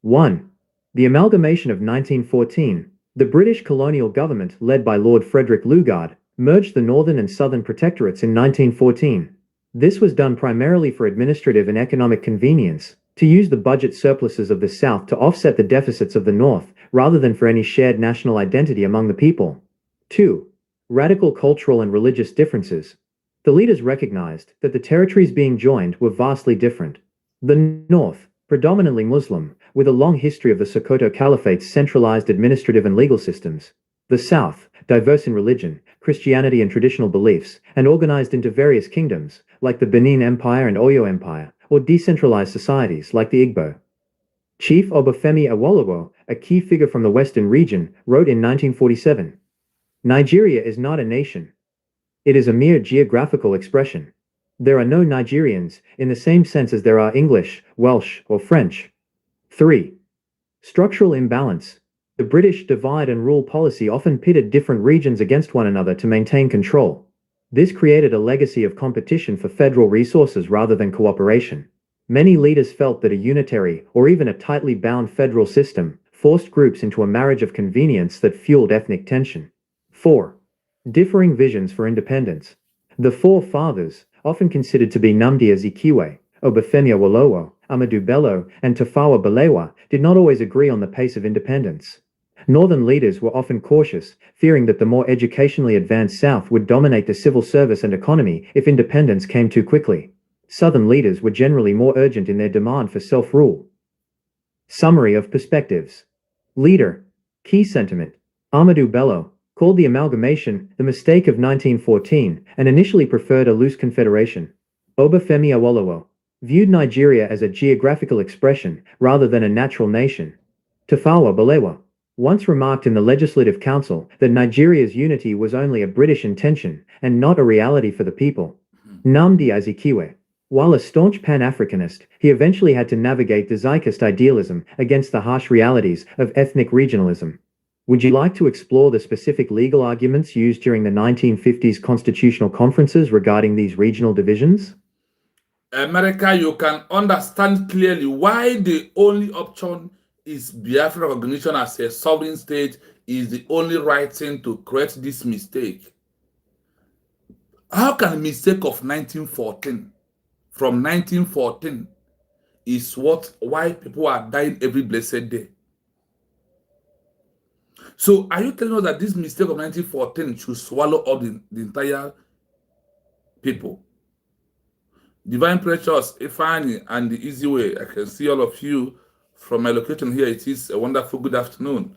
1. The amalgamation of 1914. The British colonial government, led by Lord Frederick Lugard, merged the northern and southern protectorates in 1914. This was done primarily for administrative and economic convenience, to use the budget surpluses of the South to offset the deficits of the North, rather than for any shared national identity among the people. 2. Radical cultural and religious differences. The leaders recognized that the territories being joined were vastly different. The North, predominantly Muslim, with a long history of the Sokoto Caliphate's centralized administrative and legal systems. The South, diverse in religion, Christianity and traditional beliefs, and organized into various kingdoms, like the Benin Empire and Oyo Empire, or decentralized societies like the Igbo. Chief Obafemi Awolowo, a key figure from the Western region, wrote in 1947, "Nigeria is not a nation. It is a mere geographical expression. There are no Nigerians, in the same sense as there are English, Welsh, or French." 3. Structural imbalance. The British divide and rule policy often pitted different regions against one another to maintain control. This created a legacy of competition for federal resources rather than cooperation. Many leaders felt that a unitary, or even a tightly bound federal system, forced groups into a marriage of convenience that fueled ethnic tension. 4. Differing visions for independence. The four fathers, often considered to be Nnamdi Azikiwe, Obafemi Awolowo, Ahmadu Bello, and Tafawa Balewa, did not always agree on the pace of independence. Northern leaders were often cautious, fearing that the more educationally advanced South would dominate the civil service and economy if independence came too quickly. Southern leaders were generally more urgent in their demand for self-rule. Summary of perspectives. Leader. Key sentiment. Amadou Bello called the amalgamation the mistake of 1914 and initially preferred a loose confederation. Obafemi Awolowo viewed Nigeria as a geographical expression rather than a natural nation. Tafawa Balewa once remarked in the Legislative Council that Nigeria's unity was only a British intention and not a reality for the people. Nnamdi Azikiwe, while a staunch Pan-Africanist, he eventually had to navigate the Zionist idealism against the harsh realities of ethnic regionalism. Would you like to explore the specific legal arguments used during the 1950s constitutional conferences regarding these regional divisions? America, you can understand clearly why the only option is Biafra recognition as a sovereign state is the only right thing to correct this mistake. How can a mistake of 1914 from 1914 is why people are dying every blessed day? So are you telling us that this mistake of 1914 should swallow up the entire people? Divine Precious, Ifani, and the Easy Way. I can see all of you from my location here. It is a wonderful good afternoon.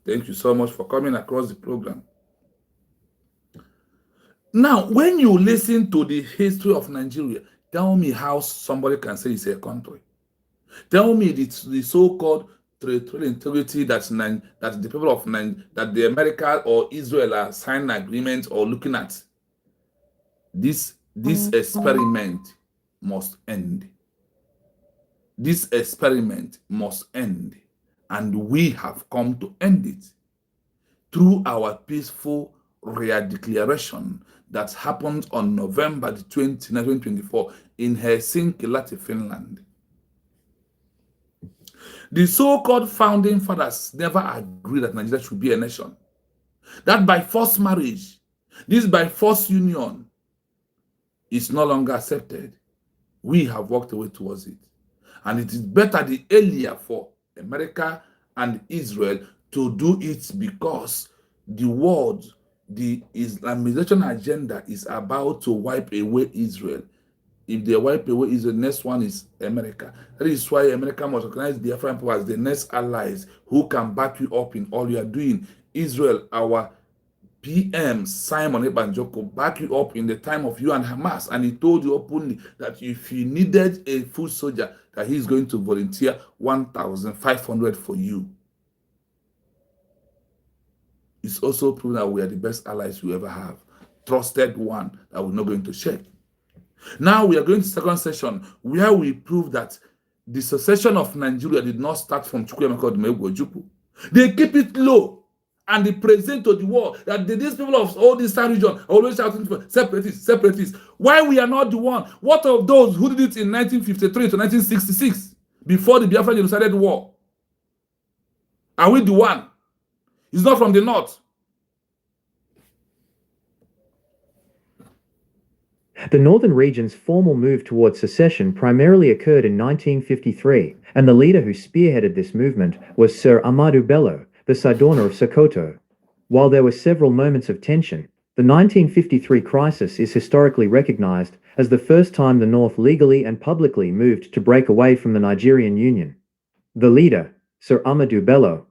Thank you so much for coming across the program. Now, when you listen to the history of Nigeria, tell me how somebody can say it's a country. Tell me the so-called territorial integrity that the people of that the America or Israel are signing agreements or looking at. This experiment must end. This experiment must end, and we have come to end it through our peaceful declaration that happened on November the 20th, 2024 in Helsinki, Latvia, Finland. The so-called founding fathers never agreed that Nigeria should be a nation. That by forced marriage, this by forced union, is no longer accepted. We have walked away towards it. And it is better the earlier for America and Israel to do it because the world, the Islamization agenda is about to wipe away Israel. If they wipe away Israel, the next one is America. That is why America must recognize Biafra people as the next allies who can back you up in all you are doing. Israel, our PM Simon Ebanjoko back you up in the time of you and Hamas, and he told you openly that if you needed a foot soldier, that he's going to volunteer 1,500 for you. It's also proven that we are the best allies you ever have. Trusted one that we're not going to shake. Now we are going to the second session where we prove that the secession of Nigeria did not start from Chukwuemeka Odumegwu. They keep it low. And they present to the world that these people of all this region are always shouting for separatists, separatists. Why we are not the one? What of those who did it in 1953 to 1966 before the Biafra genocidal war? Are we the one? It's not from the north. The northern region's formal move towards secession primarily occurred in 1953, and the leader who spearheaded this movement was Sir Amadou Bello, the Sardauner of Sokoto. While there were several moments of tension, the 1953 crisis is historically recognized as the first time the North legally and publicly moved to break away from the Nigerian Union. The leader, Sir Amadou Bello,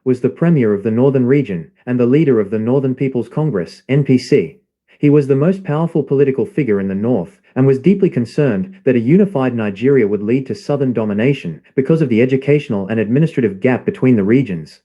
was the premier of the northern region and the leader of the Northern People's Congress, NPC. He was the most powerful political figure in the North and was deeply concerned that a unified Nigeria would lead to southern domination because of the educational and administrative gap between the regions.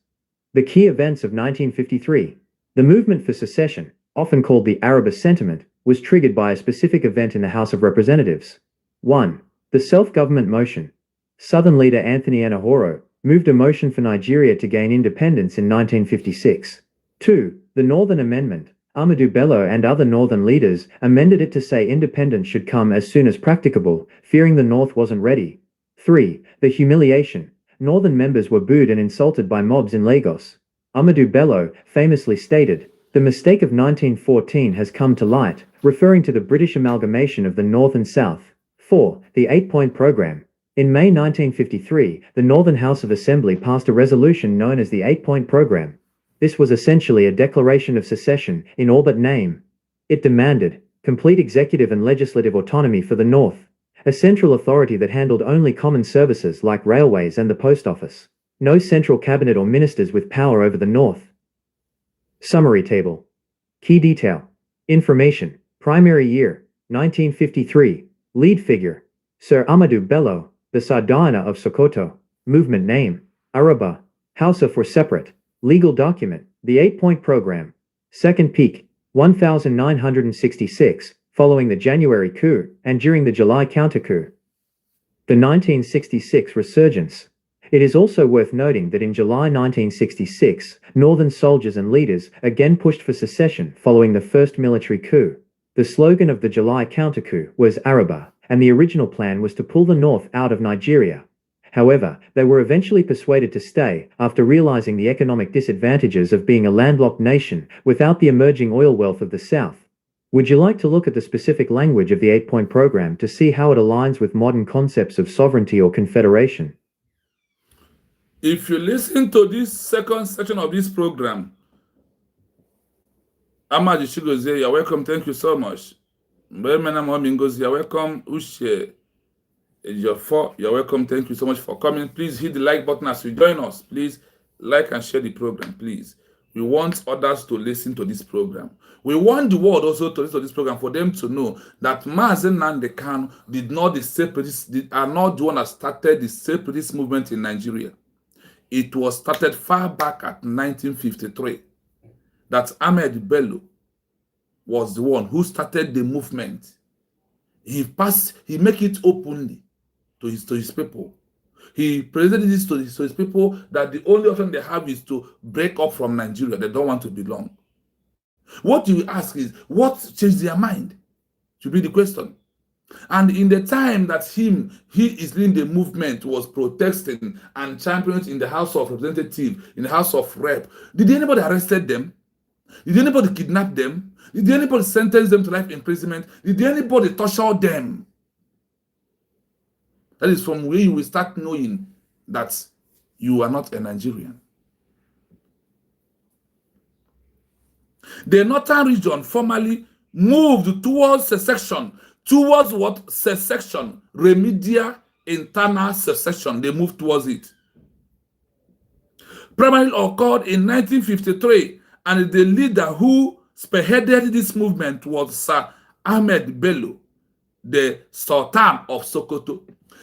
The key events of 1953. The movement for secession, often called the Arabist sentiment, was triggered by a specific event in the House of Representatives. 1. The self-government motion. Southern leader Anthony Anahoro moved a motion for Nigeria to gain independence in 1956. 2. The Northern Amendment. Amadou Bello and other northern leaders amended it to say independence should come as soon as practicable, fearing the North wasn't ready. 3. The humiliation. Northern members were booed and insulted by mobs in Lagos. Amadou Bello famously stated, "The mistake of 1914 has come to light," referring to the British amalgamation of the North and South. 4. The 8-point program. In May 1953, the Northern House of Assembly passed a resolution known as the 8-Point Program. This was essentially a declaration of secession in all but name. It demanded complete executive and legislative autonomy for the North, a central authority that handled only common services like railways and the post office. No central cabinet or ministers with power over the North. Summary table. Key detail. Information. Primary year, 1953. Lead figure, Sir Amadou Bello, the Sardana of Sokoto. Movement name, Araba. Hausa for separate. Legal document, the 8-Point Program. Second peak, 1966, following the January coup and during the July counter-coup. The 1966 resurgence. It is also worth noting that in July 1966, Northern soldiers and leaders again pushed for secession following the first military coup. The slogan of the July counter-coup was Araba, and the original plan was to pull the North out of Nigeria. However, they were eventually persuaded to stay after realizing the economic disadvantages of being a landlocked nation without the emerging oil wealth of the South. Would you like to look at the specific language of the 8-Point Program to see how it aligns with modern concepts of sovereignty or confederation? If you listen to this second section of this program, Amadi Chigozie, you're welcome. Thank you so much. Mbemena Momingozi, you're welcome. Ushe Ejiofor, you're welcome. Thank you so much for coming. Please hit the like button as you join us. Please like and share the program, please. We want others to listen to this program. We want the world also to listen to this program for them to know that Mazen Nnamdi Kanu did not the separatists, are not the one that started the separatist movement in Nigeria. It was started far back at 1953. That Ahmed Bello was the one who started the movement. He make it openly to his people. He presented this to his people that the only option they have is to break up from Nigeria. They don't want to belong. What you ask is, what changed their mind? Should be the question. And in the time that he is leading the movement, was protesting and championing in the House of Representatives, in the House of Rep, did anybody arrested them? Did anybody kidnap them? Did anybody sentence them to life imprisonment? Did anybody torture them? That is from where you will start knowing that you are not a Nigerian. The northern region formerly moved towards secession. Towards what? Secession. Remedial internal secession. They moved towards it. Primarily occurred in 1953, and the leader who spearheaded this movement was Sir Ahmed Bello, the Sultan of Sokoto.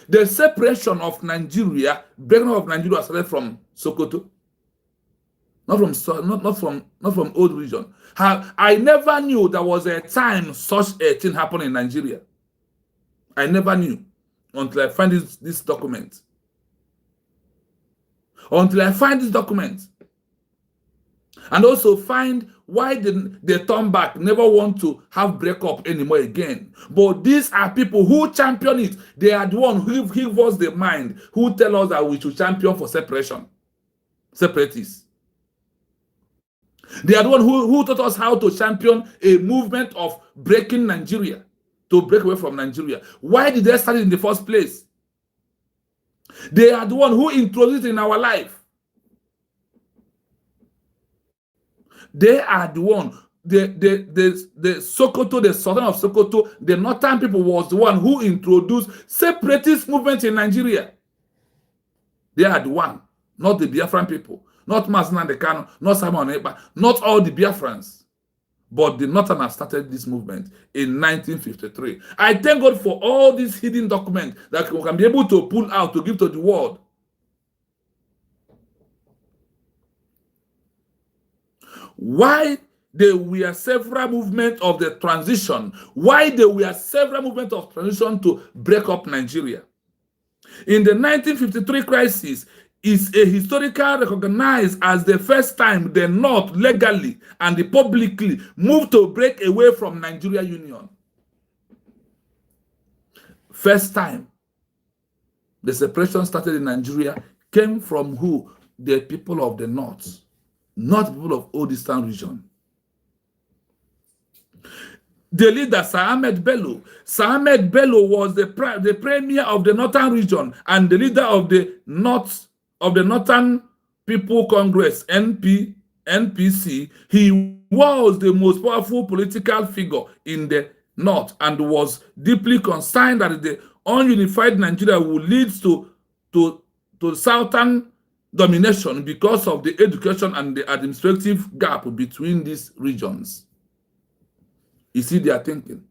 The separation of Nigeria, breaking up of Nigeria started from Sokoto. Not from old region. I never knew there was a time such a thing happened in Nigeria. I never knew until I find this document. Until I find this document. And also find why they turn back, never want to have breakup anymore again. But these are people who champion it. They are the one who give us the mind, who tell us that we should champion for separation. Separatists. They are the one who taught us how to champion a movement of breaking Nigeria, to break away from Nigeria. Why did they start it in the first place? They are the one who introduced it in our life. They are the one, the Sokoto, the Sultan of Sokoto, the northern people was the one who introduced separatist movement in Nigeria. They are the one, not the Biafran people, not Mazen Nnamdi Kanu, not Simon Ekpa, not all the Biafrans. But the Northerners started this movement in 1953. I thank God for all these hidden documents that we can be able to pull out to give to the world. Why there were several movements of the transition? Why there were several movements of transition to break up Nigeria? In the 1953 crisis, is a historical recognized as the first time the North legally and publicly moved to break away from Nigeria Union. First time the separation started in Nigeria came from who? The people of the North, not people of Old Eastern region. The leader, Sir Ahmed Bello. Sir Ahmed Bello was the premier of the Northern region and the leader of the Northern People Congress, NPC. He was the most powerful political figure in the North and was deeply concerned that the ununified Nigeria would lead to Southern domination because of the education and the administrative gap between these regions. You see their thinking.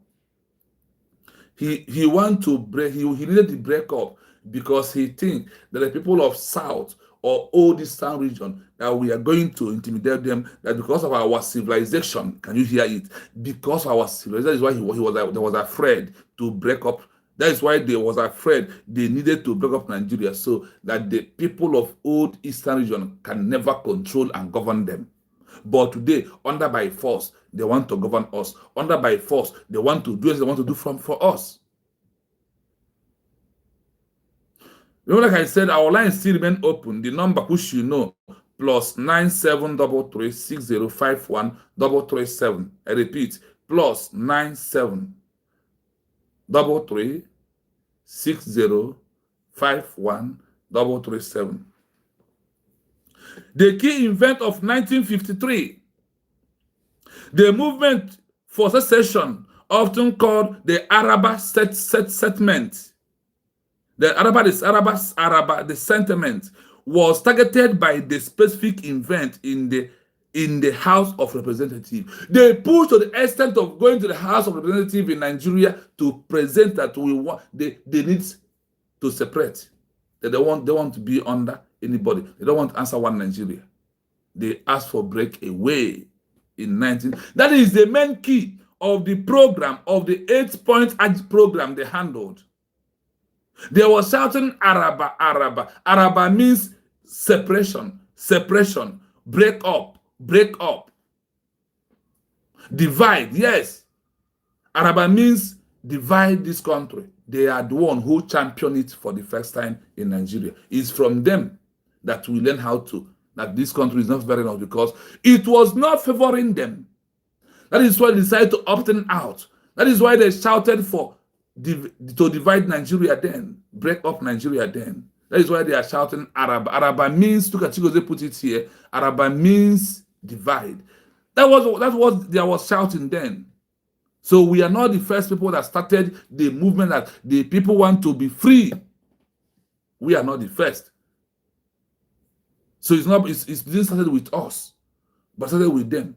He want to break. He needed to break up because he think that the people of South or Old Eastern region that we are going to intimidate them. That because of our civilization, can you hear it? Because of our civilization, that is why they was afraid to break up. That is why they was afraid they needed to break up Nigeria so that the people of Old Eastern region can never control and govern them. But today, under by force, they want to govern us. Under by force, they want to do as they want to do for us. Remember, like I said, our line still remain open. The number which you know, +97336051 I repeat, +97336051 The key event of 1953, the movement for secession, often called the Araba settlement. The Araba sentiment was targeted by the specific event in the House of Representatives. They pushed to the extent of going to the House of Representatives in Nigeria to present that they need to separate. That they want to be under anybody. They don't want to answer one Nigeria. They asked for breakaway in 19. That is the main key of the program, of the 8-point program they handled. They were shouting Araba, Araba. Araba means separation, separation, break up, divide. Yes, Araba means divide this country. They are the one who championed it for the first time in Nigeria. It's from them that we learn that this country is not very enough because it was not favoring them. That is why they decided to opt out. That is why they shouted to divide Nigeria then, break up Nigeria then. That is why they are shouting Araba. Araba means, look at Chigozie put it here, Araba means divide. That was what they were shouting then. So we are not the first people that started the movement that the people want to be free. We are not the first. So it didn't start with us, but started with them.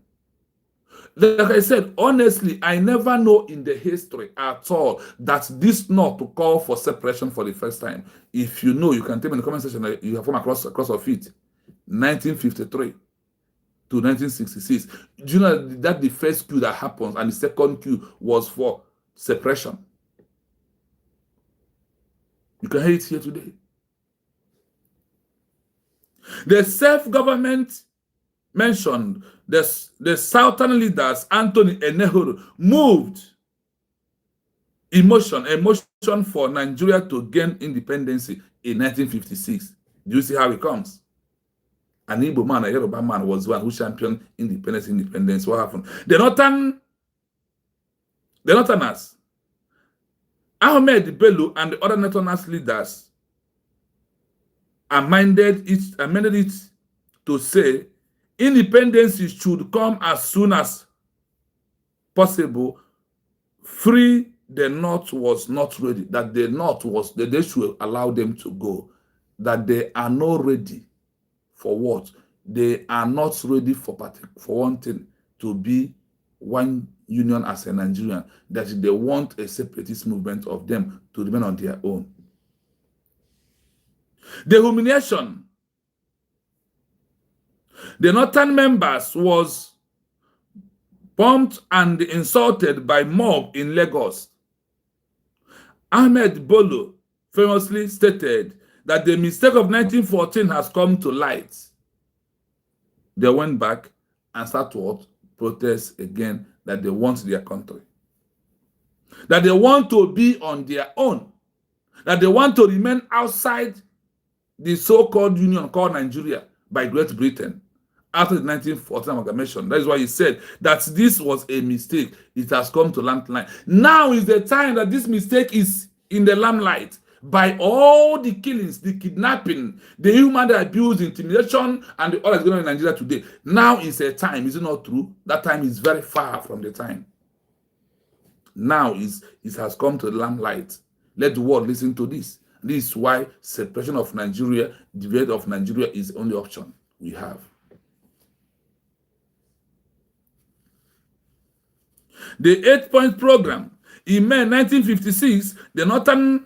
Like I said, honestly, I never know in the history at all that this not to call for separation for the first time. If you know, you can tell me in the comment section that you have come across of it. 1953 to 1966. Do you know that the first coup that happens and the second coup was for separation? You can hear it here today. The self-government mentioned, the Southern leaders, Anthony and Nehru, moved emotion for Nigeria to gain independence in 1956. Do you see how it comes? An Igbo man, a Yoruba man was one who championed independence. What happened? The Northerners, Ahmed Bello and the other Northerners leaders amended it to say independence should come as soon as possible. Free the North was not ready. That the North was, that they should allow them to go. That they are not ready for what? They are not ready for one thing, to be one union as a Nigerian. That they want a separatist movement of them to remain on their own. The humiliation. The Northern members was bombed and insulted by mob in Lagos. Ahmed Bello famously stated that the mistake of 1914 has come to light. They went back and started to protest again that they want their country. That they want to be on their own. That they want to remain outside the so-called union called Nigeria by Great Britain. after the 1914 amalgamation. That is why he said that this was a mistake. It has come to limelight. Now is the time that this mistake is in the limelight by all the killings, the kidnapping, the human abuse, intimidation, and all that's going on in Nigeria today. Now is a time. Is it not true? That time is very far from the time. Now it has come to the limelight. Let the world listen to this. This is why separation of Nigeria, divide of Nigeria is the only option we have. The 8-point program. In May 1956, the Northern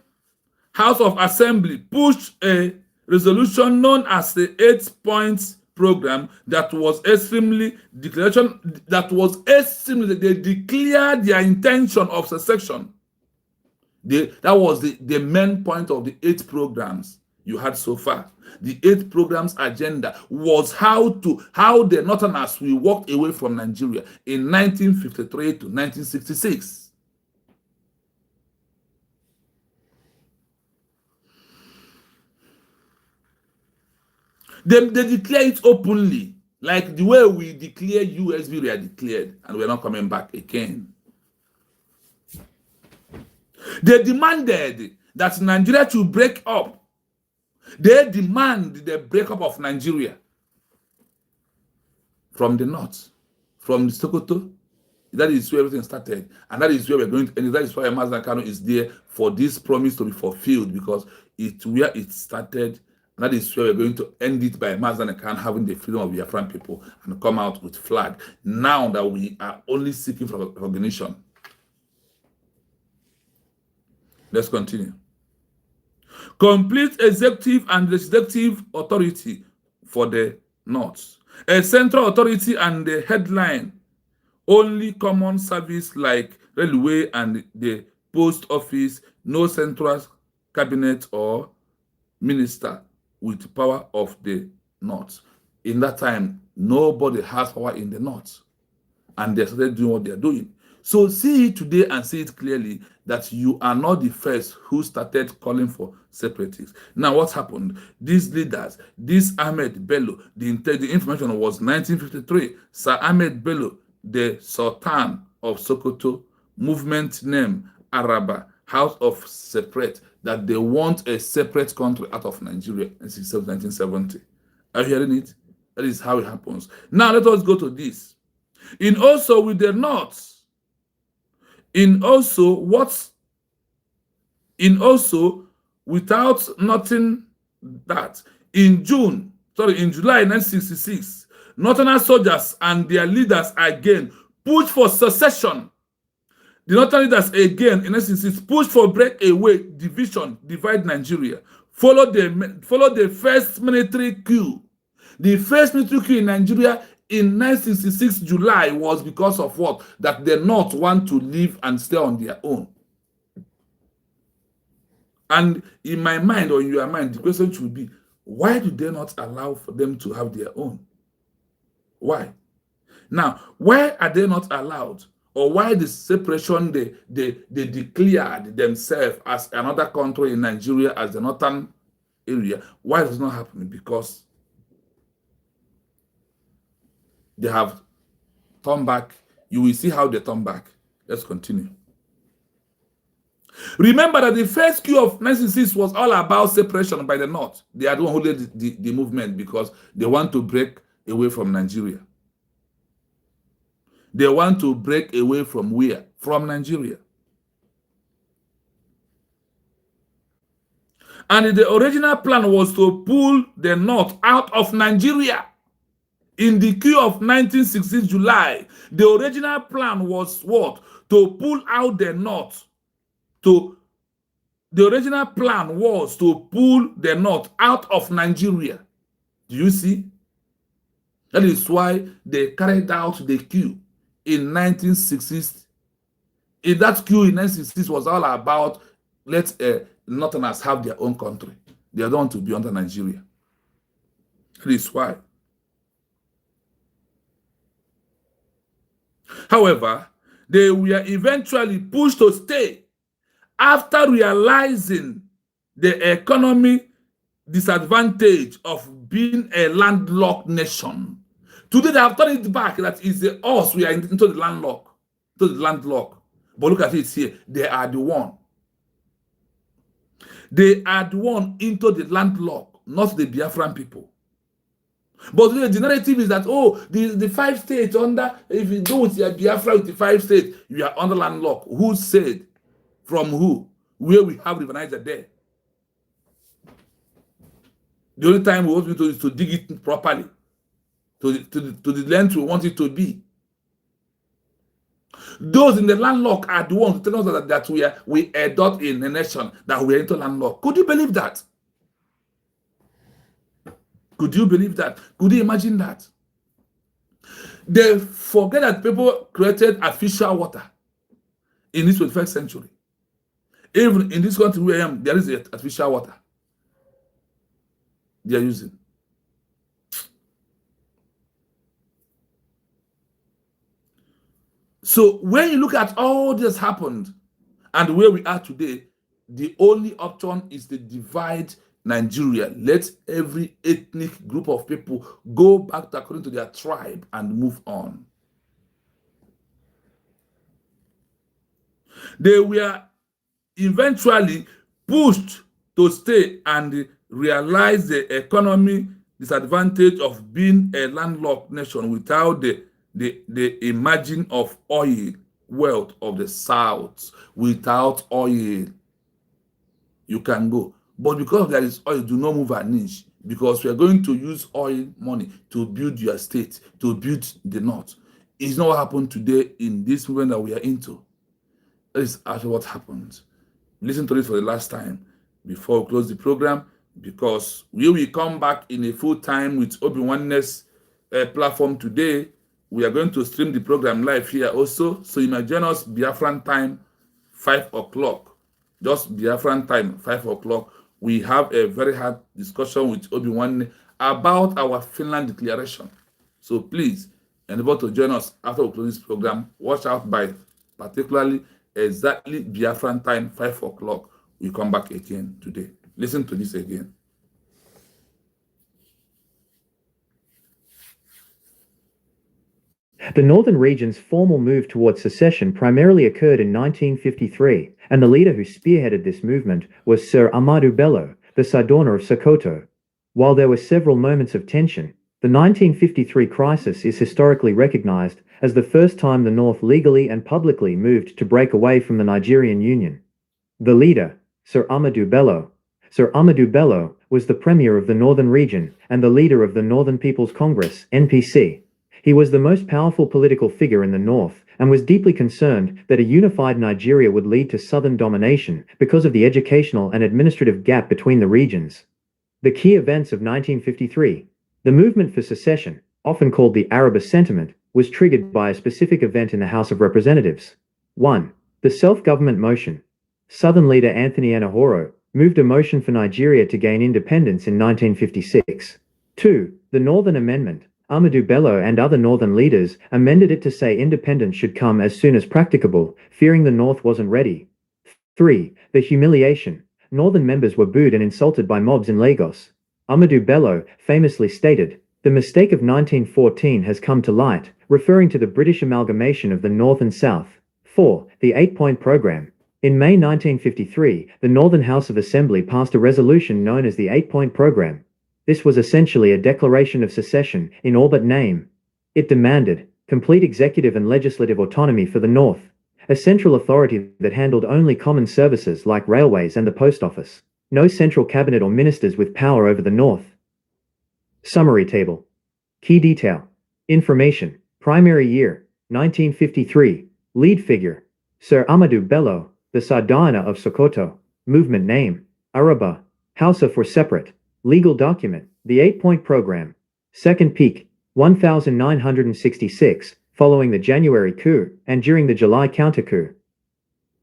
House of Assembly pushed a resolution known as the 8-point program that was extremely declaration. They declared their intention of secession. That was the main point of the 8 programs you had so far. The 8 programs agenda was how the Northerners will walk away from Nigeria in 1953 to 1966. They declare it openly, like the way we declare USB we are declared, and we're not coming back again. They demanded that Nigeria should break up. They demand the breakup of Nigeria from the north, from the Sokoto. That is where everything started, and that is where we're going to, and that is why Mazi Kano is there for this promise to be fulfilled, because it's where it started, and that is where we're going to end it by Mazi Kano having the freedom of Biafran people and come out with flag. Now that we are only seeking for recognition. Let's continue. Complete executive and legislative authority for the North. A central authority and the headline. Only common service like railway and the post office. No central cabinet or minister with power of the North. In that time, nobody has power in the North. And they started doing what they're doing. So see it today and see it clearly that you are not the first who started calling for separatists. Now, what happened? These leaders, this Ahmed Bello, the information was 1953. Sir Ahmed Bello, the Sultan of Sokoto, movement name Araba, House of Separate, that they want a separate country out of Nigeria in 1970. Are you hearing it? That is how it happens. Now, let us go to this. In also with the North, without nothing that in July 1966, Northern soldiers and their leaders again pushed for secession. The Northern leaders again in 1966 pushed for breakaway, division, divide Nigeria. Follow the first military coup. The first military coup in Nigeria in 1966 July was because of what? That the North want to live and stay on their own. And in my mind or in your mind, the question should be, why do they not allow for them to have their own? Why? Now, why are they not allowed? Or why the separation they declared themselves as another country in Nigeria as the northern area? Why does it not happen? Because they have turned back. You will see how they turn back. Let's continue. Remember that the first coup of 1966 was all about separation by the North. They are the one who led the movement because they want to break away from Nigeria. They want to break away from where? From Nigeria. And the original plan was to pull the North out of Nigeria. In the coup of 1966 July, the original plan was what? To pull out the North. The original plan was to pull the North out of Nigeria. Do you see? That is why they carried out the coup in 1960s. In that coup in 1960s was all about let Northerners have their own country. They don't want to be under Nigeria. That is why. However, they were eventually pushed to stay after realizing the economic disadvantage of being a landlocked nation. Today they have turned it back that is us, we are into the landlock, to the landlock. But look at it here, they are the one. They are the one into the landlock, not the Biafran people. But the narrative is that, oh, the 5 states under, if you go with your Biafra with the 5 states, you are under landlock. Who said? From who? Where we have Rivanizer there? The only time we want to do is to dig it properly, to the length we want it to be. Those in the landlock are the ones who tell us that we adopt in a nation, that we are into landlock. Could you believe that? Could you believe that? Could you imagine that? They forget that people created artificial water in this 21st century. Even in this country where I am, there is artificial water they are using. So when you look at all this happened and where we are today, the only option is to divide Nigeria. Let every ethnic group of people go back to according to their tribe and move on. They were eventually pushed to stay and realize the economic disadvantage of being a landlocked nation without the emerging of oil wealth of the South. Without oil, you can go. But because there is oil, do not move an inch, because we are going to use oil money to build your state, to build the North. It's not what happened today in this movement that we are into. That is actually what happened. Listen to this for the last time before we close the program, because we will come back in a full time with Obi-Wan's platform today. We are going to stream the program live here also. So you might join us Biafran time, 5 o'clock. Just Biafran time, 5 o'clock. We have a very hard discussion with Obi-Wan about our Finland declaration. So please, endeavor to join us after we close this program. Watch out by particularly exactly Biafran time, 5 o'clock. We come back again today. Listen to this again. The northern region's formal move towards secession primarily occurred in 1953, and the leader who spearheaded this movement was Sir Amadou Bello, the Sardona of Sokoto. While there were several moments of tension, the 1953 crisis is historically recognized as the first time the North legally and publicly moved to break away from the Nigerian Union. The leader, Sir Amadou Bello, was the premier of the northern region and the leader of the Northern People's Congress, NPC. He was the most powerful political figure in the north and was deeply concerned that a unified Nigeria would lead to southern domination because of the educational and administrative gap between the regions. The key events of 1953. The movement for secession, often called the Araba sentiment, was triggered by a specific event in the House of Representatives. 1. The self-government motion. Southern leader Anthony Anahoro moved a motion for Nigeria to gain independence in 1956. 2. The Northern Amendment. Amadou Bello and other northern leaders amended it to say independence should come as soon as practicable, fearing the North wasn't ready. 3. The humiliation. Northern members were booed and insulted by mobs in Lagos. Amadou Bello famously stated, "The mistake of 1914 has come to light," referring to the British amalgamation of the North and South. 4. The 8-Point Program. In May 1953, the Northern House of Assembly passed a resolution known as the 8-Point Program. This was essentially a declaration of secession in all but name. It demanded complete executive and legislative autonomy for the North, a central authority that handled only common services like railways and the post office, no central cabinet or ministers with power over the North. Summary table. Key detail. Information. Primary year, 1953. Lead figure, Sir Amadou Bello, the Sardana of Sokoto. Movement name, Araba. Hausa for separate. Legal document, the 8-Point Program. Second peak, 1966, following the January coup and during the July counter-coup.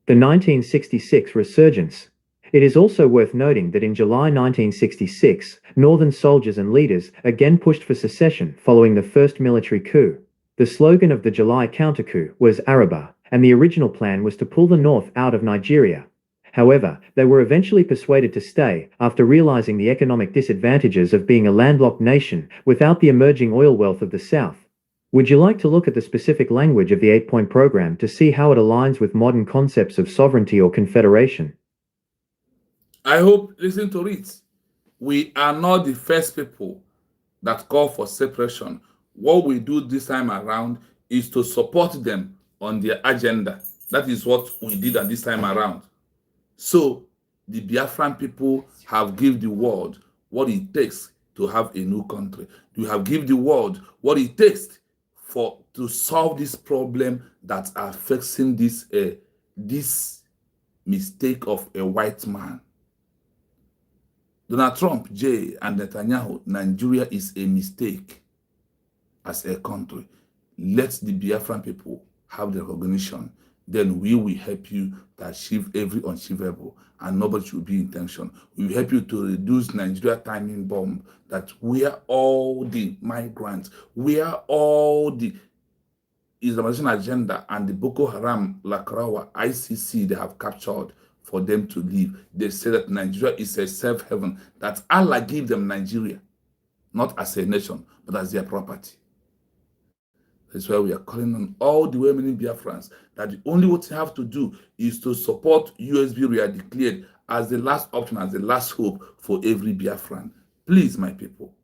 The 1966 resurgence. It is also worth noting that in July 1966, Northern soldiers and leaders again pushed for secession following the first military coup. The slogan of the July counter-coup was Araba, and the original plan was to pull the North out of Nigeria. However, they were eventually persuaded to stay after realizing the economic disadvantages of being a landlocked nation without the emerging oil wealth of the South, Would you like to look at the specific language of the 8-point program to see how it aligns with modern concepts of sovereignty or confederation? I hope listen to it. We are not the first people that call for separation. What we do this time around is to support them on their agenda. That is what we did at this time around. So the Biafran people have given the world what it takes to have a new country. You have given the world what it takes to solve this problem that are fixing this mistake of a white man. Donald Trump, Jay, and Netanyahu, Nigeria is a mistake as a country. Let the Biafran people have the recognition. Then we will help you to achieve every unachievable, and nobody should be in tension. We will help you to reduce Nigeria timing bomb that where all the migrants, where all the Islamization agenda and the Boko Haram, Lakrawa, ICC, they have captured for them to leave. They say that Nigeria is a safe haven, that Allah gave them Nigeria, not as a nation, but as their property. That's why we are calling on all the women Biafrans that the only what you have to do is to support USB we are declared as the last option, as the last hope for every Biafran. Please, my people,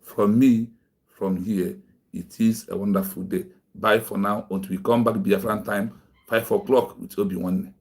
from me, from here, it is a wonderful day. Bye for now until we come back Biafran time, 5 o'clock with Obi-Wan.